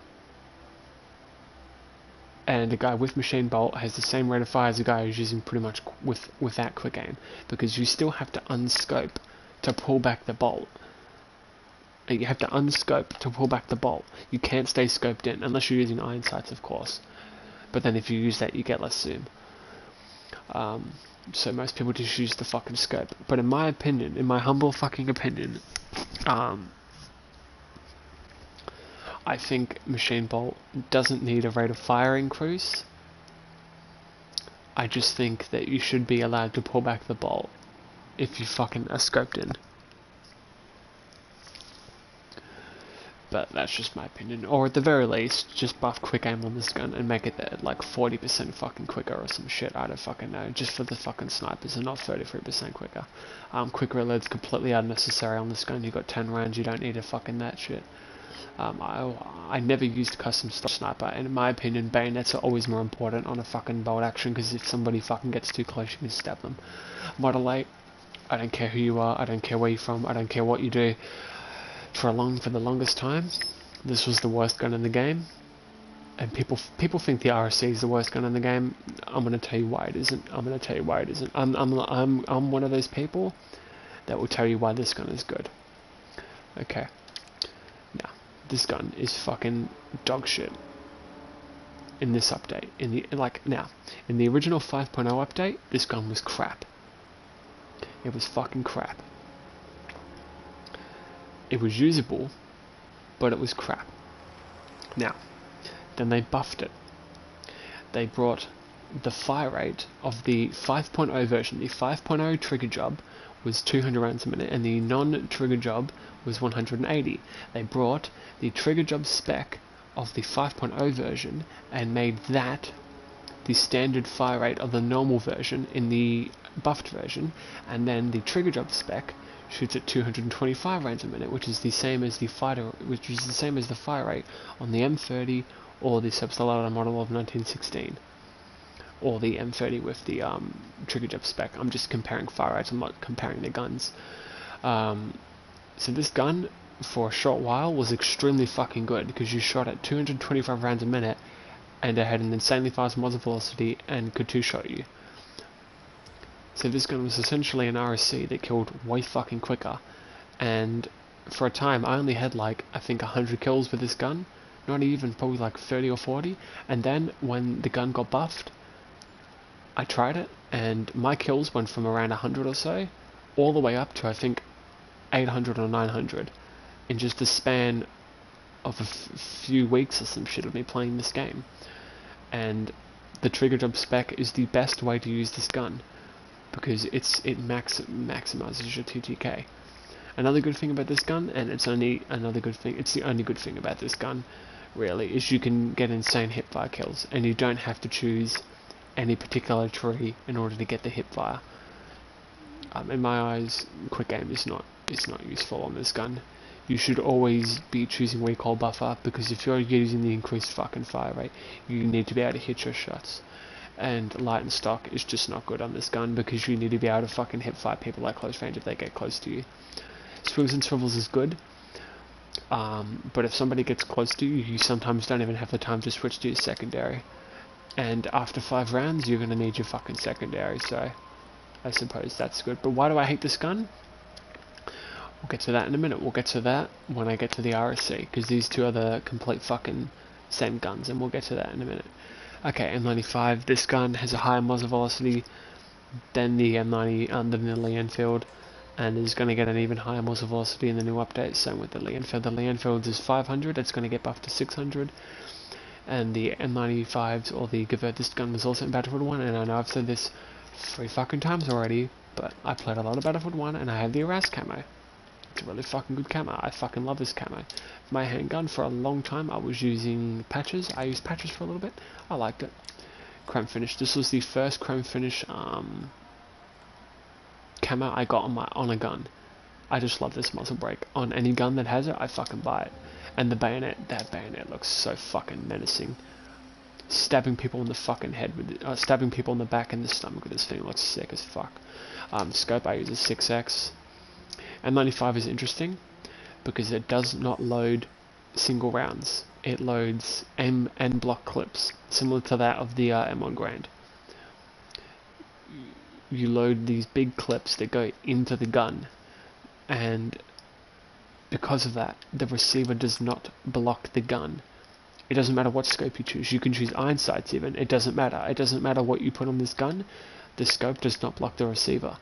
and a guy with machine bolt has the same rate of fire as a guy who's using pretty much without quick aim, because you still have to unscope to pull back the bolt. You have to unscope to pull back the bolt. You can't stay scoped in unless you're using iron sights, of course. But then if you use that, you get less zoom. So most people just use the fucking scope. But in my opinion, in my humble fucking opinion, I think machine bolt doesn't need a rate of fire increase. I just think that you should be allowed to pull back the bolt if you fucking are scoped in. But that's just my opinion. Or at the very least, just buff quick aim on this gun and make it at like 40% fucking quicker or some shit. I don't fucking know. Just for the fucking snipers and not 33% quicker. Quick reload's completely unnecessary on this gun. You got 10 rounds, you don't need a fucking that shit. I never used custom style sniper, and in my opinion, bayonets are always more important on a fucking bolt action, because if somebody fucking gets too close, you can stab them. Model 8, I don't care who you are, I don't care where you're from, I don't care what you do. For the longest time, this was the worst gun in the game, and people think the RSC is the worst gun in the game. I'm gonna tell you why it isn't. I'm one of those people that will tell you why this gun is good. Okay. Now, this gun is fucking dog shit in this update. In the original 5.0 update, this gun was crap. It was fucking crap. It was usable, but it was crap. Now, then they buffed it. They brought the fire rate of the 5.0 version. The 5.0 trigger job was 200 rounds a minute, and the non-trigger job was 180. They brought the trigger job spec of the 5.0 version and made that the standard fire rate of the normal version in the buffed version, and then the trigger job spec shoots at 225 rounds a minute, which is the same as the fire rate on the M30 or the Subsolata model of 1916, or the M30 with the trigger job spec. I'm just comparing fire rates. I'm not comparing the guns. So this gun, for a short while, was extremely fucking good, because you shot at 225 rounds a minute, and it had an insanely fast muzzle velocity and could two-shot you. So this gun was essentially an RSC that killed way fucking quicker, and for a time I only had like, I think 100 kills with this gun, not even, probably like 30 or 40, and then when the gun got buffed, I tried it, and my kills went from around 100 or so, all the way up to I think 800 or 900, in just the span of a few weeks or some shit of me playing this game. And the trigger job spec is the best way to use this gun, because it maximizes your TTK. Another good thing about this gun, and it's the only good thing about this gun, really, is you can get insane hipfire kills, and you don't have to choose any particular tree in order to get the hipfire. In my eyes, quick aim is not useful on this gun. You should always be choosing recoil buffer, because if you're using the increased fucking fire rate, you need to be able to hit your shots. And light and stock is just not good on this gun, because you need to be able to fucking hip fire people at close range if they get close to you. Swigs and swivels is good, but if somebody gets close to you, you sometimes don't even have the time to switch to your secondary. And after 5 rounds, you're going to need your fucking secondary, so I suppose that's good. But why do I hate this gun? We'll get to that in a minute. We'll get to that when I get to the RSC, because these two are the complete fucking same guns, and we'll get to that in a minute. Okay, M95, this gun has a higher muzzle velocity than the M90 under the Lee Enfield, and is going to get an even higher muzzle velocity in the new update. Same with the Lee Enfield. The Lee Enfield is 500, it's going to get buffed to 600, and the M95s, or the Gavert, this gun was also in Battlefield 1, and I know I've said this 3 fucking times already, but I played a lot of Battlefield 1, and I have the Aras camo. It's a really fucking good camo. I fucking love this camo. My handgun, for a long time, I was using patches. I used patches for a little bit. I liked it. Chrome finish. This was the first chrome finish camo I got on a gun. I just love this muzzle brake. On any gun that has it, I fucking buy it. And the bayonet, that bayonet looks so fucking menacing. Stabbing people in the fucking head with it, stabbing people in the back and the stomach with this thing looks sick as fuck. Scope, I use a 6x. M95 is interesting because it does not load single rounds. It loads M and block clips, similar to that of the M1 Grand. You load these big clips that go into the gun, and because of that, the receiver does not block the gun. It doesn't matter what scope you choose. You can choose iron sights even. It doesn't matter. It doesn't matter what you put on this gun. The scope does not block the receiver.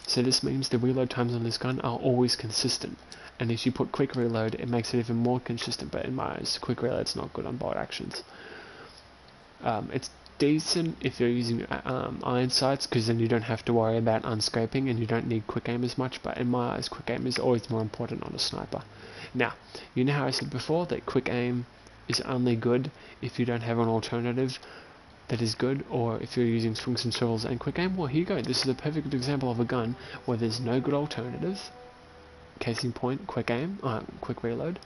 So this means the reload times on this gun are always consistent. And if you put quick reload, it makes it even more consistent. But in my eyes, quick reload's not good on bolt actions. It's decent if you're using iron sights, because then you don't have to worry about unscoping and you don't need quick aim as much. But in my eyes, quick aim is always more important on a sniper. Now, you know how I said before that quick aim is only good if you don't have an alternative that is good, or if you're using swings and swivels and quick aim. Well, here you go. This is a perfect example of a gun where there's no good alternative. Case in point, quick aim, quick reload,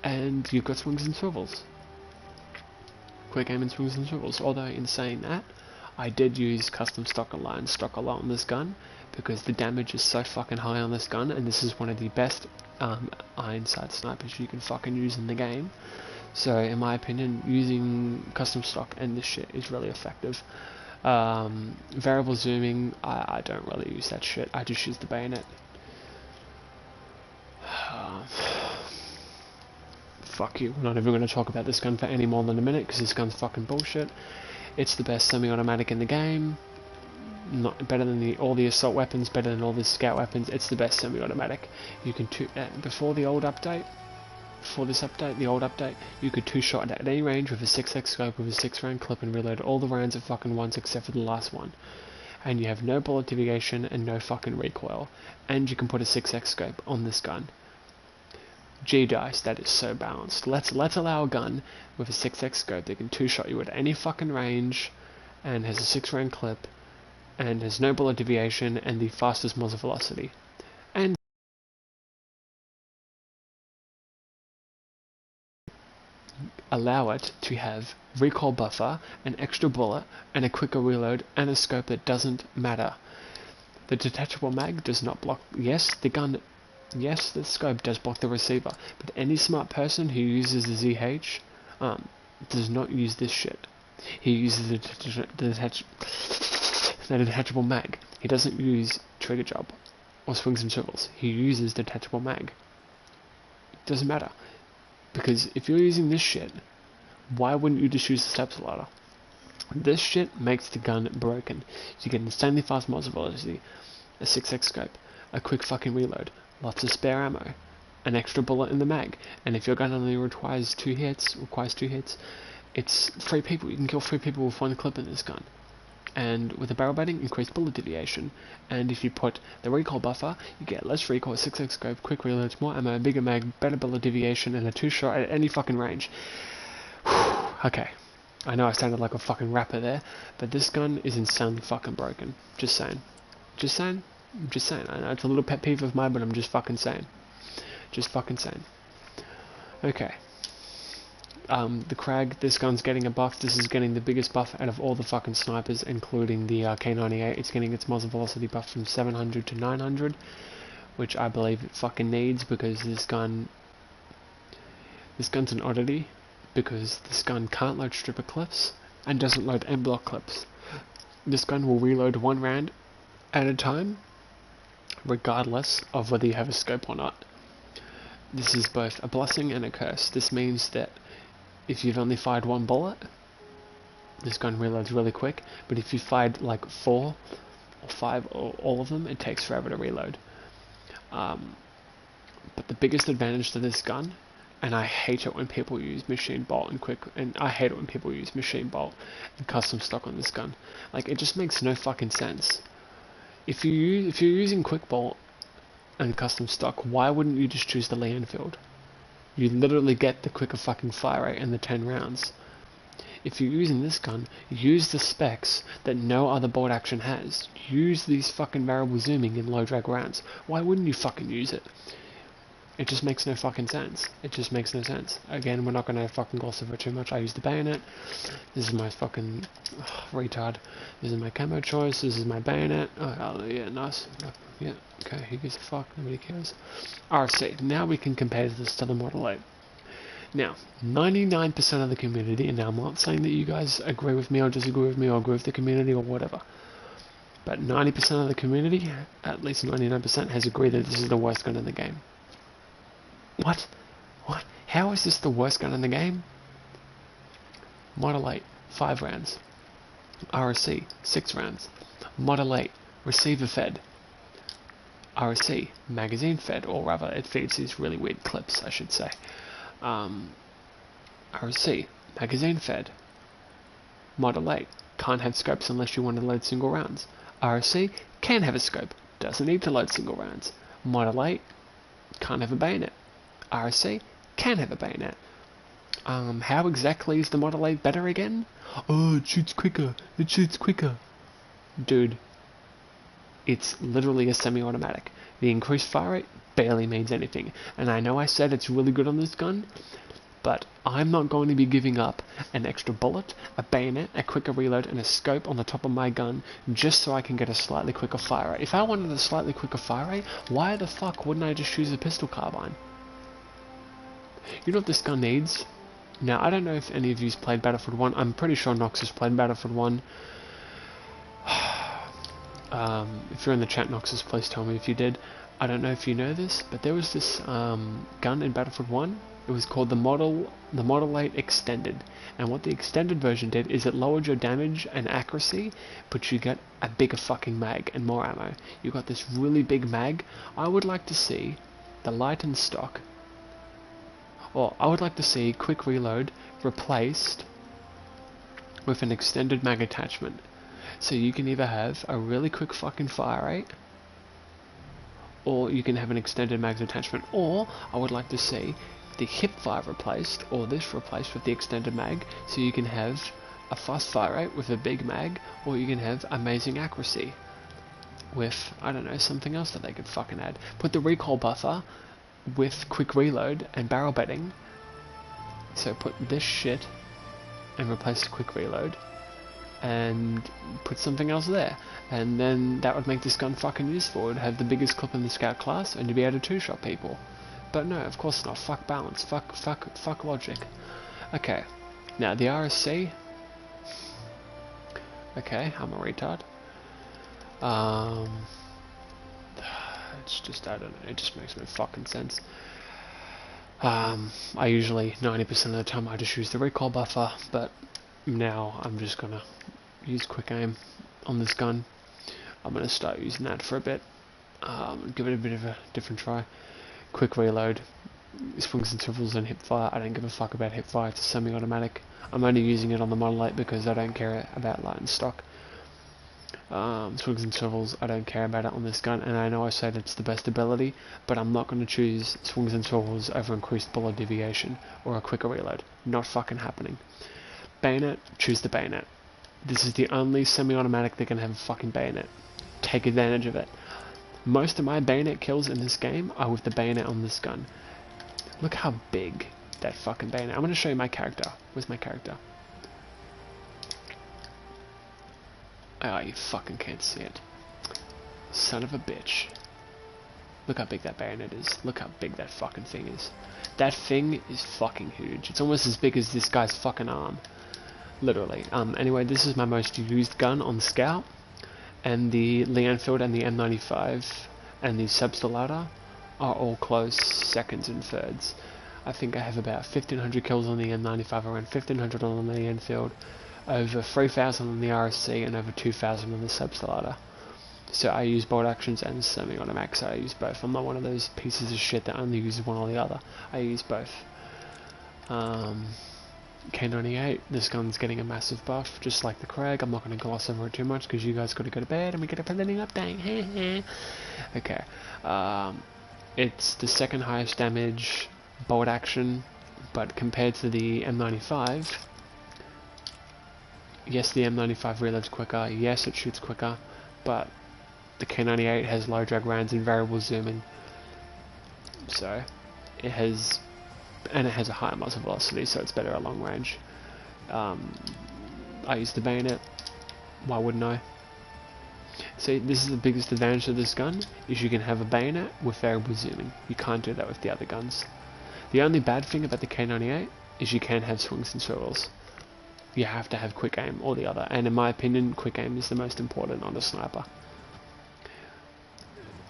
and you've got swings and swivels. Quick aim and swings and swivels. Although in saying that, I did use custom stock a lot on this gun, because the damage is so fucking high on this gun, and this is one of the best iron sight snipers you can fucking use in the game. So in my opinion, using custom stock and this shit is really effective. Variable zooming, I don't really use that shit. I just use the bayonet. Fuck you, we're not even going to talk about this gun for any more than a minute, because this gun's fucking bullshit. It's the best semi-automatic in the game. Not better than all the assault weapons, better than all the scout weapons. It's the best semi-automatic. You can before the old update, the old update, you could two-shot at any range with a 6x scope with a 6-round clip and reload all the rounds at fucking once except for the last one. And you have no bullet deviation and no fucking recoil. And you can put a 6x scope on this gun. G-Dice, that is so balanced. Let's allow a gun with a 6x scope that can two-shot you at any fucking range, and has a 6-round clip, and has no bullet deviation, and the fastest muzzle velocity. And allow it to have recoil buffer, an extra bullet, and a quicker reload, and a scope that doesn't matter. The detachable mag does not block. Yes, the scope does block the receiver, but any smart person who uses the ZH does not use this shit. He uses the detachable mag. He doesn't use trigger job or swings and swivels. He uses detachable mag. Doesn't matter, because if you're using this shit, why wouldn't you just use the steps ladder? This shit makes the gun broken. You get an insanely fast muzzle velocity, a 6x scope, a quick fucking reload, lots of spare ammo, an extra bullet in the mag, and if your gun only requires two hits, it's 3 people. You can kill 3 people with 1 clip in this gun. And with the barrel bending, increased bullet deviation. And if you put the recoil buffer, you get less recoil, 6x scope, quick reloads, more ammo, bigger mag, better bullet deviation, and a 2-shot at any fucking range. Okay, I know I sounded like a fucking rapper there, but this gun is insanely fucking broken. Just saying. I know it's a little pet peeve of mine, but I'm just fucking saying. Okay. The Krag, this gun's getting a buff. This is getting the biggest buff out of all the fucking snipers, including the K98. It's getting its muzzle velocity buff from 700 to 900, which I believe it fucking needs, because this gun's an oddity, because this gun can't load stripper clips and doesn't load M block clips. This gun will reload 1 round at a time, regardless of whether you have a scope or not. This is both a blessing and a curse. This means that if you've only fired 1 bullet, this gun reloads really quick, but if you fired like 4 or 5 or all of them, it takes forever to reload. But the biggest advantage to this gun, and I hate it when people use machine bolt and I hate it when people use machine bolt and custom stock on this gun. Like, it just makes no fucking sense. If you're using quick bolt and custom stock, why wouldn't you just choose the Lee Enfield? You literally get the quicker fucking fire rate and the 10 rounds. If you're using this gun, use the specs that no other bolt action has. Use these fucking variable zooming in low drag rounds. Why wouldn't you fucking use it? It just makes no fucking sense. It just makes no sense. Again, we're not gonna fucking gloss over it too much. I use the bayonet. This is my fucking retard. This is my camo choice. This is my bayonet. Oh yeah, nice. Yeah, okay, who gives a fuck? Nobody cares. RC. Now we can compare this to the Model 8. Now, 99% of the community, and now I'm not saying that you guys agree with me or disagree with me or agree with the community or whatever, but 90% of the community, at least 99%, has agreed that this is the worst gun in the game. What? What? How is this the worst gun in the game? Model 8, 5 rounds. RSC, 6 rounds. Model 8, receiver fed. RSC, magazine fed, or rather it feeds these really weird clips, I should say. RSC, magazine fed. Model 8, can't have scopes unless you want to load single rounds. RSC, can have a scope, doesn't need to load single rounds. Model 8, can't have a bayonet. RSC, can have a bayonet. How exactly is the Model 8 better again? Oh, it shoots quicker, it shoots quicker. Dude, it's literally a semi-automatic. The increased fire rate barely means anything. And I know I said it's really good on this gun, but I'm not going to be giving up an extra bullet, a bayonet, a quicker reload, and a scope on the top of my gun just so I can get a slightly quicker fire rate. If I wanted a slightly quicker fire rate, why the fuck wouldn't I just choose a pistol carbine? You know what this gun needs? Now, I don't know if any of you's played Battlefield 1. I'm pretty sure Nox has played Battlefield 1. If you're in the chat, Noxus, please tell me if you did. I don't know if you know this, but there was this gun in Battlefield 1. It was called the Model 8 Extended, and what the extended version did is it lowered your damage and accuracy, but you get a bigger fucking mag and more ammo. You got this really big mag. I would like to see the light and stock, or I would like to see quick reload replaced with an extended mag attachment. So you can either have a really quick fucking fire rate, or you can have an extended mag attachment, or I would like to see the hip fire replaced, or this replaced with the extended mag, so you can have a fast fire rate with a big mag, or you can have amazing accuracy with, I don't know, something else that they could fucking add. Put the recoil buffer with quick reload and barrel bedding, so put this shit and replace the quick reload, and put something else there, and then that would make this gun fucking useful. It would have the biggest clip in the scout class, and you'd be able to two-shot people. But no, of course not. Fuck balance. Fuck logic. Okay, now the RSC. Okay, I'm a retard. It's just, I don't know, it just makes no fucking sense. I usually, 90% of the time, I just use the recoil buffer, but now I'm just gonna use quick aim on this gun. I'm gonna start using that for a bit. Give it a bit of a different try. Quick reload, swings and swivels, and hip fire. I don't give a fuck about hip fire. It's a semi-automatic. I'm only using it on the Model 8 because I don't care about light and stock. Swings and swivels, I don't care about it on this gun, and I know I said it's the best ability, but I'm not going to choose swings and swivels over increased bullet deviation or a quicker reload. Not fucking happening. Bayonet, choose the bayonet. This is the only semi-automatic that can have a fucking bayonet. Take advantage of it. Most of my bayonet kills in this game are with the bayonet on this gun. Look how big that fucking bayonet. I'm going to show you my character. Where's my character? Oh, you fucking can't see it. Son of a bitch. Look how big that bayonet is. Look how big that fucking thing is. That thing is fucking huge. It's almost as big as this guy's fucking arm. Literally. Anyway, this is my most used gun on Scout. And the Lee Enfield and the M95 and the Substalata are all close seconds and thirds. I think I have about 1,500 kills on the M95, around 1,500 on the Lee Enfield, over 3,000 on the RSC, and over 2,000 on the Substalata. So I use bolt actions and semi-automatic, so I use both. I'm not one of those pieces of shit that only uses one or the other. I use both. K98, this gun's getting a massive buff, just like the Craig. I'm not going to gloss over it too much because you guys got to go to bed and we get a presenting update. Okay, it's the second highest damage bolt action, but compared to the M95, yes, the M95 reloads quicker, yes, it shoots quicker, but the K98 has low drag rounds and variable zooming, so it has. And it has a higher muzzle velocity, so it's better at long range. I use the bayonet. Why wouldn't I? See, this is the biggest advantage of this gun, is you can have a bayonet with variable zooming. You can't do that with the other guns. The only bad thing about the K98 is you can have swings and swivels. You have to have quick aim or the other, and in my opinion, quick aim is the most important on a sniper.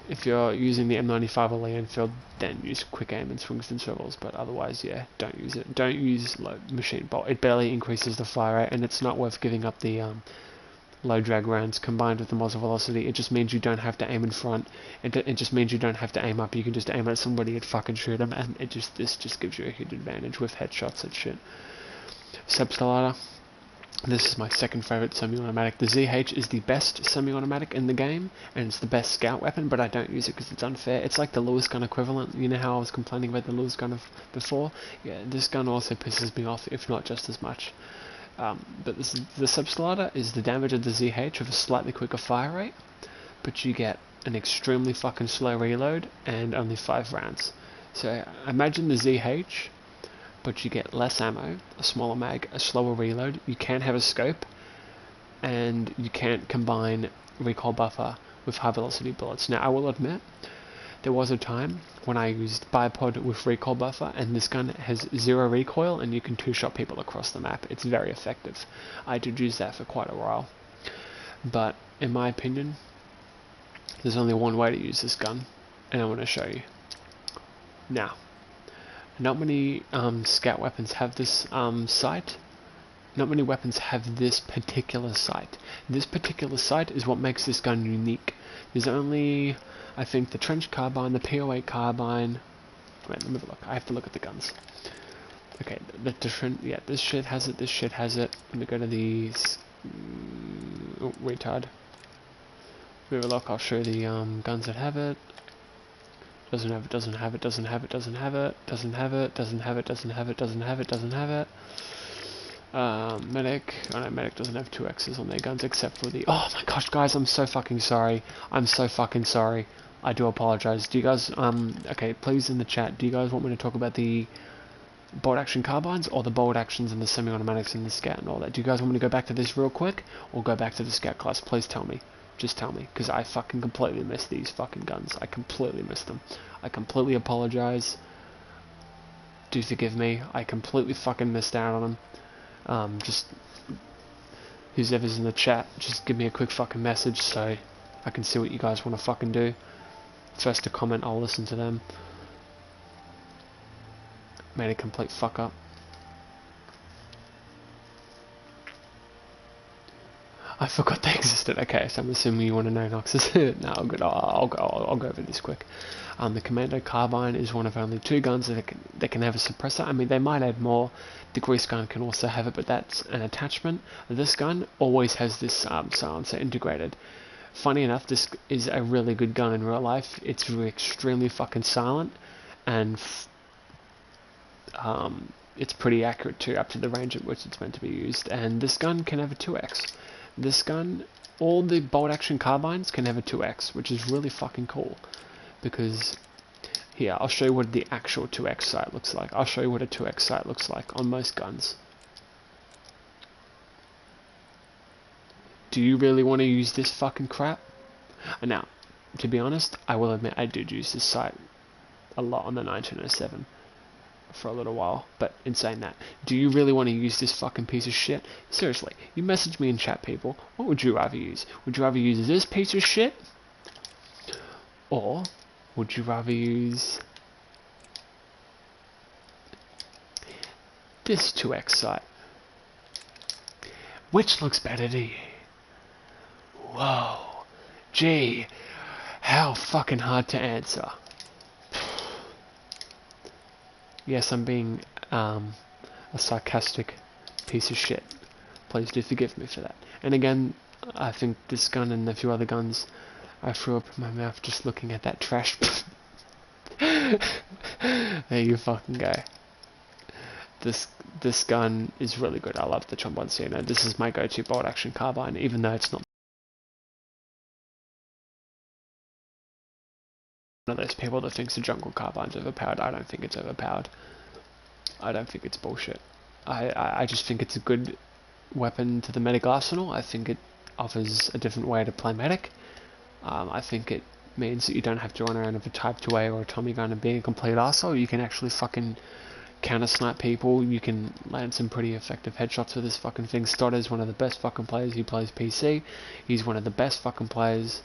If you're using the M95 or Lee Enfield, then use quick aim and swings and swivels, but otherwise, yeah, don't use it. Don't use machine bolt. It barely increases the fire rate, and it's not worth giving up the low drag rounds combined with the muzzle velocity. It just means you don't have to aim in front. It just means you don't have to aim up. You can just aim at somebody and fucking shoot them, and this just gives you a huge advantage with headshots and shit. Substellata. This is my second favourite semi-automatic. The ZH is the best semi-automatic in the game, and it's the best scout weapon, but I don't use it because it's unfair. It's like the Lewis gun equivalent. You know how I was complaining about the Lewis gun before? Yeah, this gun also pisses me off, if not just as much. But the Substellata is the damage of the ZH with a slightly quicker fire rate, but you get an extremely fucking slow reload and only 5 rounds. So imagine the ZH, but you get less ammo, a smaller mag, a slower reload. You can have a scope, and you can't combine recoil buffer with high velocity bullets. Now I will admit, there was a time when I used bipod with recoil buffer, and this gun has 0 recoil, and you can 2-shot people across the map. It's very effective. I did use that for quite a while. But in my opinion, there's only one way to use this gun, and I want to show you. Now, not many scout weapons have this sight. Not many weapons have this particular sight. This particular sight is what makes this gun unique. There's only, I think, the trench carbine, the P08 carbine. Wait, let me have a look. I have to look at the guns. Okay, the different. Yeah, this shit has it. This shit has it. Let me go to these. Oh, retard. Let me have a look. I'll show you the guns that have it. Doesn't have it, doesn't have it, doesn't have it, doesn't have it, doesn't have it, doesn't have it, doesn't have it, doesn't have it, doesn't have it. Medic. Oh no, Medic doesn't have 2X's on their guns except for the... Oh my gosh, guys, I'm so fucking sorry. I'm so fucking sorry. I do apologize. Do you guys, okay, please in the chat, do you guys want me to talk about the bolt action carbines or the bolt actions and the semi-automatics and the scout and all that? Do you guys want me to go back to this real quick or go back to the scout class? Please tell me. Just tell me, because I fucking completely missed these fucking guns. I completely missed them. I completely apologize. Do forgive me. I completely fucking missed out on them. Just whoever's in the chat, just give me a quick fucking message so I can see what you guys want to fucking do. First to comment, I'll listen to them. Made a complete fuck up. I forgot they existed. Okay, so I'm assuming you want to know Noxus. No, good. I'll go over this quick. The Commando Carbine is one of only 2 guns that can have a suppressor. I mean, they might add more. The Grease gun can also have it, but that's an attachment. This gun always has this silencer integrated. Funny enough, this is a really good gun in real life. It's extremely fucking silent, and it's pretty accurate too, up to the range at which it's meant to be used. And this gun can have a 2x. This gun, all the bolt action carbines can have a 2x, which is really fucking cool. Because, here, I'll show you what the actual 2x sight looks like. I'll show you what a 2x sight looks like on most guns. Do you really want to use this fucking crap? Now, to be honest, I will admit I did use this sight a lot on the 1907. For a little while, but in saying that, do you really want to use this fucking piece of shit? Seriously, you message me in chat, people. What would you rather use? Would you rather use this piece of shit? Or would you rather use this 2x sight? Which looks better to you? Whoa. Gee, how fucking hard to answer. Yes, I'm being a sarcastic piece of shit. Please do forgive me for that. And again, I think this gun and a few other guns I threw up in my mouth just looking at that trash. There you fucking go. This gun is really good. I love the Tromboncino. This is my go-to bolt action carbine, even though it's not one of those people that thinks the jungle carbine's overpowered. I don't think it's overpowered. I don't think it's bullshit. I just think it's a good weapon to the medic arsenal. I think it offers a different way to play medic. I think it means that you don't have to run around with a Type 2A or a Tommy gun and being a complete arsehole. You can actually fucking counter snipe people. You can land some pretty effective headshots with this fucking thing. Stotter's one of the best fucking players. He plays PC. He's one of the best fucking players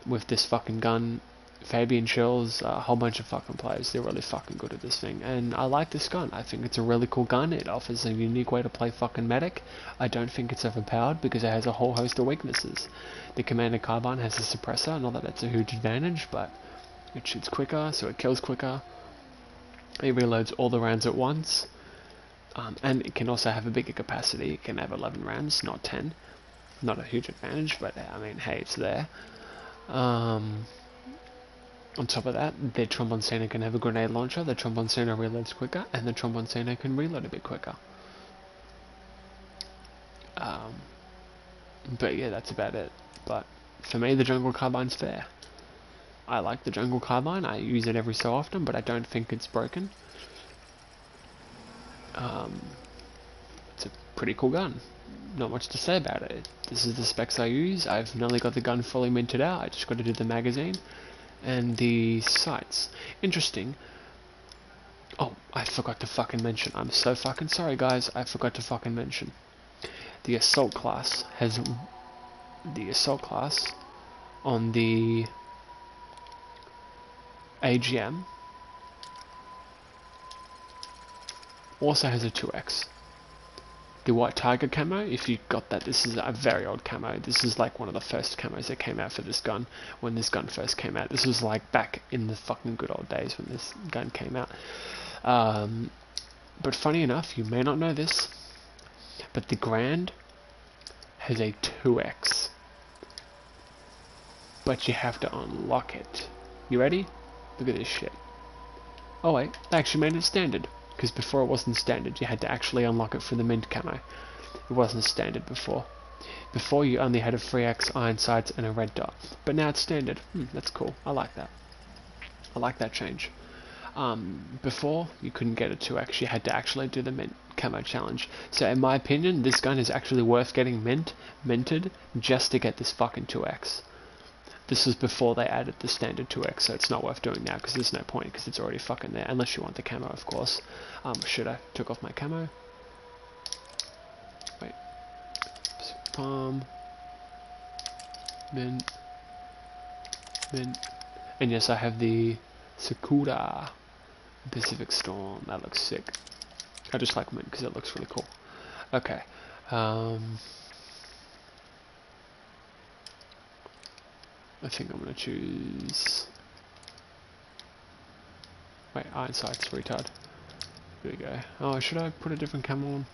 with this fucking gun. Fabian Chills, a whole bunch of fucking players. They're really fucking good at this thing, and I like this gun. I think it's a really cool gun. It offers a unique way to play fucking medic. I don't think it's overpowered because it has a whole host of weaknesses. The Commander Carbine has a suppressor, not that that's a huge advantage, but it shoots quicker, so it kills quicker. It reloads all the rounds at once, and it can also have a bigger capacity. It can have 11 rounds, not 10. Not a huge advantage, but I mean, hey, it's there. On top of that, the Trombone Sano can have a grenade launcher, the Trombone Sano reloads quicker, and the Trombone Sano can reload a bit quicker. But yeah, that's about it. But for me, the Jungle Carbine's fair. I like the Jungle Carbine, I use it every so often, but I don't think it's broken. It's a pretty cool gun. Not much to say about it. This is the specs I use. I've nearly got the gun fully minted out, I just got to do the magazine. And the sights. Interesting. Oh, I forgot to fucking mention. I'm so fucking sorry, guys. I forgot to fucking mention. The assault class has... The assault class on the AGM also has a 2x. The White Tiger camo, if you got that, this is a very old camo. This is like one of the first camos that came out for this gun when this gun first came out. This was like back in the fucking good old days when this gun came out. But funny enough, you may not know this, but the Grand has a 2x. But you have to unlock it. You ready? Look at this shit. Oh wait, they actually made it standard. Because before it wasn't standard, you had to actually unlock it for the mint camo. It wasn't standard before. Before you only had a 3x iron sights and a red dot. But now it's standard. That's cool. I like that. I like that change. Before, you couldn't get a 2x. You had to actually do the mint camo challenge. So in my opinion, this gun is actually worth getting minted just to get this fucking 2x. This was before they added the standard 2x, so it's not worth doing now because there's no point because it's already fucking there, unless you want the camo, of course. Shit, I took off my camo. Wait. Palm. Mint. And yes, I have the Sakura Pacific Storm. That looks sick. I just like mint because it looks really cool. Okay. I think I'm going to choose... Wait, iron sights, retard. Here we go. Oh, should I put a different camo on?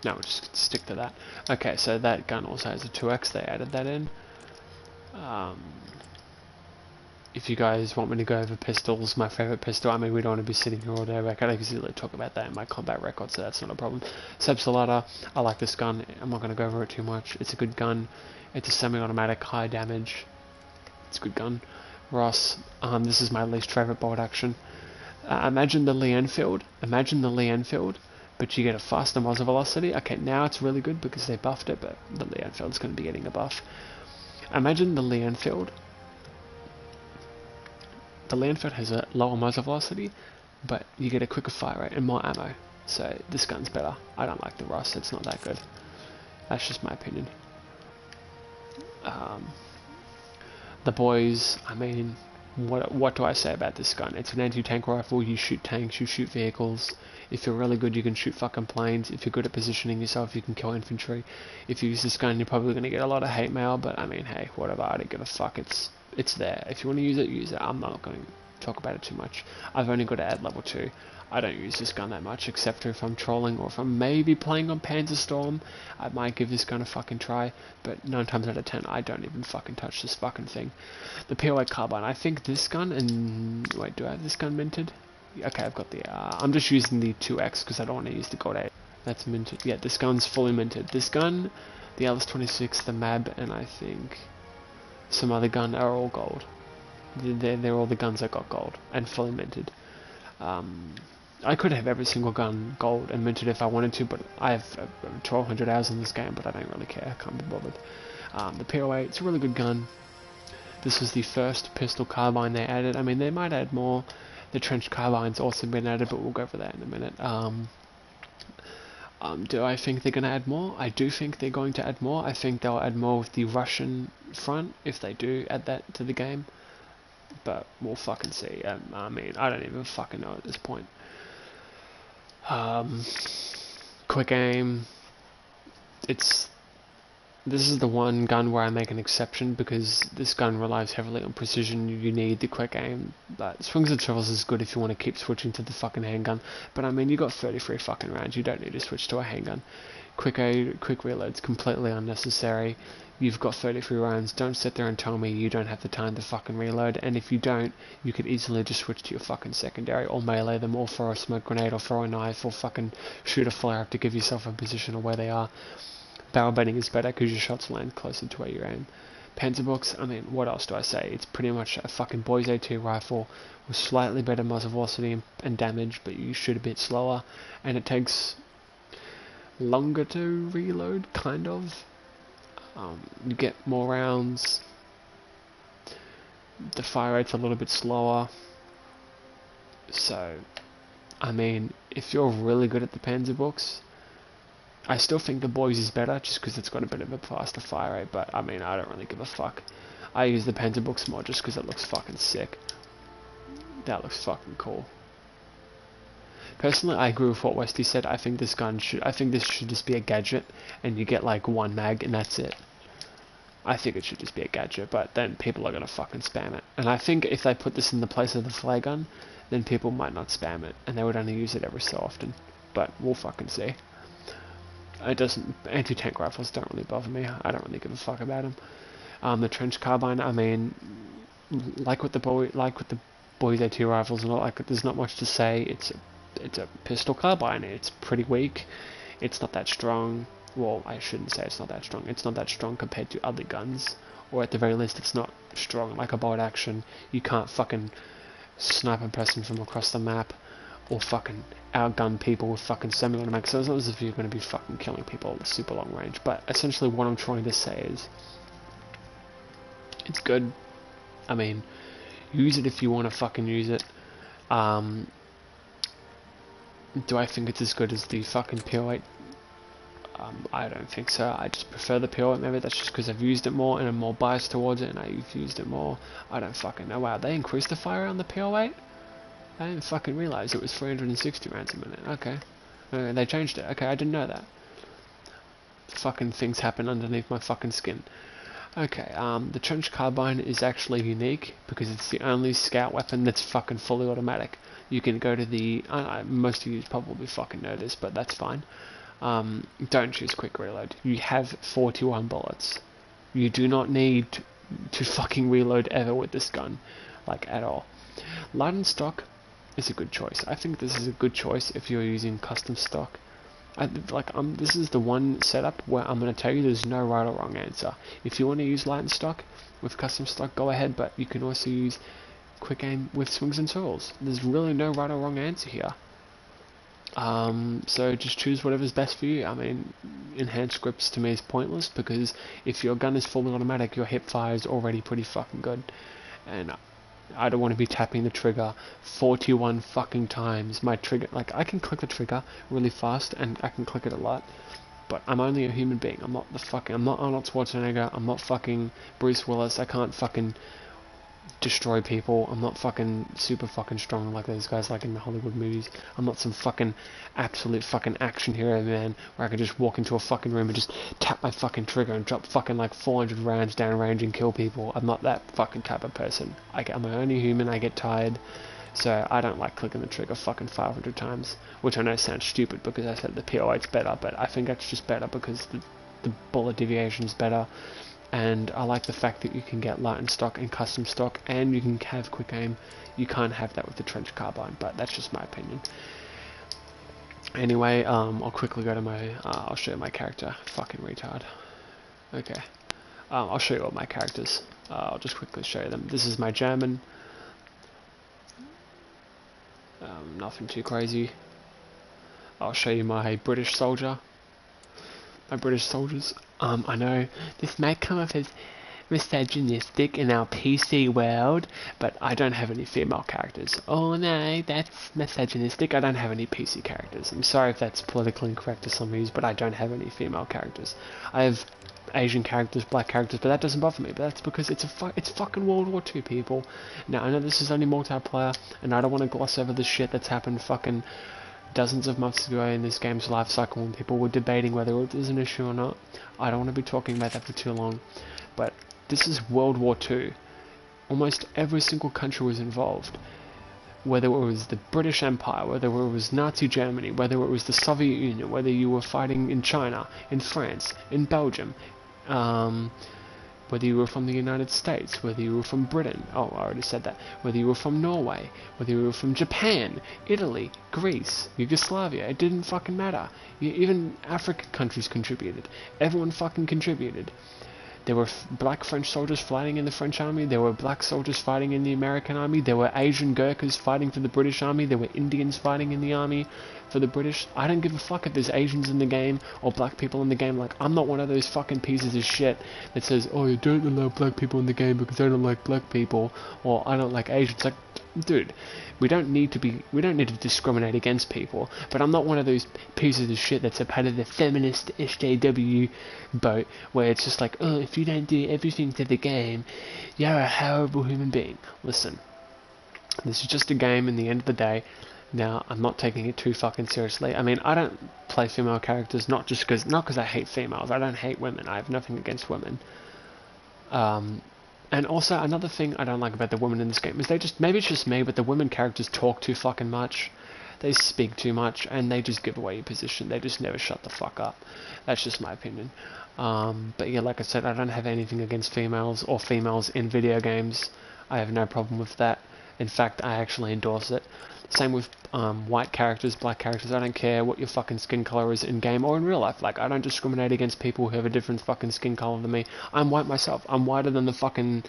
No, we'll just stick to that. Okay, so that gun also has a 2x, they added that in. If you guys want me to go over pistols, my favourite pistol, I mean, we don't want to be sitting here all day, I can easily talk about that in my combat record, so that's not a problem. Subsolata, I like this gun, I'm not going to go over it too much, it's a good gun, it's a semi-automatic, high damage, it's a good gun. Ross, this is my least favourite bolt action. Imagine the Lee Enfield, but you get a faster muzzle velocity. Okay, now it's really good because they buffed it, but the Lee Enfield's going to be getting a buff. Imagine the Lee Enfield. The Lee Enfield has a lower muzzle velocity, but you get a quicker fire rate and more ammo. So this gun's better. I don't like the Ross, it's not that good. That's just my opinion. The boys, I mean, what do I say about this gun? It's an anti-tank rifle, you shoot tanks, you shoot vehicles. If you're really good, you can shoot fucking planes. If you're good at positioning yourself, you can kill infantry. If you use this gun, you're probably going to get a lot of hate mail, but I mean, hey, whatever, I don't give a fuck, it's there. If you want to use it, use it. I'm not going to talk about it too much. I've only got to add level 2. I don't use this gun that much, except if I'm trolling or if I'm maybe playing on Panzerstorm, I might give this gun a fucking try, but 9 times out of 10, I don't even fucking touch this fucking thing. The POA Carbine, I think this gun, and wait, do I have this gun minted? Okay, I've got the, I'm just using the 2X because I don't want to use the gold 8. That's minted. Yeah, this gun's fully minted. This gun, the LS26, the MAB, and I think some other gun are all gold. They're all the guns that got gold and fully minted. I could have every single gun gold and minted if I wanted to, but I have 1200 hours in this game, but I don't really care, I can't be bothered. The PO8, it's a really good gun. This was the first pistol carbine they added. I mean, they might add more. The trench carbine's also been added, but we'll go for that in a minute. Do I think they're going to add more? I do think they're going to add more. I think they'll add more with the Russian front, if they do add that to the game. But we'll fucking see. I mean, I don't even fucking know at this point. Quick aim. This is the one gun where I make an exception, because this gun relies heavily on precision. You need the quick aim, but swings and travels is good if you want to keep switching to the fucking handgun. But I mean, you got 33 fucking rounds, you don't need to switch to a handgun. Quick reload's completely unnecessary. You've got 33 rounds, don't sit there and tell me you don't have the time to fucking reload, and if you don't, you could easily just switch to your fucking secondary, or melee them, or throw a smoke grenade, or throw a knife, or fucking shoot a flare up to give yourself a position of where they are. Barrel bending is better because your shots land closer to where you aim. Panzerbox, I mean, what else do I say? It's pretty much a fucking Bfv6.2 rifle with slightly better muzzle velocity and damage, but you shoot a bit slower, and it takes longer to reload, kind of. You get more rounds. The fire rate's a little bit slower. So, I mean, if you're really good at the Panzerbox, I still think the Boys is better, just because it's got a bit of a faster fire rate, but I mean, I don't really give a fuck. I use the Panzerbox more just because it looks fucking sick. That looks fucking cool. Personally, I agree with what Westy said. I think this should just be a gadget, and you get like one mag, and that's it. I think it should just be a gadget, but then people are gonna fucking spam it. And I think if they put this in the place of the flare gun, then people might not spam it, and they would only use it every so often. But we'll fucking see. Anti-tank rifles don't really bother me. I don't really give a fuck about them. The trench carbine, I mean, like with the Bfv6.2 rifles and all, like, there's not much to say. It's a pistol carbine. It's pretty weak. It's not that strong. Well, I shouldn't say it's not that strong. It's not that strong compared to other guns, or at the very least, it's not strong like a bolt action. You can't fucking snipe a person from across the map, or fucking outgun people with fucking semi-automatic. So it's not as if you're going to be fucking killing people at super long range. But essentially what I'm trying to say is, it's good. I mean, use it if you want to fucking use it. Do I think it's as good as the fucking PO8? I don't think so. I just prefer the PO8. Maybe that's just because I've used it more and I'm more biased towards it, and I've used it more. I don't fucking know. Wow, they increased the fire on the PO8? I didn't fucking realize it was 360 rounds a minute. Okay. They changed it. Okay, I didn't know that. Fucking things happen underneath my fucking skin. Okay, the trench carbine is actually unique because it's the only scout weapon that's fucking fully automatic. You can go to the... most of you probably fucking know this, but that's fine. Don't choose quick reload. You have 41 bullets. You do not need to fucking reload ever with this gun. Like, at all. Light and stock is a good choice. I think this is a good choice if you're using custom stock. This is the one setup where I'm going to tell you there's no right or wrong answer. If you want to use light and stock with custom stock, go ahead, but you can also use quick aim with swings and swirls. There's really no right or wrong answer here. So just choose whatever's best for you. I mean, enhanced grips to me is pointless, because if your gun is fully automatic, your hip fire is already pretty fucking good. And I don't want to be tapping the trigger 41 fucking times. My trigger, like, I can click the trigger really fast and I can click it a lot, but I'm only a human being. I'm not Arnold Schwarzenegger. I'm not fucking Bruce Willis. I can't fucking destroy people. I'm not fucking super fucking strong like those guys like in the Hollywood movies. I'm not some fucking absolute fucking action hero, man, where I can just walk into a fucking room and just tap my fucking trigger and drop fucking like 400 rounds downrange and kill people. I'm not that fucking type of person. I'm only human. I get tired, so I don't like clicking the trigger fucking 500 times, which I know sounds stupid because I said the PO8's better, but I think that's just better because the bullet deviation's better. And I like the fact that you can get light and stock and custom stock, and you can have quick aim. You can't have that with the trench carbine, but that's just my opinion. Anyway, I'll quickly go to my, I'll show you my character. Fucking retard. Okay. I'll show you all my characters. I'll just quickly show you them. This is my German. Nothing too crazy. I'll show you my British soldier. my British soldiers. I know this may come off as misogynistic in our PC world, but I don't have any female characters. Oh no, that's misogynistic. I don't have any PC characters. I'm sorry if that's politically incorrect to some of you, but I don't have any female characters. I have Asian characters, black characters, but that doesn't bother me. But that's because it's fucking World War II, people. Now I know this is only multiplayer, and I don't want to gloss over the shit that's happened fucking dozens of months ago in this game's life cycle when people were debating whether it was an issue or not. I don't want to be talking about that for too long, but this is World War II. Almost every single country was involved. Whether it was the British Empire, whether it was Nazi Germany, whether it was the Soviet Union, whether you were fighting in China, in France, in Belgium, whether you were from the United States, whether you were from Britain, oh, I already said that, whether you were from Norway, whether you were from Japan, Italy, Greece, Yugoslavia, it didn't fucking matter. Even African countries contributed. Everyone fucking contributed. There were black French soldiers fighting in the French army, there were black soldiers fighting in the American army, there were Asian Gurkhas fighting for the British army, there were Indians fighting in the army for the British. I don't give a fuck if there's Asians in the game or black people in the game. Like, I'm not one of those fucking pieces of shit that says, oh, you don't allow black people in the game because I don't like black people, or I don't like Asians. Like, dude, we don't need to discriminate against people, but I'm not one of those pieces of shit that's a part of the feminist SJW boat where it's just like, oh, if you don't do everything to the game, you're a horrible human being. Listen, this is just a game in the end of the day. Now, I'm not taking it too fucking seriously. I mean, I don't play female characters not because I hate females. I don't hate women. I have nothing against women. And also, another thing I don't like about the women in this game is maybe it's just me, but the women characters talk too fucking much. They speak too much, and they just give away your position. They just never shut the fuck up. That's just my opinion. But yeah, like I said, I don't have anything against females or females in video games. I have no problem with that. In fact, I actually endorse it. Same with white characters, black characters. I don't care what your fucking skin color is in game or in real life. Like, I don't discriminate against people who have a different fucking skin color than me. I'm white myself. I'm whiter than the fucking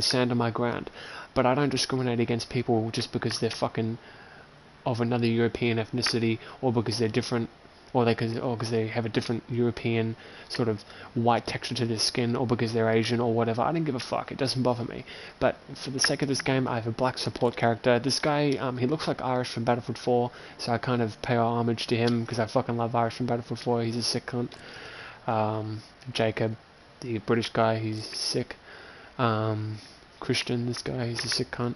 sand on my ground. But I don't discriminate against people just because they're fucking of another European ethnicity, or because they're different, or because they have a different European sort of white texture to their skin, or because they're Asian or whatever. I don't give a fuck. It doesn't bother me. But for the sake of this game, I have a black support character. This guy, he looks like Irish from Battlefield 4, so I kind of pay homage to him because I fucking love Irish from Battlefield 4. He's a sick cunt. Jacob, the British guy, he's sick. Christian, this guy, he's a sick cunt.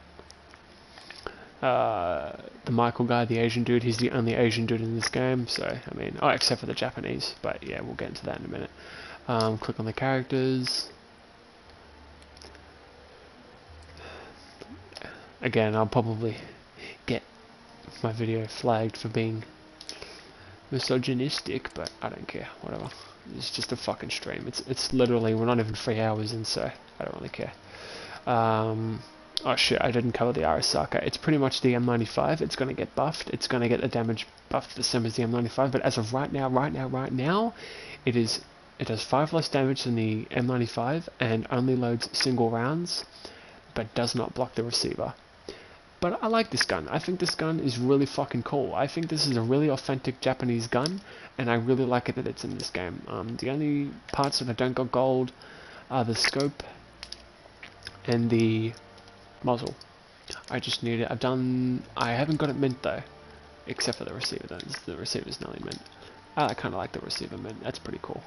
The Michael guy, the Asian dude, he's the only Asian dude in this game, so, I mean, except for the Japanese, but yeah, we'll get into that in a minute. Click on the characters. Again, I'll probably get my video flagged for being misogynistic, but I don't care, whatever. It's just a fucking stream. It's literally, we're not even 3 hours in, so I don't really care. Oh shit, I didn't cover the Arasaka. It's pretty much the M95. It's going to get buffed. It's going to get a damage buff the same as the M95, but as of right now, it does 5 less damage than the M95 and only loads single rounds, but does not block the receiver. But I like this gun. I think this gun is really fucking cool. I think this is a really authentic Japanese gun, and I really like it that it's in this game. The only parts that I don't got gold are the scope and the muzzle. I just need it. I haven't got it mint though, except for the receiver. The receiver's nearly mint. I kind of like the receiver mint. That's pretty cool.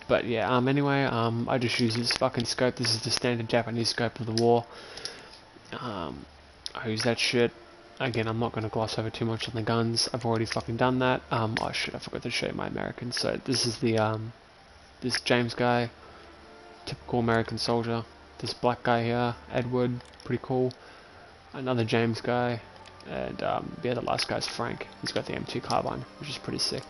But yeah, anyway, I just use this fucking scope. This is the standard Japanese scope of the war. I use that shit. Again, I'm not going to gloss over too much on the guns. I've already fucking done that. Oh shit, I forgot to show you my American. So this is the this James guy, typical American soldier. This black guy here, Edward, pretty cool. Another James guy, and yeah, the last guy's Frank. He's got the M2 carbine, which is pretty sick.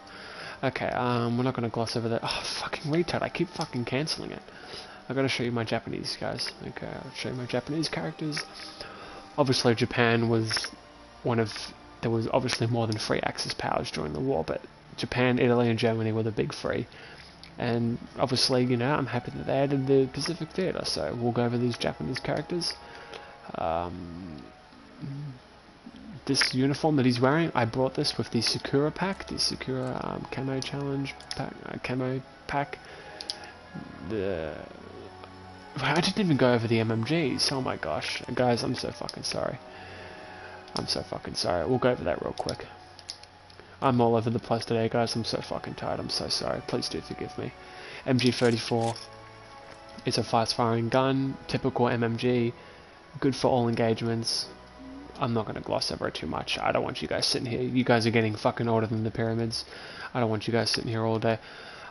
Okay, we're not gonna gloss over that. Oh, fucking retard! I keep fucking canceling it. I gotta show you my Japanese guys. Okay, I'll show you my Japanese characters. Obviously, Japan was there was obviously more than 3 Axis powers during the war, but Japan, Italy, and Germany were the big 3. And obviously, you know, I'm happy that they added the Pacific Theater, so we'll go over these Japanese characters. this uniform that he's wearing, I brought this with the Sakura pack, the Sakura camo challenge pack, camo pack. I didn't even go over the MMGs. Oh my gosh, guys, I'm so fucking sorry. I'm so fucking sorry. We'll go over that real quick. I'm all over the place today, guys. I'm so fucking tired. I'm so sorry. Please do forgive me. MG34 is a fast-firing gun, typical MMG, good for all engagements. I'm not going to gloss over it too much. I don't want you guys sitting here. You guys are getting fucking older than the pyramids. I don't want you guys sitting here all day.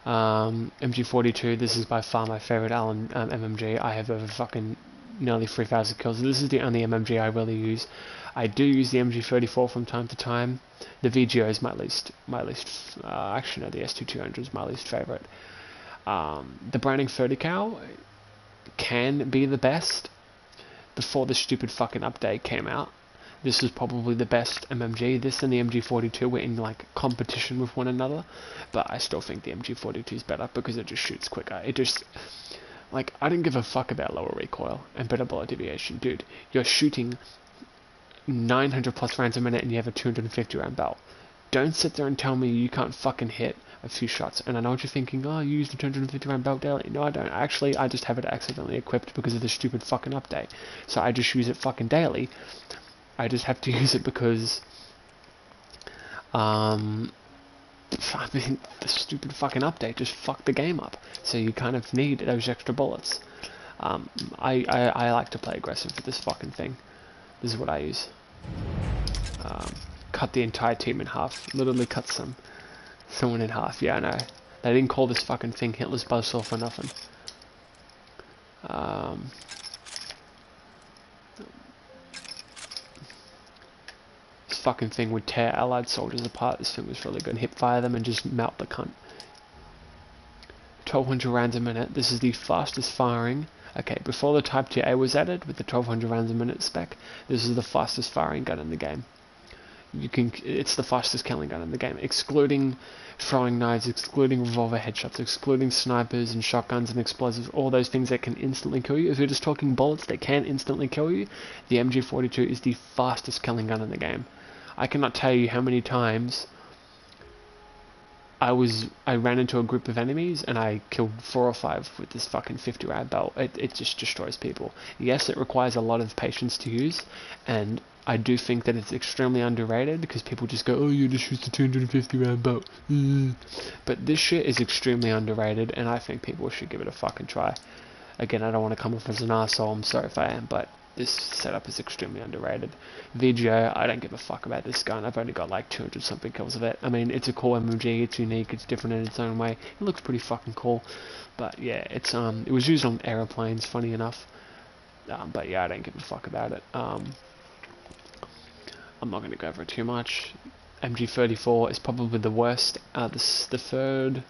MG42, this is by far my favorite Allen MMG. I have over fucking nearly 3,000 kills. This is the only MMG I really use. I do use the MG34 from time to time. The VGO is my least, actually no, the S2200 is my least favorite. The Browning 30 cal can be the best. Before the stupid fucking update came out, this was probably the best MMG. This and the MG42 were in like competition with one another, but I still think the MG42 is better because it just shoots quicker. It just, like, I don't give a fuck about lower recoil and better bullet deviation. Dude, you're shooting 900 plus rounds a minute and you have a 250 round belt. Don't sit there and tell me you can't fucking hit a few shots. And I know what you're thinking, oh, you use the 250 round belt daily. No, I don't. Actually, I just have it accidentally equipped because of the stupid fucking update. So I just use it fucking daily. I just have to use it because I mean, the stupid fucking update just fucked the game up. So you kind of need those extra bullets. I like to play aggressive with this fucking thing. This is what I use. Cut the entire team in half. Literally cut someone in half. Yeah, I know. They didn't call this fucking thing Hitler's buzzsaw for nothing. This fucking thing would tear Allied soldiers apart. This thing was really good. Hip fire them and just melt the cunt. 1200 rounds a minute. This is the fastest firing. Okay, before the Type 2A was added with the 1200 rounds a minute spec, this is the fastest firing gun in the game. It's the fastest killing gun in the game, excluding throwing knives, excluding revolver headshots, excluding snipers and shotguns and explosives, all those things that can instantly kill you. If you're just talking bullets that can instantly kill you, the MG42 is the fastest killing gun in the game. I cannot tell you how many times I ran into a group of enemies and I killed 4 or 5 with this fucking 50 round belt. It just destroys people. Yes, it requires a lot of patience to use, and I do think that it's extremely underrated because people just go, oh, you just use the 250 round belt. But this shit is extremely underrated, and I think people should give it a fucking try. Again, I don't want to come off as an arsehole, I'm sorry if I am, but this setup is extremely underrated. VGO, I don't give a fuck about this gun. I've only got like 200 something kills of it. I mean, it's a cool MMG, it's unique, it's different in its own way. It looks pretty fucking cool. But yeah, it was used on aeroplanes, funny enough. But yeah, I don't give a fuck about it. I'm not going to go over it too much. MG34 is probably the worst. The third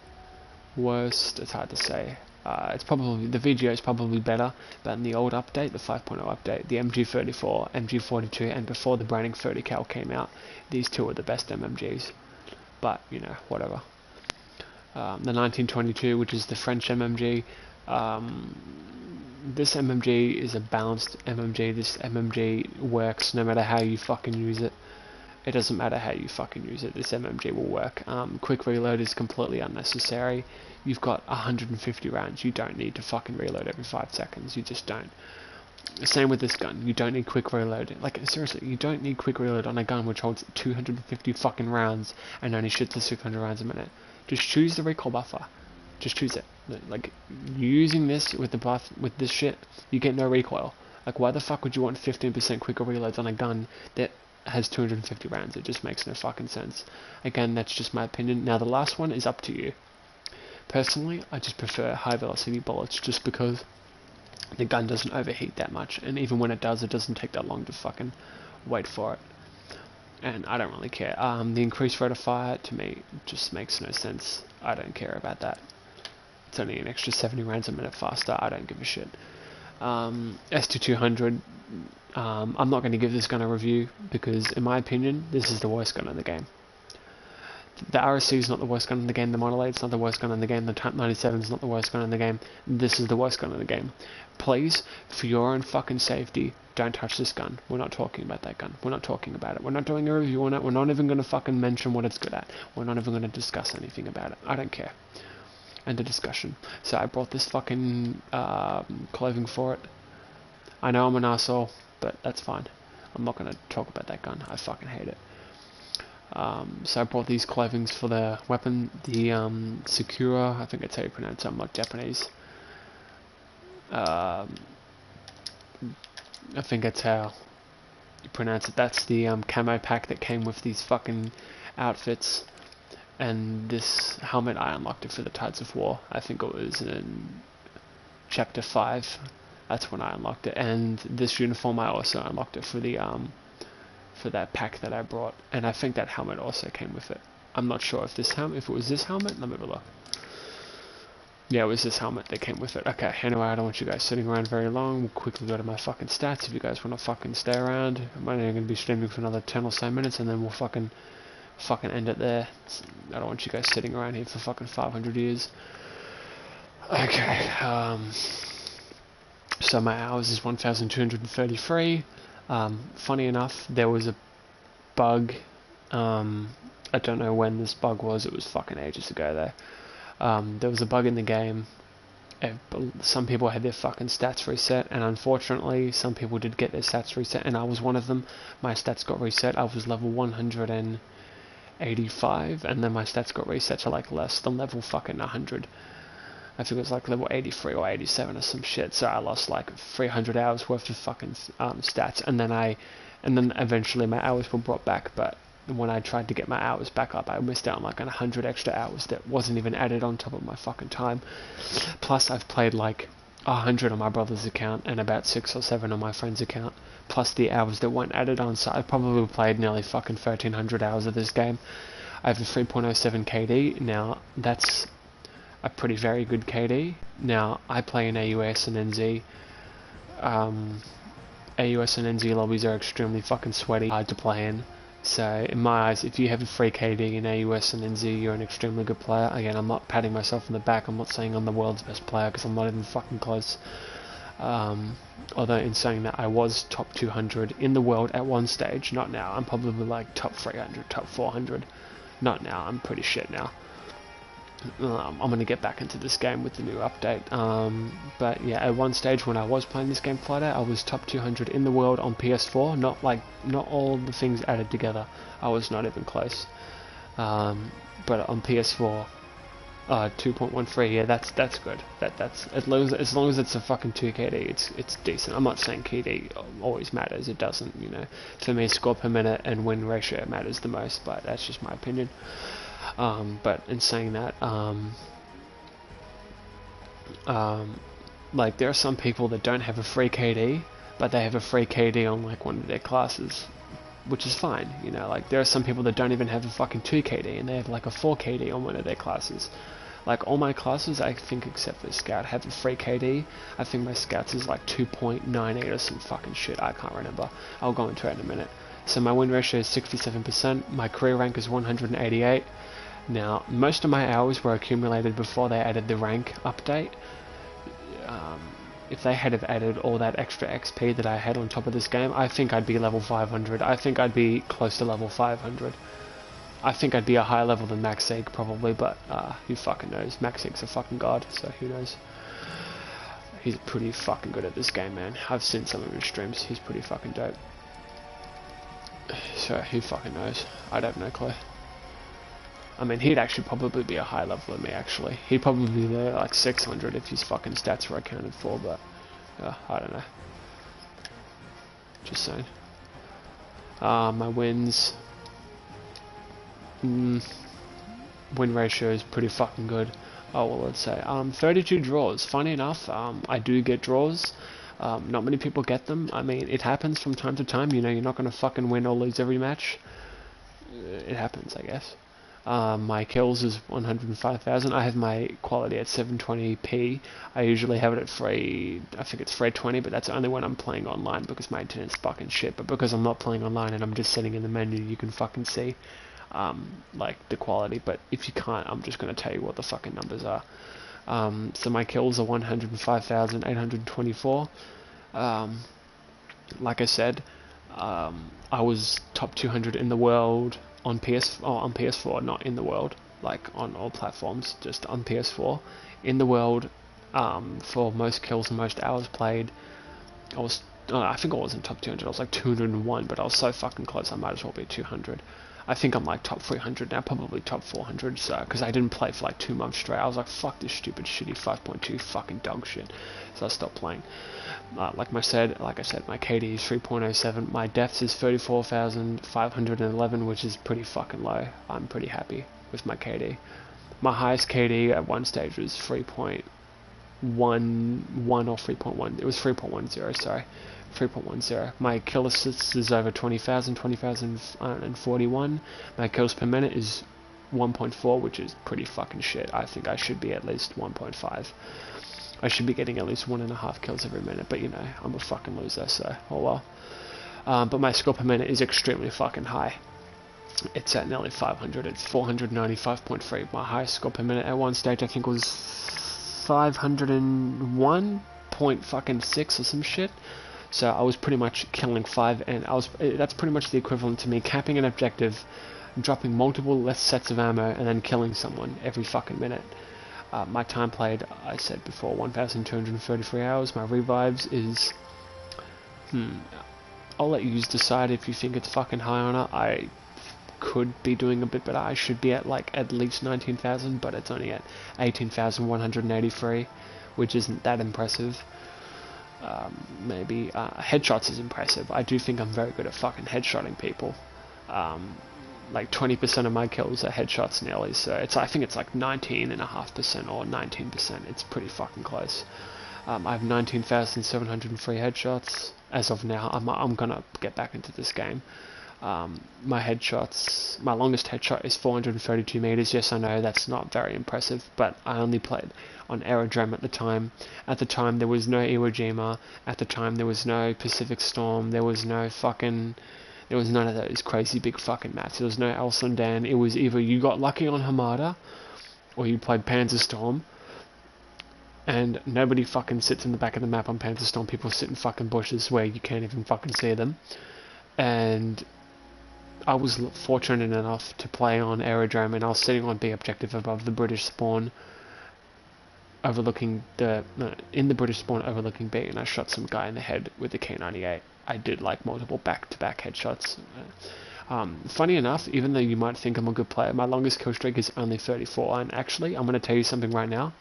worst, it's hard to say. It's probably, the VGO is probably better, but in the old update, the 5.0 update, the MG34, MG42, and before the Browning 30 cal came out, these two are the best MMGs. But, you know, whatever. The 1922, which is the French MMG, this MMG is a balanced MMG. This MMG works no matter how you fucking use it. It doesn't matter how you fucking use it, this MMG will work. Quick reload is completely unnecessary. You've got 150 rounds, you don't need to fucking reload every 5 seconds, you just don't. Same with this gun, you don't need quick reload. Like, seriously, you don't need quick reload on a gun which holds 250 fucking rounds and only shoots to 600 rounds a minute. Just choose the recoil buffer. Just choose it. Like, using this with the buff, with this shit, you get no recoil. Like, why the fuck would you want 15% quicker reloads on a gun that has 250 rounds? It just makes no fucking sense. Again, that's just my opinion. Now, the last one is up to you. Personally, I just prefer high velocity bullets just because the gun doesn't overheat that much, and even when it does, it doesn't take that long to fucking wait for it. And I don't really care. The increased rate of fire, to me, just makes no sense. I don't care about that. It's only an extra 70 rounds a minute faster. I don't give a shit. S2200, I'm not going to give this gun a review because, in my opinion, this is the worst gun in the game. The RSC is not the worst gun in the game, the Model 8 is not the worst gun in the game, the Type 97 is not the worst gun in the game, this is the worst gun in the game. Please, for your own fucking safety, don't touch this gun. We're not talking about that gun. We're not talking about it. We're not doing a review on it. We're not even going to fucking mention what it's good at. We're not even going to discuss anything about it. I don't care. End of discussion. So I brought this fucking clothing for it. I know I'm an asshole, but that's fine. I'm not going to talk about that gun. I fucking hate it. So I brought these clothings for the weapon, the Sakura, I think that's how you pronounce it, I'm not Japanese. I think that's how you pronounce it. That's the camo pack that came with these fucking outfits. And this helmet, I unlocked it for the Tides of War. I think it was in Chapter 5. That's when I unlocked it. And this uniform, I also unlocked it for the for that pack that I brought. And I think that helmet also came with it. I'm not sure if this helmet, if it was this helmet. Let me have a look. Yeah, it was this helmet that came with it. Okay, anyway, I don't want you guys sitting around very long. We'll quickly go to my fucking stats if you guys want to fucking stay around. I'm only going to be streaming for another 10 or so minutes and then we'll fucking end it there. I don't want you guys sitting around here for fucking 500 years. Okay, so my hours is 1,233. Funny enough, there was a bug. I don't know when this bug was. It was fucking ages ago though. There was a bug in the game. Some people had their fucking stats reset, and unfortunately some people did get their stats reset, and I was one of them. My stats got reset. I was level 185, and then my stats got reset to like less than level fucking 100. I think it was like level 83 or 87 or some shit, so I lost like 300 hours worth of fucking stats, and then eventually my hours were brought back, but when I tried to get my hours back up, I missed out on like 100 extra hours that wasn't even added on top of my fucking time. Plus I've played like 100 on my brother's account and about 6 or 7 on my friend's account, plus the hours that weren't added on, so I've probably played nearly fucking 1,300 hours of this game. I have a 3.07 KD, now that's a pretty very good KD. Now, I play in AUS and NZ. AUS and NZ lobbies are extremely fucking sweaty, hard to play in. So, in my eyes, if you have a free KD in AUS and NZ, you're an extremely good player. Again, I'm not patting myself on the back, I'm not saying I'm the world's best player, because I'm not even fucking close. Although, in saying that, I was top 200 in the world at one stage, not now. I'm probably like top 300, top 400. Not now, I'm pretty shit now. I'm going to get back into this game with the new update, but yeah, at one stage when I was playing this game flat out, I was top 200 in the world on PS4, not all the things added together, I was not even close, but on PS4, 2.13, yeah, that's good, that's as long as it's a fucking 2 KD, it's decent. I'm not saying KD always matters, it doesn't, you know, for me score per minute and win ratio matters the most, but that's just my opinion. But in saying that, like there are some people that don't have a free KD, but they have a free KD on like one of their classes, which is fine, you know, like there are some people that don't even have a fucking 2 KD and they have like a 4 KD on one of their classes. Like all my classes, I think except for Scout, have a free KD. I think my Scouts is like 2.98 or some fucking shit, I can't remember. I'll go into it in a minute. So my win ratio is 67%, my career rank is 188. Now, most of my hours were accumulated before they added the rank update. If they had have added all that extra XP that I had on top of this game, I think I'd be level 500. I think I'd be close to level 500. I think I'd be a higher level than Maxig probably, but who fucking knows? Maxig's a fucking god, so who knows? He's pretty fucking good at this game, man. I've seen some of his streams. He's pretty fucking dope. So who fucking knows? I'd have no clue. I mean, he'd actually probably be a higher level than me, actually. He'd probably be there like 600 if his fucking stats were accounted for, but I don't know. Just saying. My wins. Win ratio is pretty fucking good. Oh, well, let's say 32 draws. Funny enough, I do get draws. Not many people get them. I mean, it happens from time to time. You know, you're not going to fucking win or lose every match. It happens, I guess. My kills is 105,000. I have my quality at 720p. I usually have it at I think it's 320, but that's only when I'm playing online because my internet's fucking shit. But because I'm not playing online and I'm just sitting in the menu, you can fucking see like the quality, but if you can't, I'm just going to tell you what the fucking numbers are. So my kills are 105,824. Like I said, I was top 200 in the world on on PS4, not in the world, like on all platforms, just on PS4. In the world, for most kills and most hours played, I think I was in top 200. I was like 201, but I was so fucking close. I might as well be 200. I think I'm like top 300 now, probably top 400. So, because I didn't play for like 2 months straight, I was like, fuck this stupid, shitty 5.2 fucking dog shit. So I stopped playing. Like I said, my KD is 3.07. My deaths is 34,511, which is pretty fucking low. I'm pretty happy with my KD. My highest KD at one stage was 3.11 or 3.1. It was 3.10. Sorry. 3.10. My kill assists is over 20,041. My kills per minute is 1.4, which is pretty fucking shit. I think I should be at least 1.5. I should be getting at least 1.5 kills every minute, but you know, I'm a fucking loser, so oh well. But my score per minute is extremely fucking high. It's at nearly 500. It's 495.3. My highest score per minute at one stage I think was 501.6 or some shit. So I was pretty much killing 5, and that's pretty much the equivalent to me capping an objective, dropping multiple less sets of ammo, and then killing someone every fucking minute. My time played, I said before, 1,233 hours. My revives is, I'll let you decide if you think it's fucking high or not. I could be doing a bit better. I should be at like at least 19,000, but it's only at 18,183, which isn't that impressive. Maybe headshots is impressive. I do think I'm very good at fucking headshotting people. Like 20% of my kills are headshots nearly, so I think it's like 19.5% or 19%. It's pretty fucking close. I have 19,703 headshots as of now. I'm gonna get back into this game. My longest headshot is 432 meters. Yes, I know that's not very impressive, but I only played on Aerodrome at the time. At the time, there was no Iwo Jima. At the time, there was no Pacific Storm. There was none of those crazy big fucking maps. There was no El Sundan. It was either you got lucky on Hamada, or you played Panzer Storm. And nobody fucking sits in the back of the map on Panzer Storm. People sit in fucking bushes where you can't even fucking see them. And I was fortunate enough to play on Aerodrome, and I was sitting on B objective above the British spawn, overlooking in the British spawn overlooking B, and I shot some guy in the head with the K98. I did like multiple back-to-back headshots. Funny enough, even though you might think I'm a good player, my longest kill streak is only 34, and actually, I'm going to tell you something right now.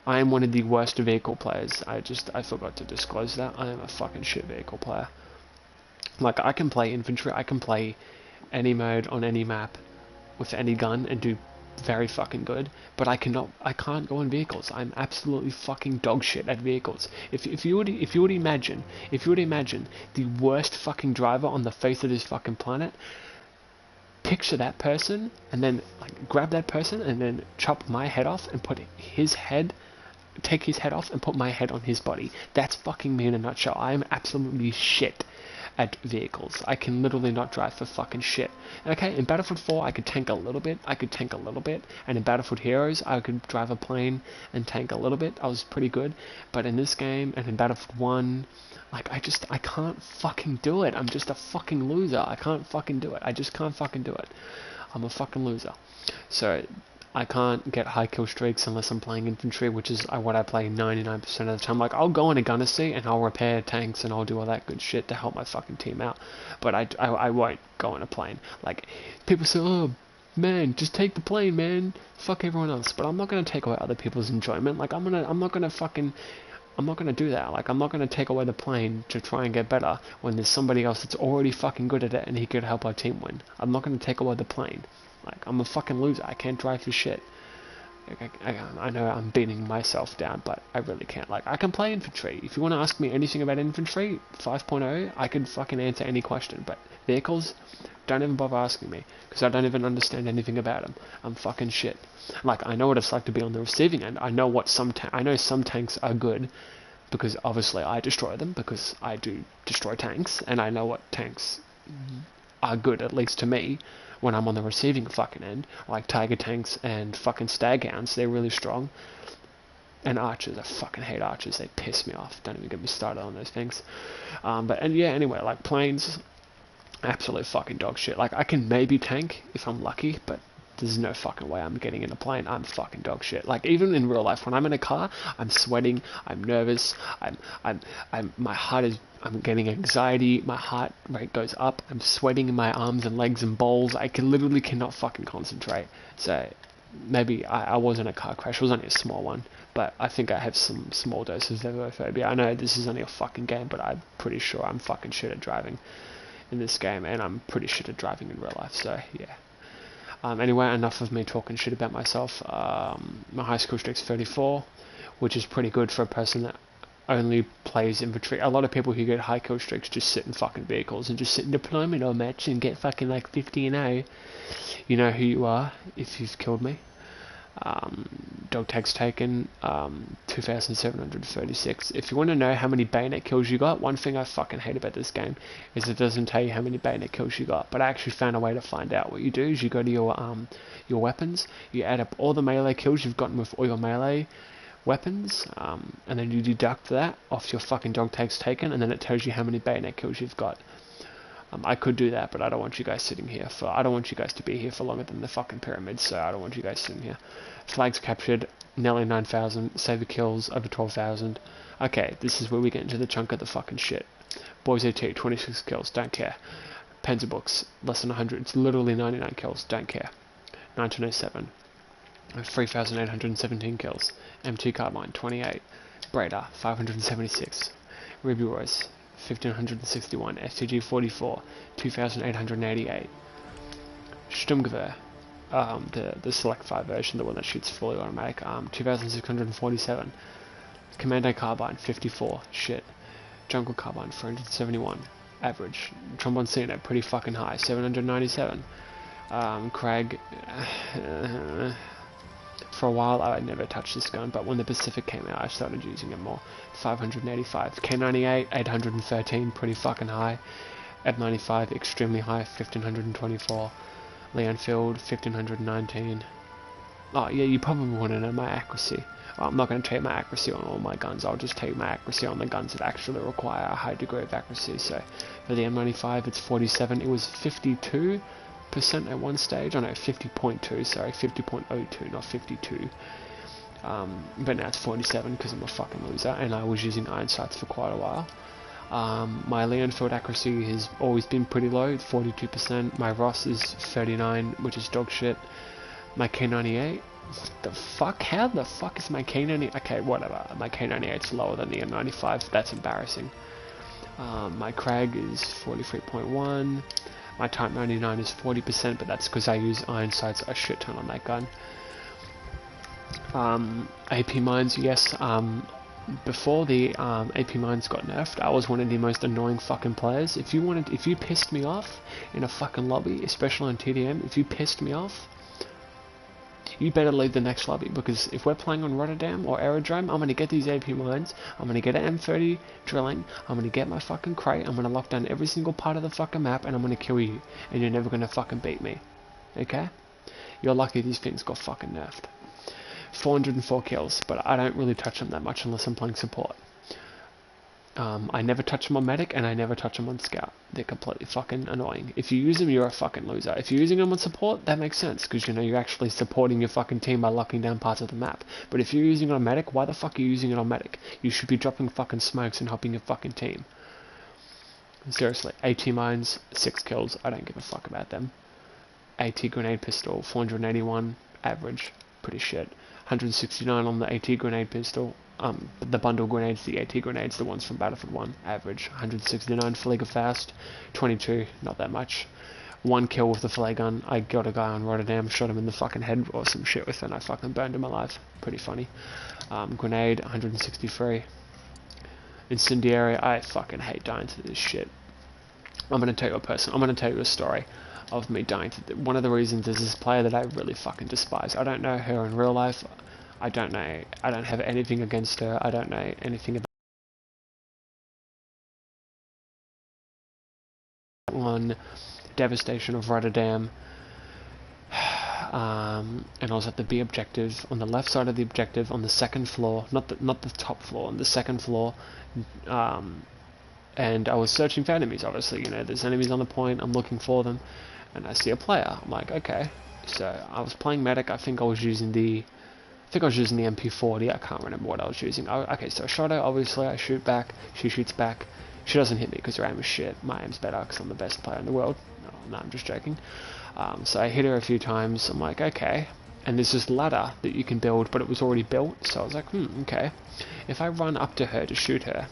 I am one of the worst vehicle players. I forgot to disclose that. I am a fucking shit vehicle player. Like, I can play infantry, I can play any mode on any map with any gun and do very fucking good, but I can't go in vehicles. I'm absolutely fucking dog shit at vehicles. If you would imagine the worst fucking driver on the face of this fucking planet, picture that person, and then like grab that person and then chop my head off and take his head off and put my head on his body. That's fucking me in a nutshell. I am absolutely shit at vehicles. I can literally not drive for fucking shit. Okay, in Battlefield 4 I could tank a little bit, and in Battlefield Heroes I could drive a plane and tank a little bit. I was pretty good, but in this game and in Battlefield 1, like I can't fucking do it. I'm just a fucking loser. I can't fucking do it. I just can't fucking do it. I'm a fucking loser. So I can't get high kill streaks unless I'm playing infantry, which is what I play 99% of the time. Like, I'll go in a gunner seat and I'll repair tanks and I'll do all that good shit to help my fucking team out. But I won't go in a plane. Like, people say, oh, man, just take the plane, man. Fuck everyone else. But I'm not going to take away other people's enjoyment. Like, I'm not going to do that. Like, I'm not going to take away the plane to try and get better when there's somebody else that's already fucking good at it and he could help our team win. I'm not going to take away the plane. Like, I'm a fucking loser. I can't drive for shit. I know I'm beating myself down, but I really can't. Like, I can play infantry. If you want to ask me anything about infantry 5.0, I can fucking answer any question. But vehicles, don't even bother asking me, because I don't even understand anything about them. I'm fucking shit. Like, I know what it's like to be on the receiving end. I know some tanks are good, because obviously I destroy them, because I do destroy tanks, and I know what tanks are good, at least to me. when I'm on the receiving fucking end, like tiger tanks and fucking staghounds. They're really strong. And archers, I fucking hate archers. They piss me off. Don't even get me started on those things. Anyway, like planes, absolute fucking dog shit. Like I can maybe tank if I'm lucky, but there's no fucking way I'm getting in a plane. I'm fucking dog shit. Like even in real life, when I'm in a car, I'm sweating, I'm nervous, my heart is, I'm getting anxiety, my heart rate goes up, I'm sweating in my arms and legs and balls. I literally cannot fucking concentrate. So maybe I was in a car crash. It was only a small one, but I think I have some small doses of aerophobia. I know this is only a fucking game, but I'm pretty sure I'm fucking shit at driving in this game, and I'm pretty shit at driving in real life. So yeah. Anyway, enough of me talking shit about myself. My high skill streak's 34, which is pretty good for a person that only plays infantry. A lot of people who get high kill streaks just sit in fucking vehicles and just sit in deployment or match and get fucking like 50 and 0. You know who you are if you've killed me. Dog tags taken, 2,736. If you want to know how many bayonet kills you got, one thing I fucking hate about this game is it doesn't tell you how many bayonet kills you got. But I actually found a way to find out. What you do is you go to your weapons, you add up all the melee kills you've gotten with all your melee weapons, and then you deduct that off your fucking dog tags taken, and then it tells you how many bayonet kills you've got. I could do that, but I don't want you guys sitting here for. I don't want you guys to be here for longer than the fucking pyramids, so I don't want you guys sitting here. Flags captured, nearly 9,000. Saber kills, over 12,000. Okay, this is where we get into the chunk of the fucking shit. Boys AT, 26 kills, don't care. Panzer books, less than 100. It's literally 99 kills, don't care. 1907, 3,817 kills. MT carbine, 28. Breda, 576. Ruby Royce, 1,561, STG 44, 2,888. Sturmgewehr, the Select 5 version, the one that shoots fully automatic, 2,647. Commando carbine, 54, shit. Jungle carbine, 471, average. Trombone Cena, pretty fucking high, 797. Krag, for a while I never touched this gun, but when the Pacific came out I started using it more. 585. K98, 813, pretty fucking high. F95, extremely high, 1524. Leonfield, 1519. Oh yeah, you probably want to know my accuracy. Well, I'm not going to tell you my accuracy on all my guns, I'll just tell you my accuracy on the guns that actually require a high degree of accuracy. So for the M95 it's 47, it was 52% at one stage. I know 50.2, sorry, 50.02, not 52. But now it's 47 because I'm a fucking loser, and I was using iron sights for quite a while. My Leonfield accuracy has always been pretty low, 42%. My Ross is 39, which is dog shit. My K98, what the fuck? How the fuck is my K98? Okay, whatever. My K98 is lower than the M95. That's embarrassing. My Krag is 43.1. My Type 99 is 40%, but that's because I use iron sights a shit ton on that gun. AP mines, yes. Before the AP mines got nerfed, I was one of the most annoying fucking players. If you pissed me off in a fucking lobby, especially on TDM, if you pissed me off, you better leave the next lobby, because if we're playing on Rotterdam or Aerodrome, I'm gonna get these AP mines, I'm gonna get an M30 drilling, I'm gonna get my fucking crate, I'm gonna lock down every single part of the fucking map, and I'm gonna kill you, and you're never gonna fucking beat me. Okay? You're lucky these things got fucking nerfed. 404 kills, but I don't really touch them that much unless I'm playing support. I never touch them on medic, and I never touch them on scout. They're completely fucking annoying. If you use them, you're a fucking loser. If you're using them on support, that makes sense, because you know you're actually supporting your fucking team by locking down parts of the map. But if you're using it on medic, why the fuck are you using it on medic? You should be dropping fucking smokes and helping your fucking team. Seriously, AT mines, 6 kills. I don't give a fuck about them. AT grenade pistol, 481, average, pretty shit. 169 on the AT grenade pistol. The bundle grenades, the AT grenades, the ones from Battlefield 1, average. 169 Flieger fast, 22, not that much. 1 kill with the flare gun. I got a guy on Rotterdam, shot him in the fucking head or some shit with it, and I fucking burned him alive. Pretty funny. Grenade, 163. Incendiary, I fucking hate dying to this shit. I'm gonna tell you a story of me dying to one of the reasons is this player that I really fucking despise. I don't know her in real life. I don't have anything against her. I don't know anything about on devastation of Rotterdam. and I was at the B objective, on the left side of the objective, on the second floor, not the top floor, on the second floor, and I was searching for enemies, obviously, you know, there's enemies on the point, I'm looking for them, and I see a player, I'm like, okay, so I was playing medic, I think I was using the MP40, I can't remember what I was using. Okay, so I shot her, obviously, I shoot back, she shoots back, she doesn't hit me because her aim is shit, my aim's better because I'm the best player in the world, no, I'm just joking. So I hit her a few times, I'm like, okay, and there's this ladder that you can build, but it was already built, so I was like, okay, if I run up to her to shoot her,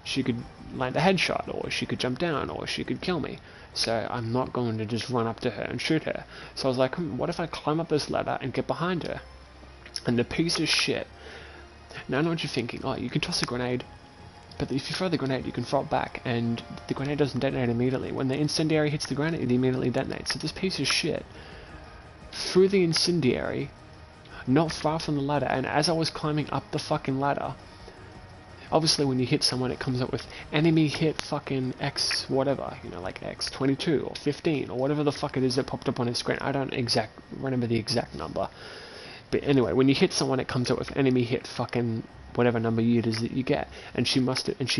she could land a headshot, or she could jump down, or she could kill me. So I'm not going to just run up to her and shoot her. So I was like, what if I climb up this ladder and get behind her? And the piece of shit. Now I know what you're thinking. Oh, you can toss a grenade, but if you throw the grenade, you can throw it back, and the grenade doesn't detonate immediately. When the incendiary hits the grenade, it immediately detonates. So this piece of shit threw the incendiary not far from the ladder, and as I was climbing up the fucking ladder, obviously when you hit someone it comes up with enemy hit fucking X whatever, you know, like X 22 or 15 or whatever the fuck it is that popped up on his screen. I don't remember the exact number. But anyway, when you hit someone it comes up with enemy hit fucking whatever number it is that you get. And she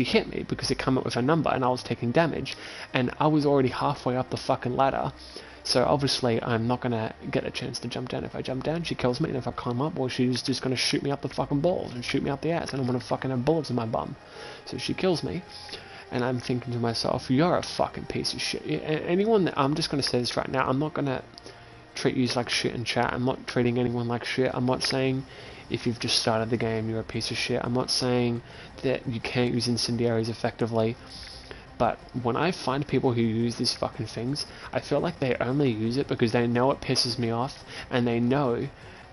hit me because it came up with a number and I was taking damage. And I was already halfway up the fucking ladder. So obviously I'm not going to get a chance to jump down. If I jump down, she kills me, and if I climb up, well, she's just going to shoot me up the fucking balls and shoot me up the ass, and I'm going to fucking have bullets in my bum. So she kills me, and I'm thinking to myself, you're a fucking piece of shit. Anyone that, I'm just going to say this right now, I'm not going to treat you like shit in chat. I'm not treating anyone like shit. I'm not saying if you've just started the game, you're a piece of shit. I'm not saying that you can't use incendiaries effectively. But when I find people who use these fucking things, I feel like they only use it because they know it pisses me off, and they know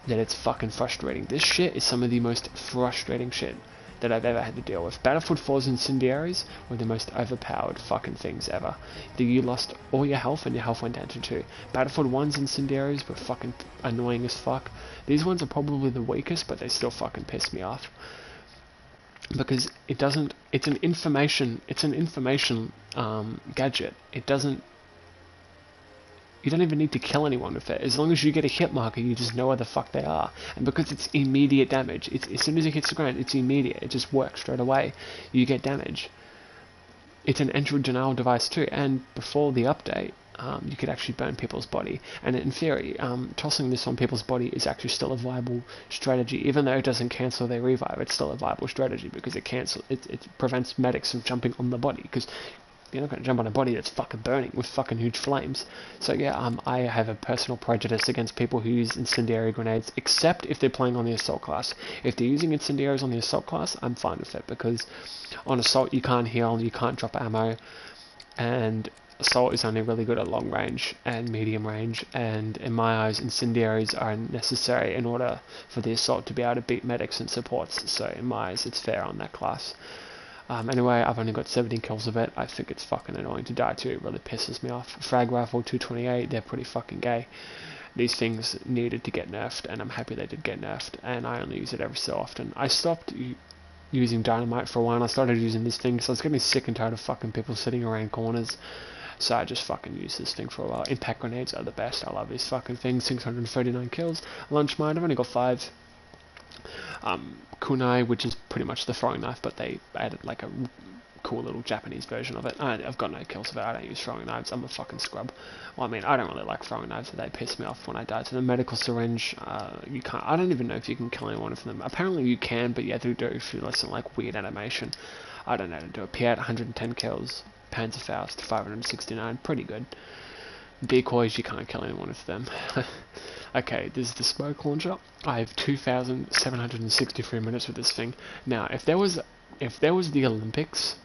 that it's fucking frustrating. This shit is some of the most frustrating shit that I've ever had to deal with. Battlefield 4's incendiaries were the most overpowered fucking things ever. You lost all your health and your health went down to 2. Battlefield 1's incendiaries were fucking annoying as fuck. These ones are probably the weakest, but they still fucking piss me off. Because it's an information gadget. You don't even need to kill anyone with it. As long as you get a hit marker, you just know where the fuck they are. And because it's immediate damage, as soon as it hits the ground, it's immediate. It just works straight away. You get damage. It's an entry denial device too, and before the update, you could actually burn people's body. And in theory, tossing this on people's body is actually still a viable strategy. Even though it doesn't cancel their revive, it's still a viable strategy because it prevents medics from jumping on the body, because you're not going to jump on a body that's fucking burning with fucking huge flames. So yeah, I have a personal prejudice against people who use incendiary grenades, except if they're playing on the assault class. If they're using incendiaries on the assault class, I'm fine with it, because on assault you can't heal, you can't drop ammo, and assault is only really good at long range and medium range, and in my eyes incendiaries are necessary in order for the assault to be able to beat medics and supports. So in my eyes it's fair on that class. Anyway, I've only got 17 kills of it. I think it's fucking annoying to die to. It really pisses me off. Frag rifle 228, they're pretty fucking gay. These things needed to get nerfed, and I'm happy they did get nerfed, and I only use it every so often. I stopped using dynamite for a while, and I started using this thing, so I was getting sick and tired of fucking people sitting around corners. So I just fucking used this thing for a while. Impact grenades are the best. I love these fucking things. 639 kills. Lunch mine, I've only got 5. Kunai, which is pretty much the throwing knife, but they added like a cool little Japanese version of it. I've got no kills of it. I don't use throwing knives. I'm a fucking scrub. Well, I mean, I don't really like throwing knives, so they piss me off when I die to the medical syringe. You can't. I don't even know if you can kill anyone with them. Apparently you can, but you have to do it if you listen like weird animation. I don't know how to do it. Piat 110 kills. Panzerfaust 569. Pretty good. Decoys, you can't kill anyone with them. Okay, this is the smoke launcher. I have 2,763 minutes with this thing. Now, if there was the Olympics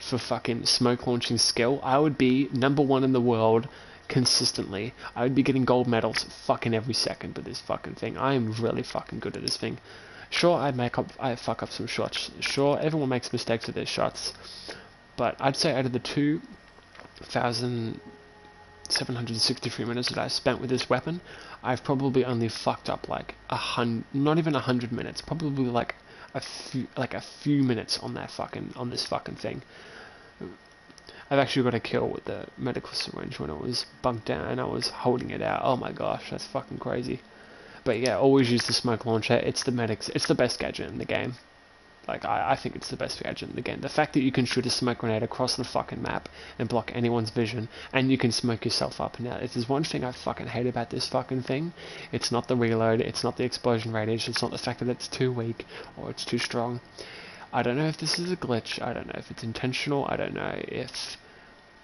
for fucking smoke launching skill, I would be #1 in the world consistently. I would be getting gold medals fucking every second with this fucking thing. I am really fucking good at this thing. Sure, I fuck up some shots. Sure, everyone makes mistakes with their shots. But I'd say out of the 2,763 minutes that I spent with this weapon, I've probably only fucked up like not even 100 minutes, probably like a few minutes on this fucking thing. I've actually got a kill with the medical syringe when it was bugged down and I was holding it out. Oh my gosh, that's fucking crazy. But yeah, always use the smoke launcher. It's the best gadget in the game. Like, I think it's the best gadget in the game. The fact that you can shoot a smoke grenade across the fucking map and block anyone's vision, and you can smoke yourself up. Now, if there's one thing I fucking hate about this fucking thing, it's not the reload, it's not the explosion radius, it's not the fact that it's too weak or it's too strong. I don't know if this is a glitch, I don't know if it's intentional, I don't know if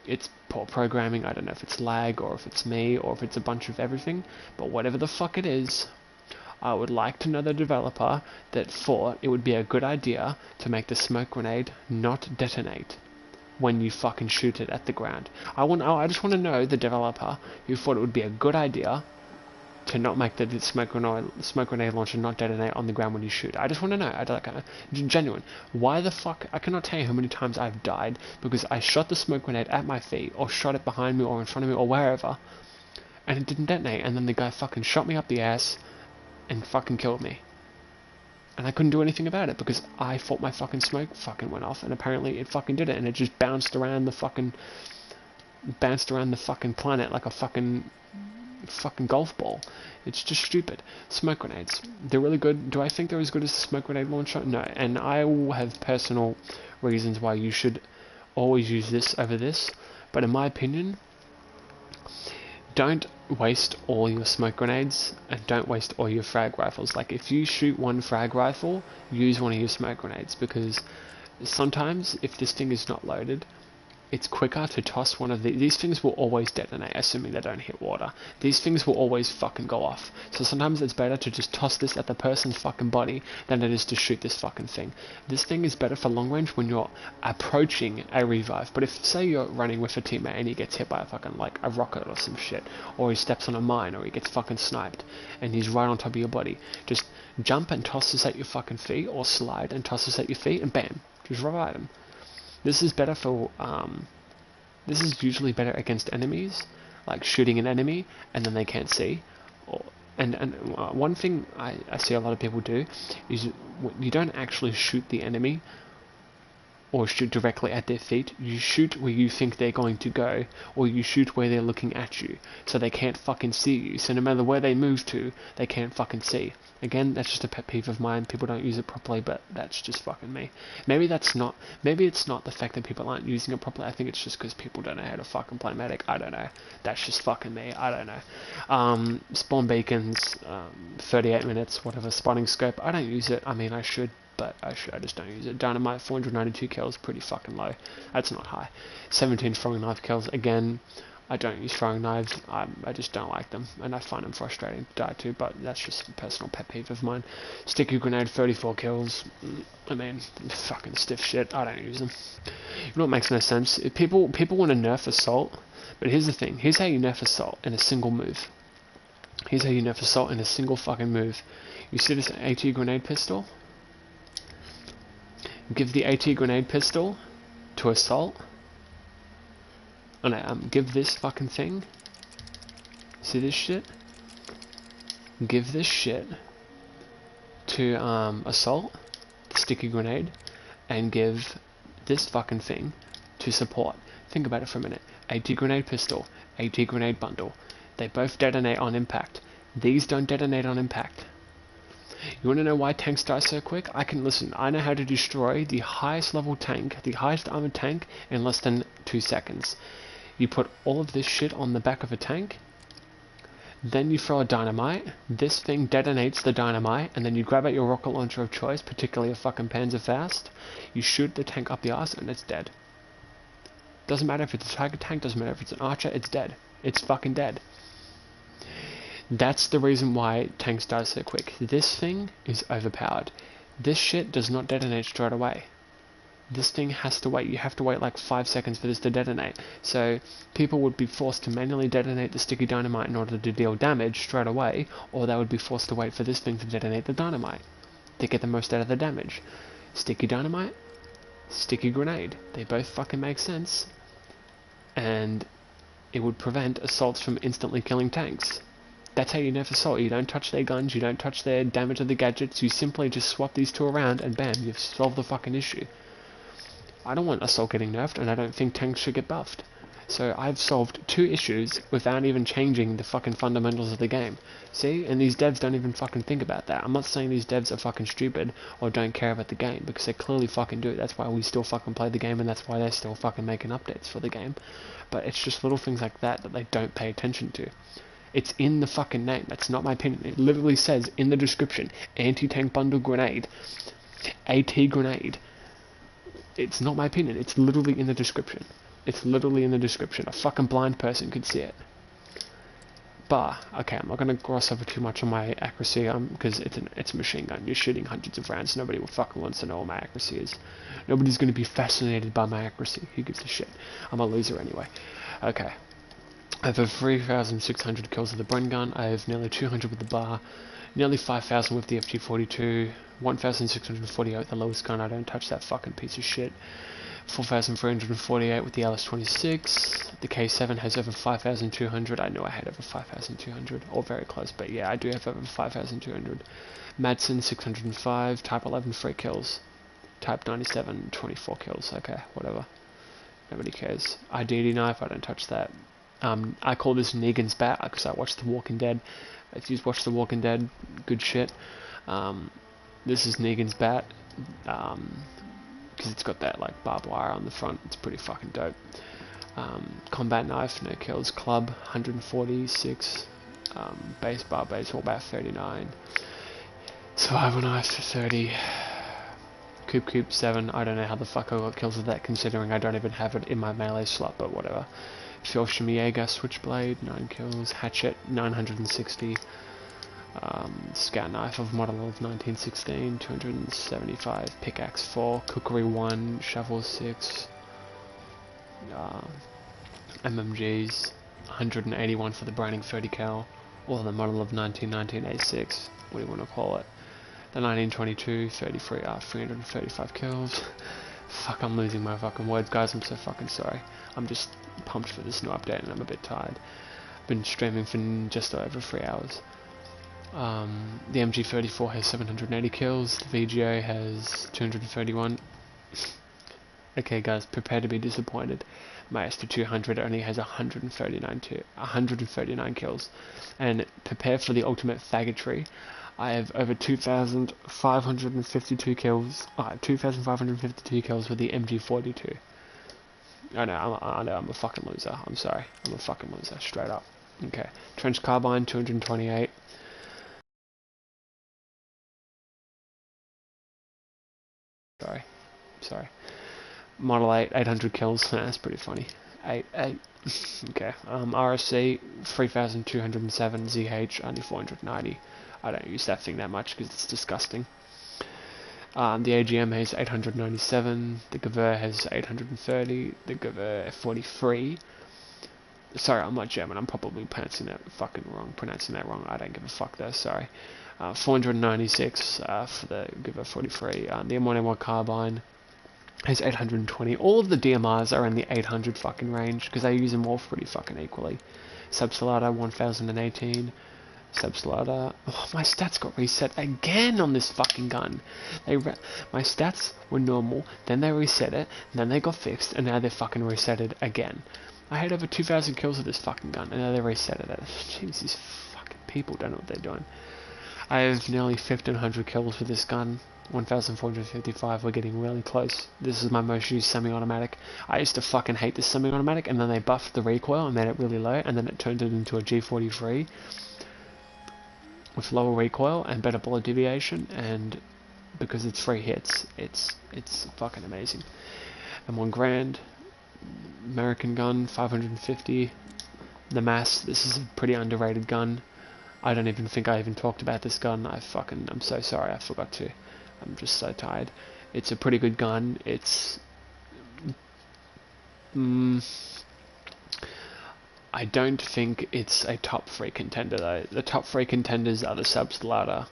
it's poor programming, I don't know if it's lag, or if it's me, or if it's a bunch of everything, but whatever the fuck it is, I would like to know the developer that thought it would be a good idea to make the smoke grenade not detonate when you fucking shoot it at the ground. I just want to know the developer who thought it would be a good idea to not make the smoke grenade launcher not detonate on the ground when you shoot. I just want to know, genuine. Why the fuck? I cannot tell you how many times I've died because I shot the smoke grenade at my feet, or shot it behind me, or in front of me, or wherever, and it didn't detonate, and then the guy fucking shot me up the ass and fucking killed me. And I couldn't do anything about it because I thought my fucking smoke fucking went off, and apparently it fucking did it, and it just bounced around the fucking planet like a fucking golf ball. It's just stupid. Smoke grenades, they're really good. Do I think they're as good as the smoke grenade launcher? No, and I will have personal reasons why you should always use this over this, but in my opinion, don't waste all your smoke grenades and don't waste all your frag rifles. Like, if you shoot one frag rifle, use one of your smoke grenades, because sometimes if this thing is not loaded, it's quicker to toss one of these things will always detonate, assuming they don't hit water. These things will always fucking go off. So sometimes it's better to just toss this at the person's fucking body than it is to shoot this fucking thing. This thing is better for long range when you're approaching a revive. But if, say, you're running with a teammate and he gets hit by a fucking, like, a rocket or some shit, or he steps on a mine, or he gets fucking sniped, and he's right on top of your body, just jump and toss this at your fucking feet, or slide and toss this at your feet, and bam, just revive him. This is better for, this is usually better against enemies, like shooting an enemy and then they can't see. And one thing I see a lot of people do is you don't actually shoot the enemy or shoot directly at their feet. You shoot where you think they're going to go, or you shoot where they're looking at you, so they can't fucking see you. So no matter where they move to, they can't fucking see. Again, that's just a pet peeve of mine. People don't use it properly, but that's just fucking me. Maybe it's not the fact that people aren't using it properly. I think it's just because people don't know how to fucking play Medic. I don't know. That's just fucking me. I don't know. Spawn beacons, 38 minutes, whatever. Spotting scope. I don't use it. I mean, I should, but I just don't use it. Dynamite, 492 kills, pretty fucking low. That's not high. 17 throwing knife kills. Again, I don't use throwing knives. I just don't like them, and I find them frustrating to die to, but that's just a personal pet peeve of mine. Sticky grenade, 34 kills. I mean, fucking stiff shit. I don't use them. You know what makes no sense? If people want to nerf assault, but here's the thing. Here's how you nerf assault in a single move. Here's how you nerf assault in a single fucking move. You see this AT grenade pistol? Give the AT grenade pistol to assault. Oh no, give this fucking thing. See this shit? Give this shit to assault, the sticky grenade, and give this fucking thing to support. Think about it for a minute. AT grenade pistol, AT grenade bundle. They both detonate on impact. These don't detonate on impact. You want to know why tanks die so quick? I know how to destroy the highest level tank, the highest armored tank, in less than 2 seconds. You put all of this shit on the back of a tank, then you throw a dynamite, this thing detonates the dynamite, and then you grab out your rocket launcher of choice, particularly a fucking Panzerfaust, you shoot the tank up the arse, and it's dead. Doesn't matter if it's a Tiger tank, doesn't matter if it's an Archer, it's dead. It's fucking dead. That's the reason why tanks die so quick. This thing is overpowered. This shit does not detonate straight away. This thing has to wait. You have to wait like 5 seconds for this to detonate. So people would be forced to manually detonate the sticky dynamite in order to deal damage straight away, or they would be forced to wait for this thing to detonate the dynamite to get the most out of the damage. Sticky dynamite, sticky grenade. They both fucking make sense. And it would prevent assaults from instantly killing tanks. That's how you nerf assault. You don't touch their guns, you don't touch their damage of the gadgets, you simply just swap these two around and bam, you've solved the fucking issue. I don't want assault getting nerfed, and I don't think tanks should get buffed. So I've solved 2 issues without even changing the fucking fundamentals of the game. See? And these devs don't even fucking think about that. I'm not saying these devs are fucking stupid or don't care about the game, because they clearly fucking do. That's why we still fucking play the game, and that's why they're still fucking making updates for the game. But it's just little things like that that they don't pay attention to. It's in the fucking name. That's not my opinion. It literally says in the description, anti-tank bundle grenade, AT grenade. It's not my opinion. It's literally in the description. It's literally in the description. A fucking blind person could see it. But, okay, I'm not going to gloss over too much on my accuracy, because it's a machine gun. You're shooting hundreds of rounds. Nobody fucking wants to know what my accuracy is. Nobody's going to be fascinated by my accuracy. Who gives a shit? I'm a loser anyway. Okay. I have over 3,600 kills with the Bren gun. I have nearly 200 with the bar. Nearly 5,000 with the FG42. 1,648 with the lowest gun. I don't touch that fucking piece of shit. 4,348 with the LS26. The K7 has over 5,200. I know I had over 5,200, or very close, but yeah, I do have over 5,200. Madsen 605. Type 11 3 kills. Type 97 24 kills. Okay, whatever. Nobody cares. IDD knife. I don't touch that. I call this Negan's bat because I watched The Walking Dead. If you've watched The Walking Dead, good shit. This is Negan's bat. Because it's got that like barbed wire on the front. It's pretty fucking dope. Combat knife, no kills. Club 146. Base bar, baseball bat 39. Survival knife 30. Coop 7. I don't know how the fuck I got kills with that, considering I don't even have it in my melee slot, but whatever. Feldsham Jaeger switchblade 9 kills. Hatchet 960. Scout knife of model of 1916, 275, pickaxe 4, cookery 1, shovel 6, MMGs 181 for the Browning 30 cal, or the model of 1919 A6, what do you want to call it? The 1922 33 335 kills. Fuck, I'm losing my fucking words, guys. I'm so fucking sorry. I'm just pumped for this new update, and I'm a bit tired. I've been streaming for just over 3 hours. The MG34 has 780 kills, the VGO has 231. Okay guys, prepare to be disappointed. My ST200 only has 139 kills. And prepare for the ultimate faggotry. I have over 2,552 kills. 2,552 kills with the MG42. I know, I'm a fucking loser. I'm sorry. I'm a fucking loser, straight up. Okay. Trench carbine, 228. Sorry. Model 8, 800 kills. That's pretty funny. 8. Okay. RSC, 3,207. ZH, only 490. I don't use that thing that much because it's disgusting. The AGM has 897. The Gewehr has 830. The Gewehr 43. Sorry, I'm not German. I'm probably pronouncing that wrong. I don't give a fuck though. Sorry. 496 for the Gewehr 43. The M1A1 carbine has 820. All of the DMRs are in the 800 fucking range because they use them all pretty fucking equally. Subsolata 1018. Subsolata. Oh, my stats got reset again on this fucking gun. My stats were normal, then they reset it, and then they got fixed, and now they're fucking resetted again. I had over 2,000 kills with this fucking gun, and now they resetted it. Jeez, these fucking people don't know what they're doing. I have nearly 1,500 kills with this gun. 1,455, we're getting really close. This is my most used semi-automatic. I used to fucking hate this semi-automatic, and then they buffed the recoil and made it really low, and then it turned it into a G43 with lower recoil and better bullet deviation, and because it's 3 hits, it's fucking amazing. M1 Grand, American gun, 550. The Mass, this is a pretty underrated gun. I don't even think I even talked about this gun. I'm so sorry, I forgot to. I'm just so tired. It's a pretty good gun. It's... I don't think it's a top 3 contender though. The top 3 contenders are the Subsolata,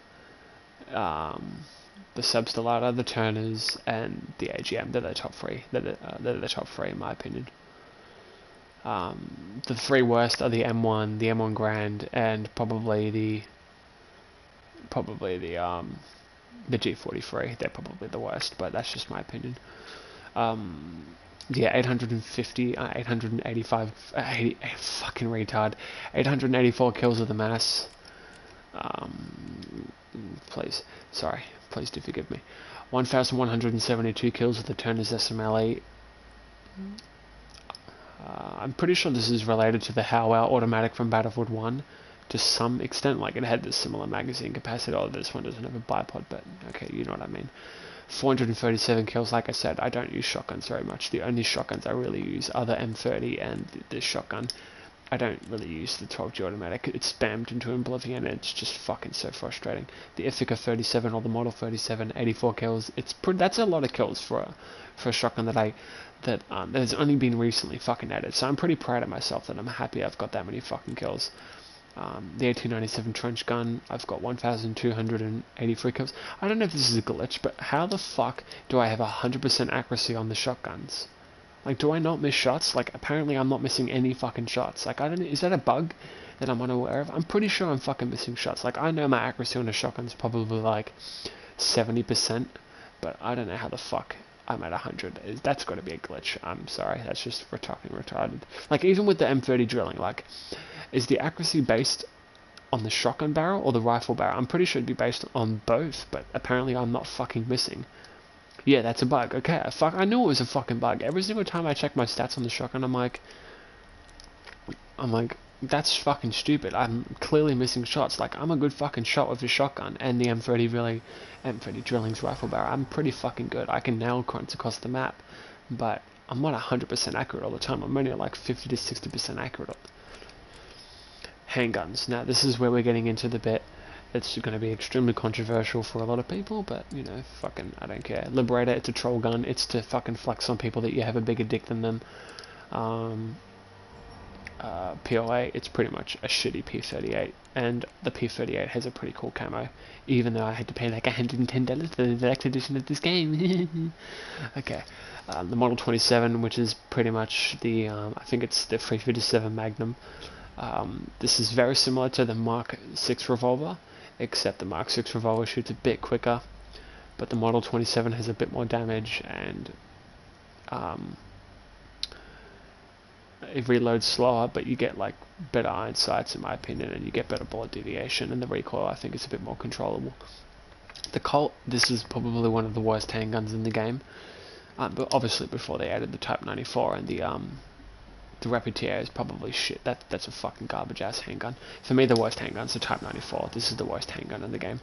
the Turners, and the AGM. They're the top 3. They're the top 3 in my opinion. The 3 worst are the M1, the M1 Grand, and probably the G43. They're probably the worst, but that's just my opinion. Yeah, 850, 885, 80, fucking retard, 884 kills with the mass. Please, sorry, please do forgive me. 1,172 kills with the Turner's SML8. I'm pretty sure this is related to the Howell automatic from Battlefield 1 to some extent. Like, it had this similar magazine capacity. Oh, this one doesn't have a bipod, but okay, you know what I mean. 437 kills. Like I said, I don't use shotguns very much. The only shotguns I really use are the M30 and this shotgun. I don't really use the 12G automatic. It's spammed into oblivion and it's just fucking so frustrating. The Ithaca 37 or the Model 37, 84 kills. That's a lot of kills for a shotgun that has only been recently fucking added. So I'm pretty proud of myself that I'm happy I've got that many fucking kills. The 1897 trench gun, I've got 1,283 kills. I don't know if this is a glitch, but how the fuck do I have 100% accuracy on the shotguns? Like, do I not miss shots? Like, apparently I'm not missing any fucking shots. Like, I don't know, is that a bug that I'm unaware of? I'm pretty sure I'm fucking missing shots. Like, I know my accuracy on a shotgun's probably like 70%, but I don't know how the fuck I'm at 100. That's got to be a glitch. I'm sorry, that's just retarded. Like, even with the M30 drilling, like, is the accuracy based on the shotgun barrel or the rifle barrel? I'm pretty sure it'd be based on both, but apparently I'm not fucking missing. Yeah, that's a bug. Okay, I knew it was a fucking bug. Every single time I check my stats on the shotgun, I'm like, that's fucking stupid. I'm clearly missing shots. Like, I'm a good fucking shot with the shotgun and the M30 drilling's rifle barrel. I'm pretty fucking good. I can nail crunts across the map, but I'm not 100% accurate all the time. I'm only at like 50 to 60% accurate. Handguns. Now, this is where we're getting into the bit. It's going to be extremely controversial for a lot of people, but, you know, fucking, I don't care. Liberator, it's a troll gun. It's to fucking flex on people that you have a bigger dick than them. POA, it's pretty much a shitty P38, and the P38 has a pretty cool camo, even though I had to pay like $110 for the deluxe edition of this game. Okay, the Model 27, which is pretty much the, I think it's the 357 Magnum. This is very similar to the Mark 6 revolver, except the Mark 6 revolver shoots a bit quicker, but the Model 27 has a bit more damage, and it reloads slower, but you get like better iron sights in my opinion, and you get better bullet deviation, and the recoil I think is a bit more controllable. The Colt, this is probably one of the worst handguns in the game, but obviously before they added the Type 94, and the Rapid TA is probably shit. That's a fucking garbage ass handgun. For me, the worst handgun's the Type 94. This is the worst handgun in the game.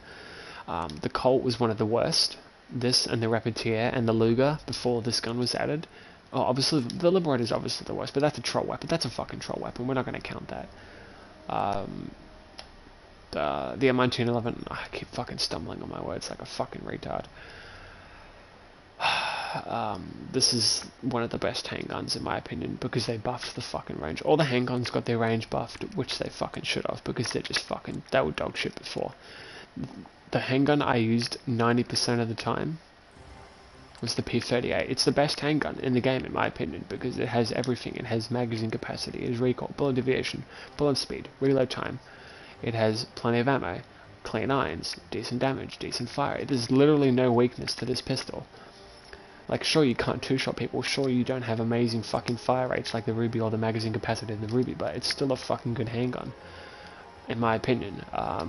The Colt was one of the worst. This and the Rapid TA and the Luger before this gun was added. Oh, obviously the Liberator is obviously the worst, but that's a troll weapon. That's a fucking troll weapon. We're not going to count that. The M1911. I keep fucking stumbling on my words like a fucking retard. This is one of the best handguns in my opinion because they buffed the fucking range. All the handguns got their range buffed, which they fucking should have because they're just fucking, they were dog shit before. The handgun I used 90% of the time was the P38. It's the best handgun in the game in my opinion because it has everything. It has magazine capacity, it has recoil, bullet deviation, bullet speed, reload time. It has plenty of ammo, clean irons, decent damage, decent fire. There's literally no weakness to this pistol. Like, sure, you can't two-shot people, sure, you don't have amazing fucking fire rates like the Ruby or the magazine capacity of the Ruby, but it's still a fucking good handgun, in my opinion. I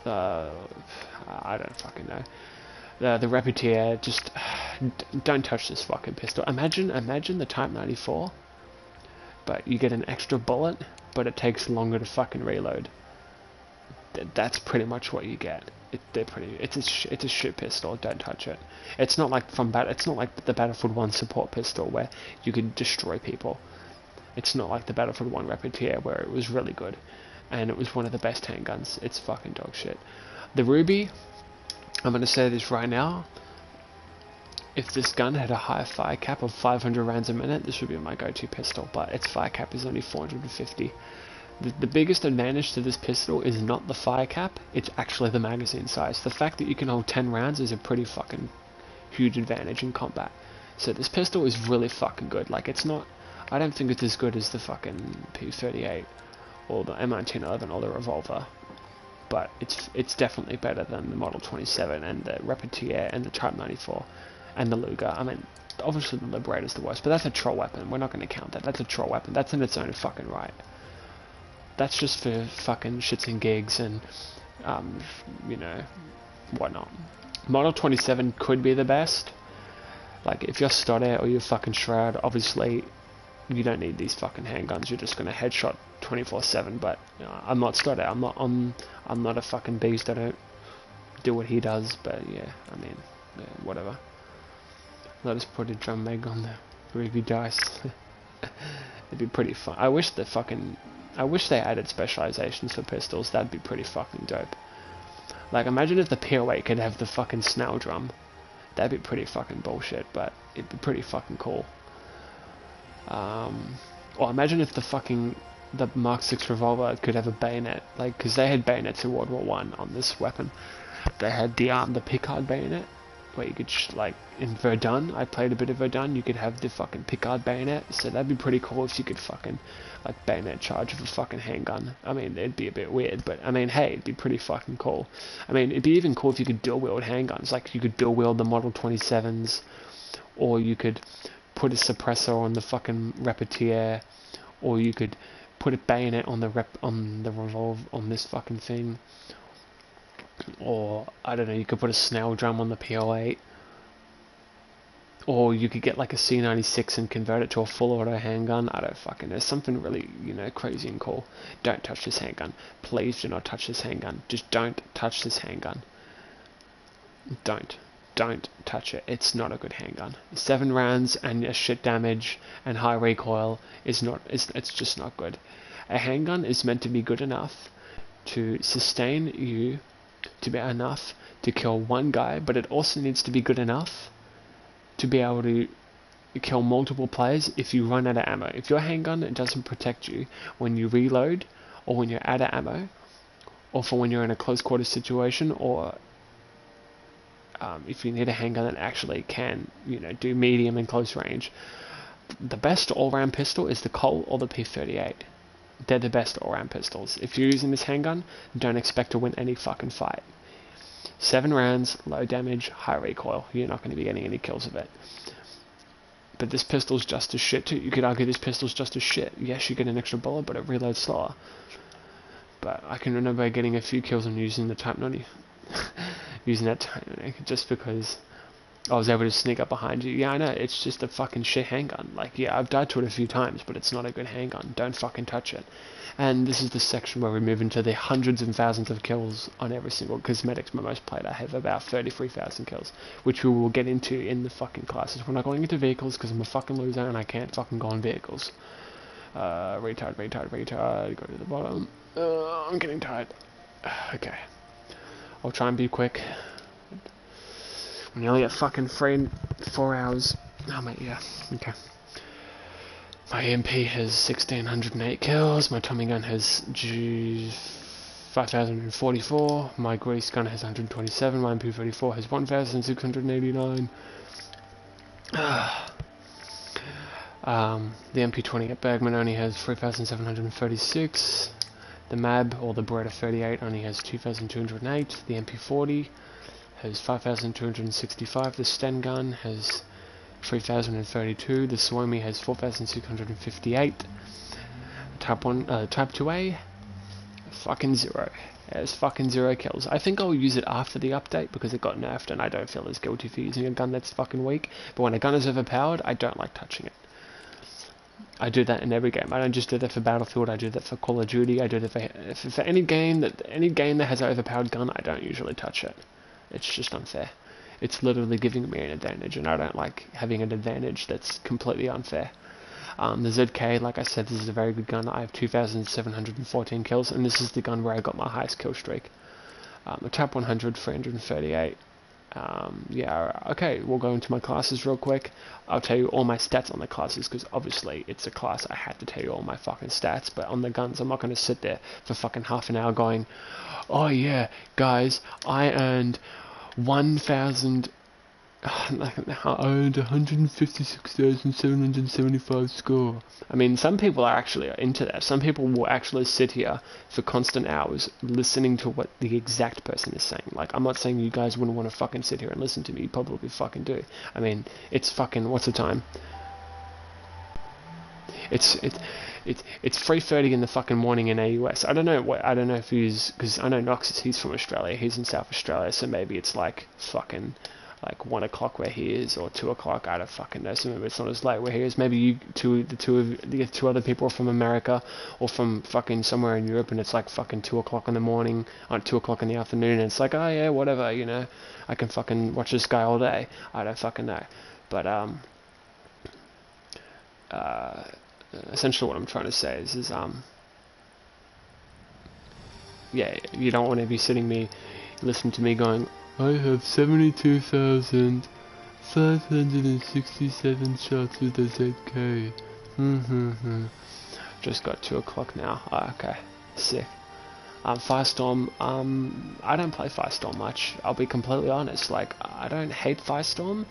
don't fucking know. The Rapid TA, just, don't touch this fucking pistol. Imagine the Type 94, but you get an extra bullet, but it takes longer to fucking reload. That's pretty much what you get. It's a shit pistol. Don't touch it. It's not like it's not like the Battlefield 1 support pistol where you could destroy people. It's not like the Battlefield 1 Rapid TA where it was really good, and it was one of the best handguns. It's fucking dog shit. The Ruby, I'm gonna say this right now. If this gun had a higher fire cap of 500 rounds a minute, this would be my go-to pistol. But its fire cap is only 450. The biggest advantage to this pistol is not the fire cap, it's actually the magazine size. The fact that you can hold 10 rounds is a pretty fucking huge advantage in combat. So this pistol is really fucking good. Like, it's not, I don't think it's as good as the fucking P38 or the M1911 or the revolver, but it's definitely better than the Model 27 and the Rapid TA and the Type 94. and the Luger. I mean, obviously the Liberator's the worst, but that's a troll weapon. We're not going to count that. That's a troll weapon. That's in its own fucking right. That's just for fucking shits and gigs and, you know, whatnot. Model 27 could be the best. Like, if you're Stoddard or you're fucking Shroud, obviously you don't need these fucking handguns. You're just gonna headshot 24/7. But I'm not Stoddard. I'm not a fucking beast. I don't do what he does. But yeah, I mean, yeah, whatever. Let us put a drum mag on the review dice. It'd be pretty fun. I wish they added specializations for pistols. That'd be pretty fucking dope. Like, imagine if the PO8 could have the fucking snail drum. That'd be pretty fucking bullshit, but it'd be pretty fucking cool. Or imagine if the Mark 6 revolver could have a bayonet, like, because they had bayonets in World War I on this weapon. They had the Picard bayonet, where you could, like, in Verdun, I played a bit of Verdun, you could have the fucking Picard bayonet, so that'd be pretty cool if you could fucking, like, bayonet charge with a fucking handgun. I mean, it'd be a bit weird, but, I mean, hey, it'd be pretty fucking cool. I mean, it'd be even cool if you could dual-wield handguns, like, you could dual-wield the Model 27s, or you could put a suppressor on the fucking Repetier, or you could put a bayonet on the revolve on this fucking thing, or I don't know, you could put a snail drum on the PO8, or you could get like a C96 and convert it to a full auto handgun. I don't fucking know, something really, you know, crazy and cool. Don't touch this handgun. Please do not touch this handgun. Just don't touch this handgun. Don't touch it. It's not a good handgun. 7 rounds and a shit damage and high recoil is not. It's just not good. A handgun is meant to be good enough to sustain you, to be enough to kill one guy, but it also needs to be good enough to be able to kill multiple players if you run out of ammo. If your handgun doesn't protect you when you reload, or when you're out of ammo, or for when you're in a close quarter situation, or if you need a handgun that actually can, you know, do medium and close range, the best all-round pistol is the Colt or the P38. They're the best all-round pistols. If you're using this handgun, don't expect to win any fucking fight. 7 rounds, low damage, high recoil. You're not going to be getting any kills with it. But this pistol's just as shit too. You could argue this pistol's just as shit. Yes, you get an extra bullet, but it reloads slower. But I can remember getting a few kills on using the Type 90. Using that Type 90 just because I was able to sneak up behind you. Yeah, I know, it's just a fucking shit handgun. Like, yeah, I've died to it a few times, but it's not a good handgun. Don't fucking touch it. And this is the section where we move into the hundreds and thousands of kills on every single cosmetics. My most played, I have about 33,000 kills, which we will get into in the fucking classes. We're not going into vehicles because I'm a fucking loser and I can't fucking go on vehicles. Retard, go to the bottom. I'm getting tired. Okay. I'll try and be quick. We're nearly at fucking 4 hours. Oh mate, yeah, okay. My EMP has 1,608 kills, my Tommy gun has 5,044, my grease gun has 127, my MP34 has 1,689. The MP20 at Bergman only has 3,736. The MAB, or the Beretta 38, only has 2,208. The MP40 has 5,265. The Sten gun has 3,032. The Suomi has 4,658. Type 2A, fucking 0. There's fucking 0 kills. I think I'll use it after the update because it got nerfed and I don't feel as guilty for using a gun that's fucking weak. But when a gun is overpowered, I don't like touching it. I do that in every game. I don't just do that for Battlefield. I do that for Call of Duty. I do that for any game that has an overpowered gun. I don't usually touch it. It's just unfair. It's literally giving me an advantage, and I don't like having an advantage that's completely unfair. The ZK, like I said, this is a very good gun. I have 2,714 kills, and this is the gun where I got my highest kill streak. The Type 100, 338. Yeah, okay, we'll go into my classes real quick. I'll tell you all my stats on the classes, because obviously it's a class, I had to tell you all my fucking stats, but on the guns, I'm not going to sit there for fucking half an hour going, oh yeah, guys, I earned 1,000 I earned 156,775 score. I mean, some people are actually into that. Some people will actually sit here for constant hours listening to what the exact person is saying. Like, I'm not saying you guys wouldn't want to fucking sit here and listen to me. You probably fucking do. I mean, it's fucking, what's the time? It's 3:30 in the fucking morning in AUS. I don't know if he's, because I know Noxus, he's from Australia. He's in South Australia, so maybe it's like fucking like 1 o'clock where he is, or 2 o'clock. I don't fucking know. So maybe it's not as late where he is. Maybe the two other people are from America or from fucking somewhere in Europe, and it's like fucking 2 o'clock in the morning, or 2 o'clock in the afternoon, and it's like, oh yeah, whatever, you know, I can fucking watch this guy all day. I don't fucking know, but essentially what I'm trying to say is yeah, you don't want to be listening to me going, I have 72,567 shots with the ZK. Just got 2 o'clock now. Oh, okay, sick. Firestorm, I don't play Firestorm much. I'll be completely honest. Like, I don't hate Firestorm.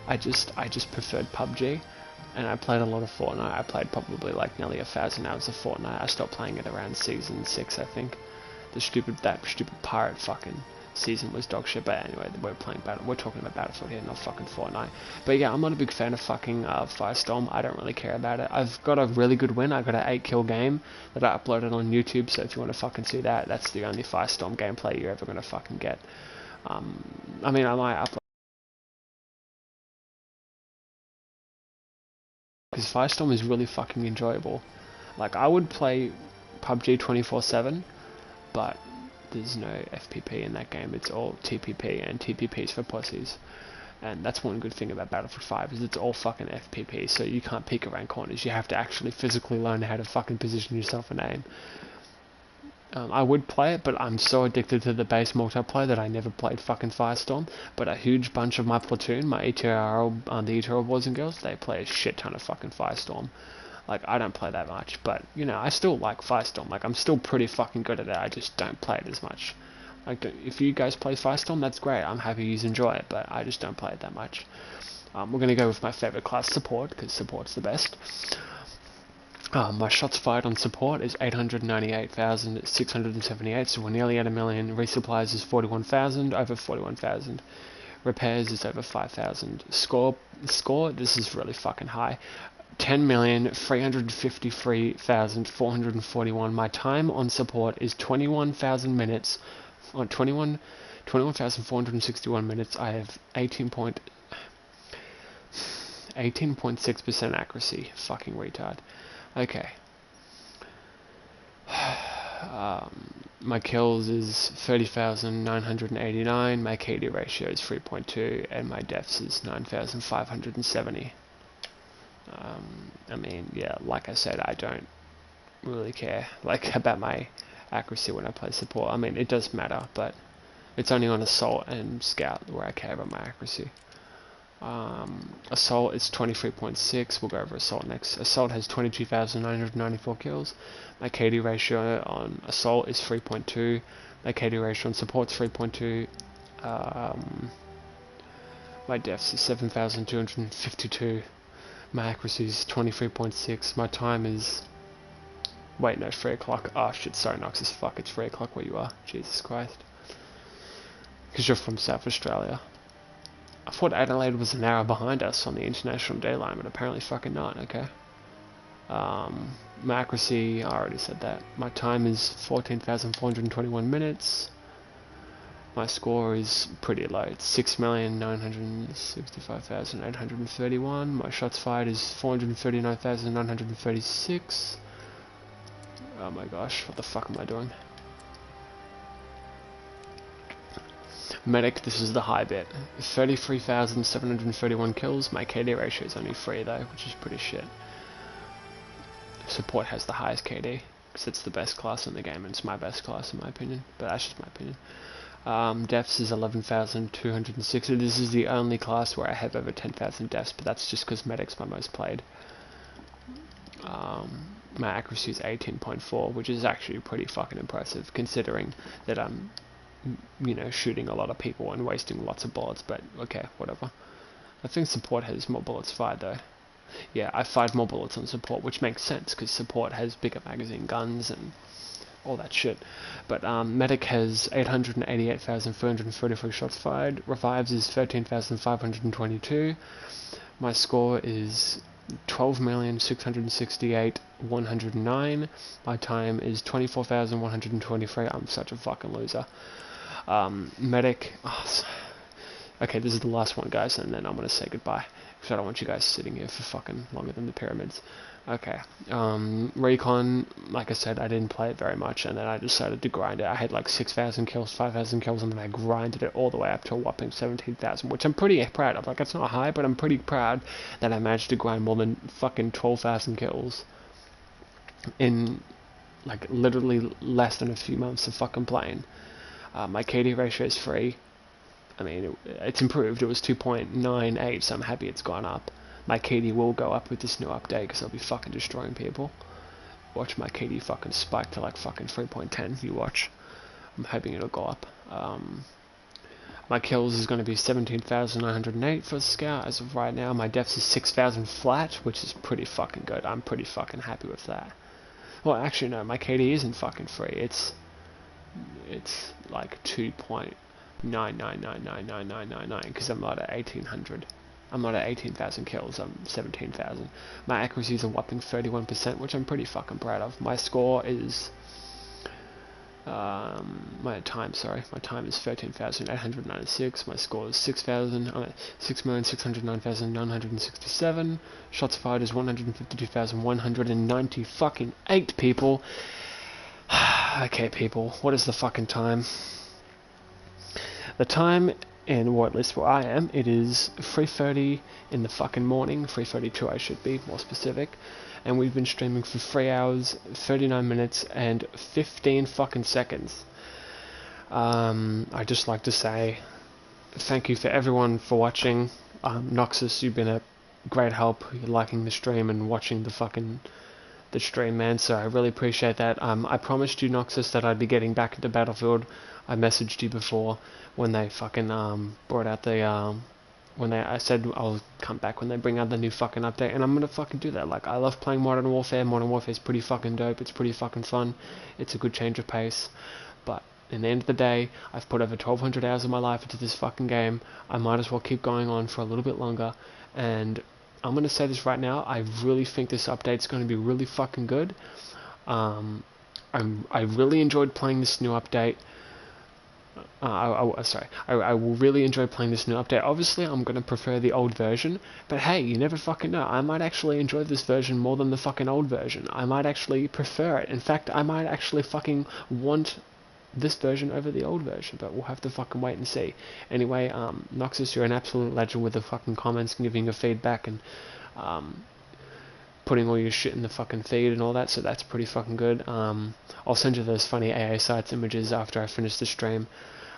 I just preferred PUBG. And I played a lot of Fortnite. I played probably like nearly 1,000 hours of Fortnite. I stopped playing it around season 6, I think. That stupid pirate fucking season was dog shit. But anyway, we're talking about Battlefield here, not fucking Fortnite. But yeah, I'm not a big fan of fucking Firestorm. I don't really care about it. I've got a really good win. I got an 8-kill game that I uploaded on YouTube. So if you want to fucking see that, that's the only Firestorm gameplay you're ever gonna fucking get. I mean, I might upload, because Firestorm is really fucking enjoyable. Like, I would play PUBG 24/7, but there's no FPP in that game. It's all TPP, and TPP's for pussies. And that's one good thing about Battlefield 5, is it's all fucking FPP, so you can't peek around corners. You have to actually physically learn how to fucking position yourself and aim. I would play it, but I'm so addicted to the base multiplayer that I never played fucking Firestorm. But a huge bunch of my platoon, my ETRL, the ETRL boys and girls, they play a shit ton of fucking Firestorm. Like, I don't play that much, but, you know, I still like Firestorm. Like, I'm still pretty fucking good at it, I just don't play it as much. Like, if you guys play Firestorm, that's great. I'm happy you enjoy it, but I just don't play it that much. We're going to go with my favorite class, Support, because Support's the best. My shots fired on support is 898,678, so we're nearly at 1 million. Resupplies is 41,000, over 41,000. Repairs is over 5,000. Score, this is really fucking high. 10,353,441. My time on support is 21,000 minutes, on 21,461 minutes. I have 18.6% accuracy. Fucking retard. Okay. My kills is 30,989, my KD ratio is 3.2, and my deaths is 9,570. I mean, yeah, like I said, I don't really care, like, about my accuracy when I play support. I mean, it does matter, but it's only on Assault and Scout where I care about my accuracy. Assault is 23.6. We'll go over Assault next. Assault has 22,994 kills. My KD ratio on Assault is 3.2. My KD ratio on Support is 3.2. My deaths is 7,252. My accuracy is 23.6. My time is... Wait, no, 3 o'clock. Oh shit, sorry Noxus, fuck, it's 3 o'clock where you are. Jesus Christ. Because you're from South Australia. I thought Adelaide was an hour behind us on the international dayline, but apparently fucking not, okay. My accuracy, I already said that. My time is 14,421 minutes. My score is pretty low. It's 6,965,831. My shots fired is 439,936. Oh my gosh, what the fuck am I doing? Medic, this is the high bit. 33,731 kills. My KD ratio is only 3 though, which is pretty shit. Support has the highest KD, because it's the best class in the game, and it's my best class in my opinion, but that's just my opinion. Deaths is 11,260. This is the only class where I have over 10,000 deaths, but that's just because Medic's my most played. My accuracy is 18.4, which is actually pretty fucking impressive, considering that I'm, you know, shooting a lot of people and wasting lots of bullets, but okay, whatever. I think support has more bullets fired though. Yeah, I fired more bullets on support, which makes sense because support has bigger magazine guns and all that shit. But medic has 888,433 shots fired. Revives is 13,522. My score is 12,668,109. My time is 24,123. I'm such a fucking loser. Medic. Oh, okay, this is the last one, guys, and then I'm gonna say goodbye because I don't want you guys sitting here for fucking longer than the pyramids. Okay. Recon, like I said, I didn't play it very much, and then I decided to grind it. I had like 6,000 kills, 5,000 kills, and then I grinded it all the way up to a whopping 17,000, which I'm pretty proud of. Like, it's not high, but I'm pretty proud that I managed to grind more than fucking 12,000 kills in, like, literally less than a few months of fucking playing. My KD ratio is 3. I mean, it's improved. It was 2.98, so I'm happy it's gone up. My KD will go up with this new update because I'll be fucking destroying people. Watch my KD fucking spike to like fucking 3.10. You watch. I'm hoping it'll go up. My kills is going to be 17,908 for scout as of right now. My deaths is 6,000 flat, which is pretty fucking good. I'm pretty fucking happy with that. Well, actually no, my KD isn't fucking free. It's like 2.9999999 because I'm not at 1800. I'm not at 18,000 kills, I'm 17,000. My accuracy is a whopping 31%, which I'm pretty fucking proud of. My score is... my time is 13,896. My score is 6,609,967. Shots fired is 152,190 fucking 8 people. Okay, people, what is the fucking time? The time... and or at least where I am, it is 3:30 in the fucking morning, 3:32 I should be, more specific, and we've been streaming for 3 hours, 39 minutes, and 15 fucking seconds. I'd just like to say thank you for everyone for watching. Noxus, you've been a great help, you're liking the stream and watching the stream, man, so I really appreciate that. I promised you, Noxus, that I'd be getting back into Battlefield. I messaged you before when they fucking brought out the I said I'll come back when they bring out the new fucking update, and I'm gonna fucking do that. Like, I love playing Modern Warfare. Modern Warfare is pretty fucking dope. It's pretty fucking fun. It's a good change of pace. But in the end of the day, I've put over 1,200 hours of my life into this fucking game. I might as well keep going on for a little bit longer. And I'm gonna say this right now. I really think this update's gonna be really fucking good. I really enjoyed playing this new update. I will really enjoy playing this new update. Obviously, I'm going to prefer the old version, but hey, you never fucking know. I might actually enjoy this version more than the fucking old version. I might actually prefer it. In fact, I might actually fucking want this version over the old version, but we'll have to fucking wait and see. Anyway, Noxus, you're an absolute legend with the fucking comments and giving your feedback and putting all your shit in the fucking feed and all that, so that's pretty fucking good. I'll send you those funny AA sites images after I finish the stream.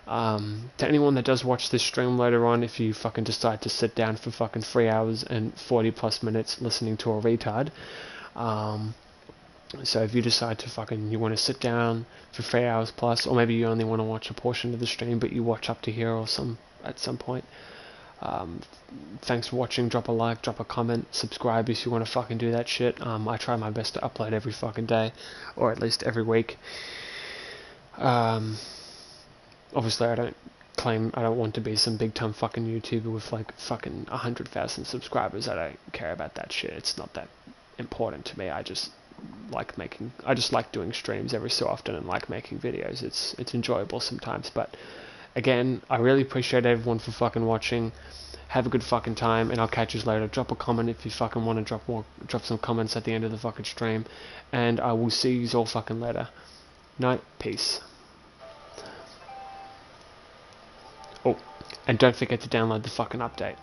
To anyone that does watch this stream later on, if you fucking decide to sit down for fucking 3 hours and 40 plus minutes listening to a retard, so if you decide to you want to sit down for 3 hours plus, or maybe you only want to watch a portion of the stream but you watch up to here or at some point, thanks for watching. Drop a like, drop a comment, subscribe if you want to fucking do that shit. I try my best to upload every fucking day, or at least every week. Obviously I don't want to be some big time fucking YouTuber with like fucking 100,000 subscribers. I don't care about that shit. It's not that important to me. I just like doing streams every so often and like making videos. It's enjoyable sometimes, but again, I really appreciate everyone for fucking watching. Have a good fucking time, and I'll catch you later. Drop a comment if you fucking want to drop some comments at the end of the fucking stream, and I will see you all fucking later. Night, peace. Oh, and don't forget to download the fucking update.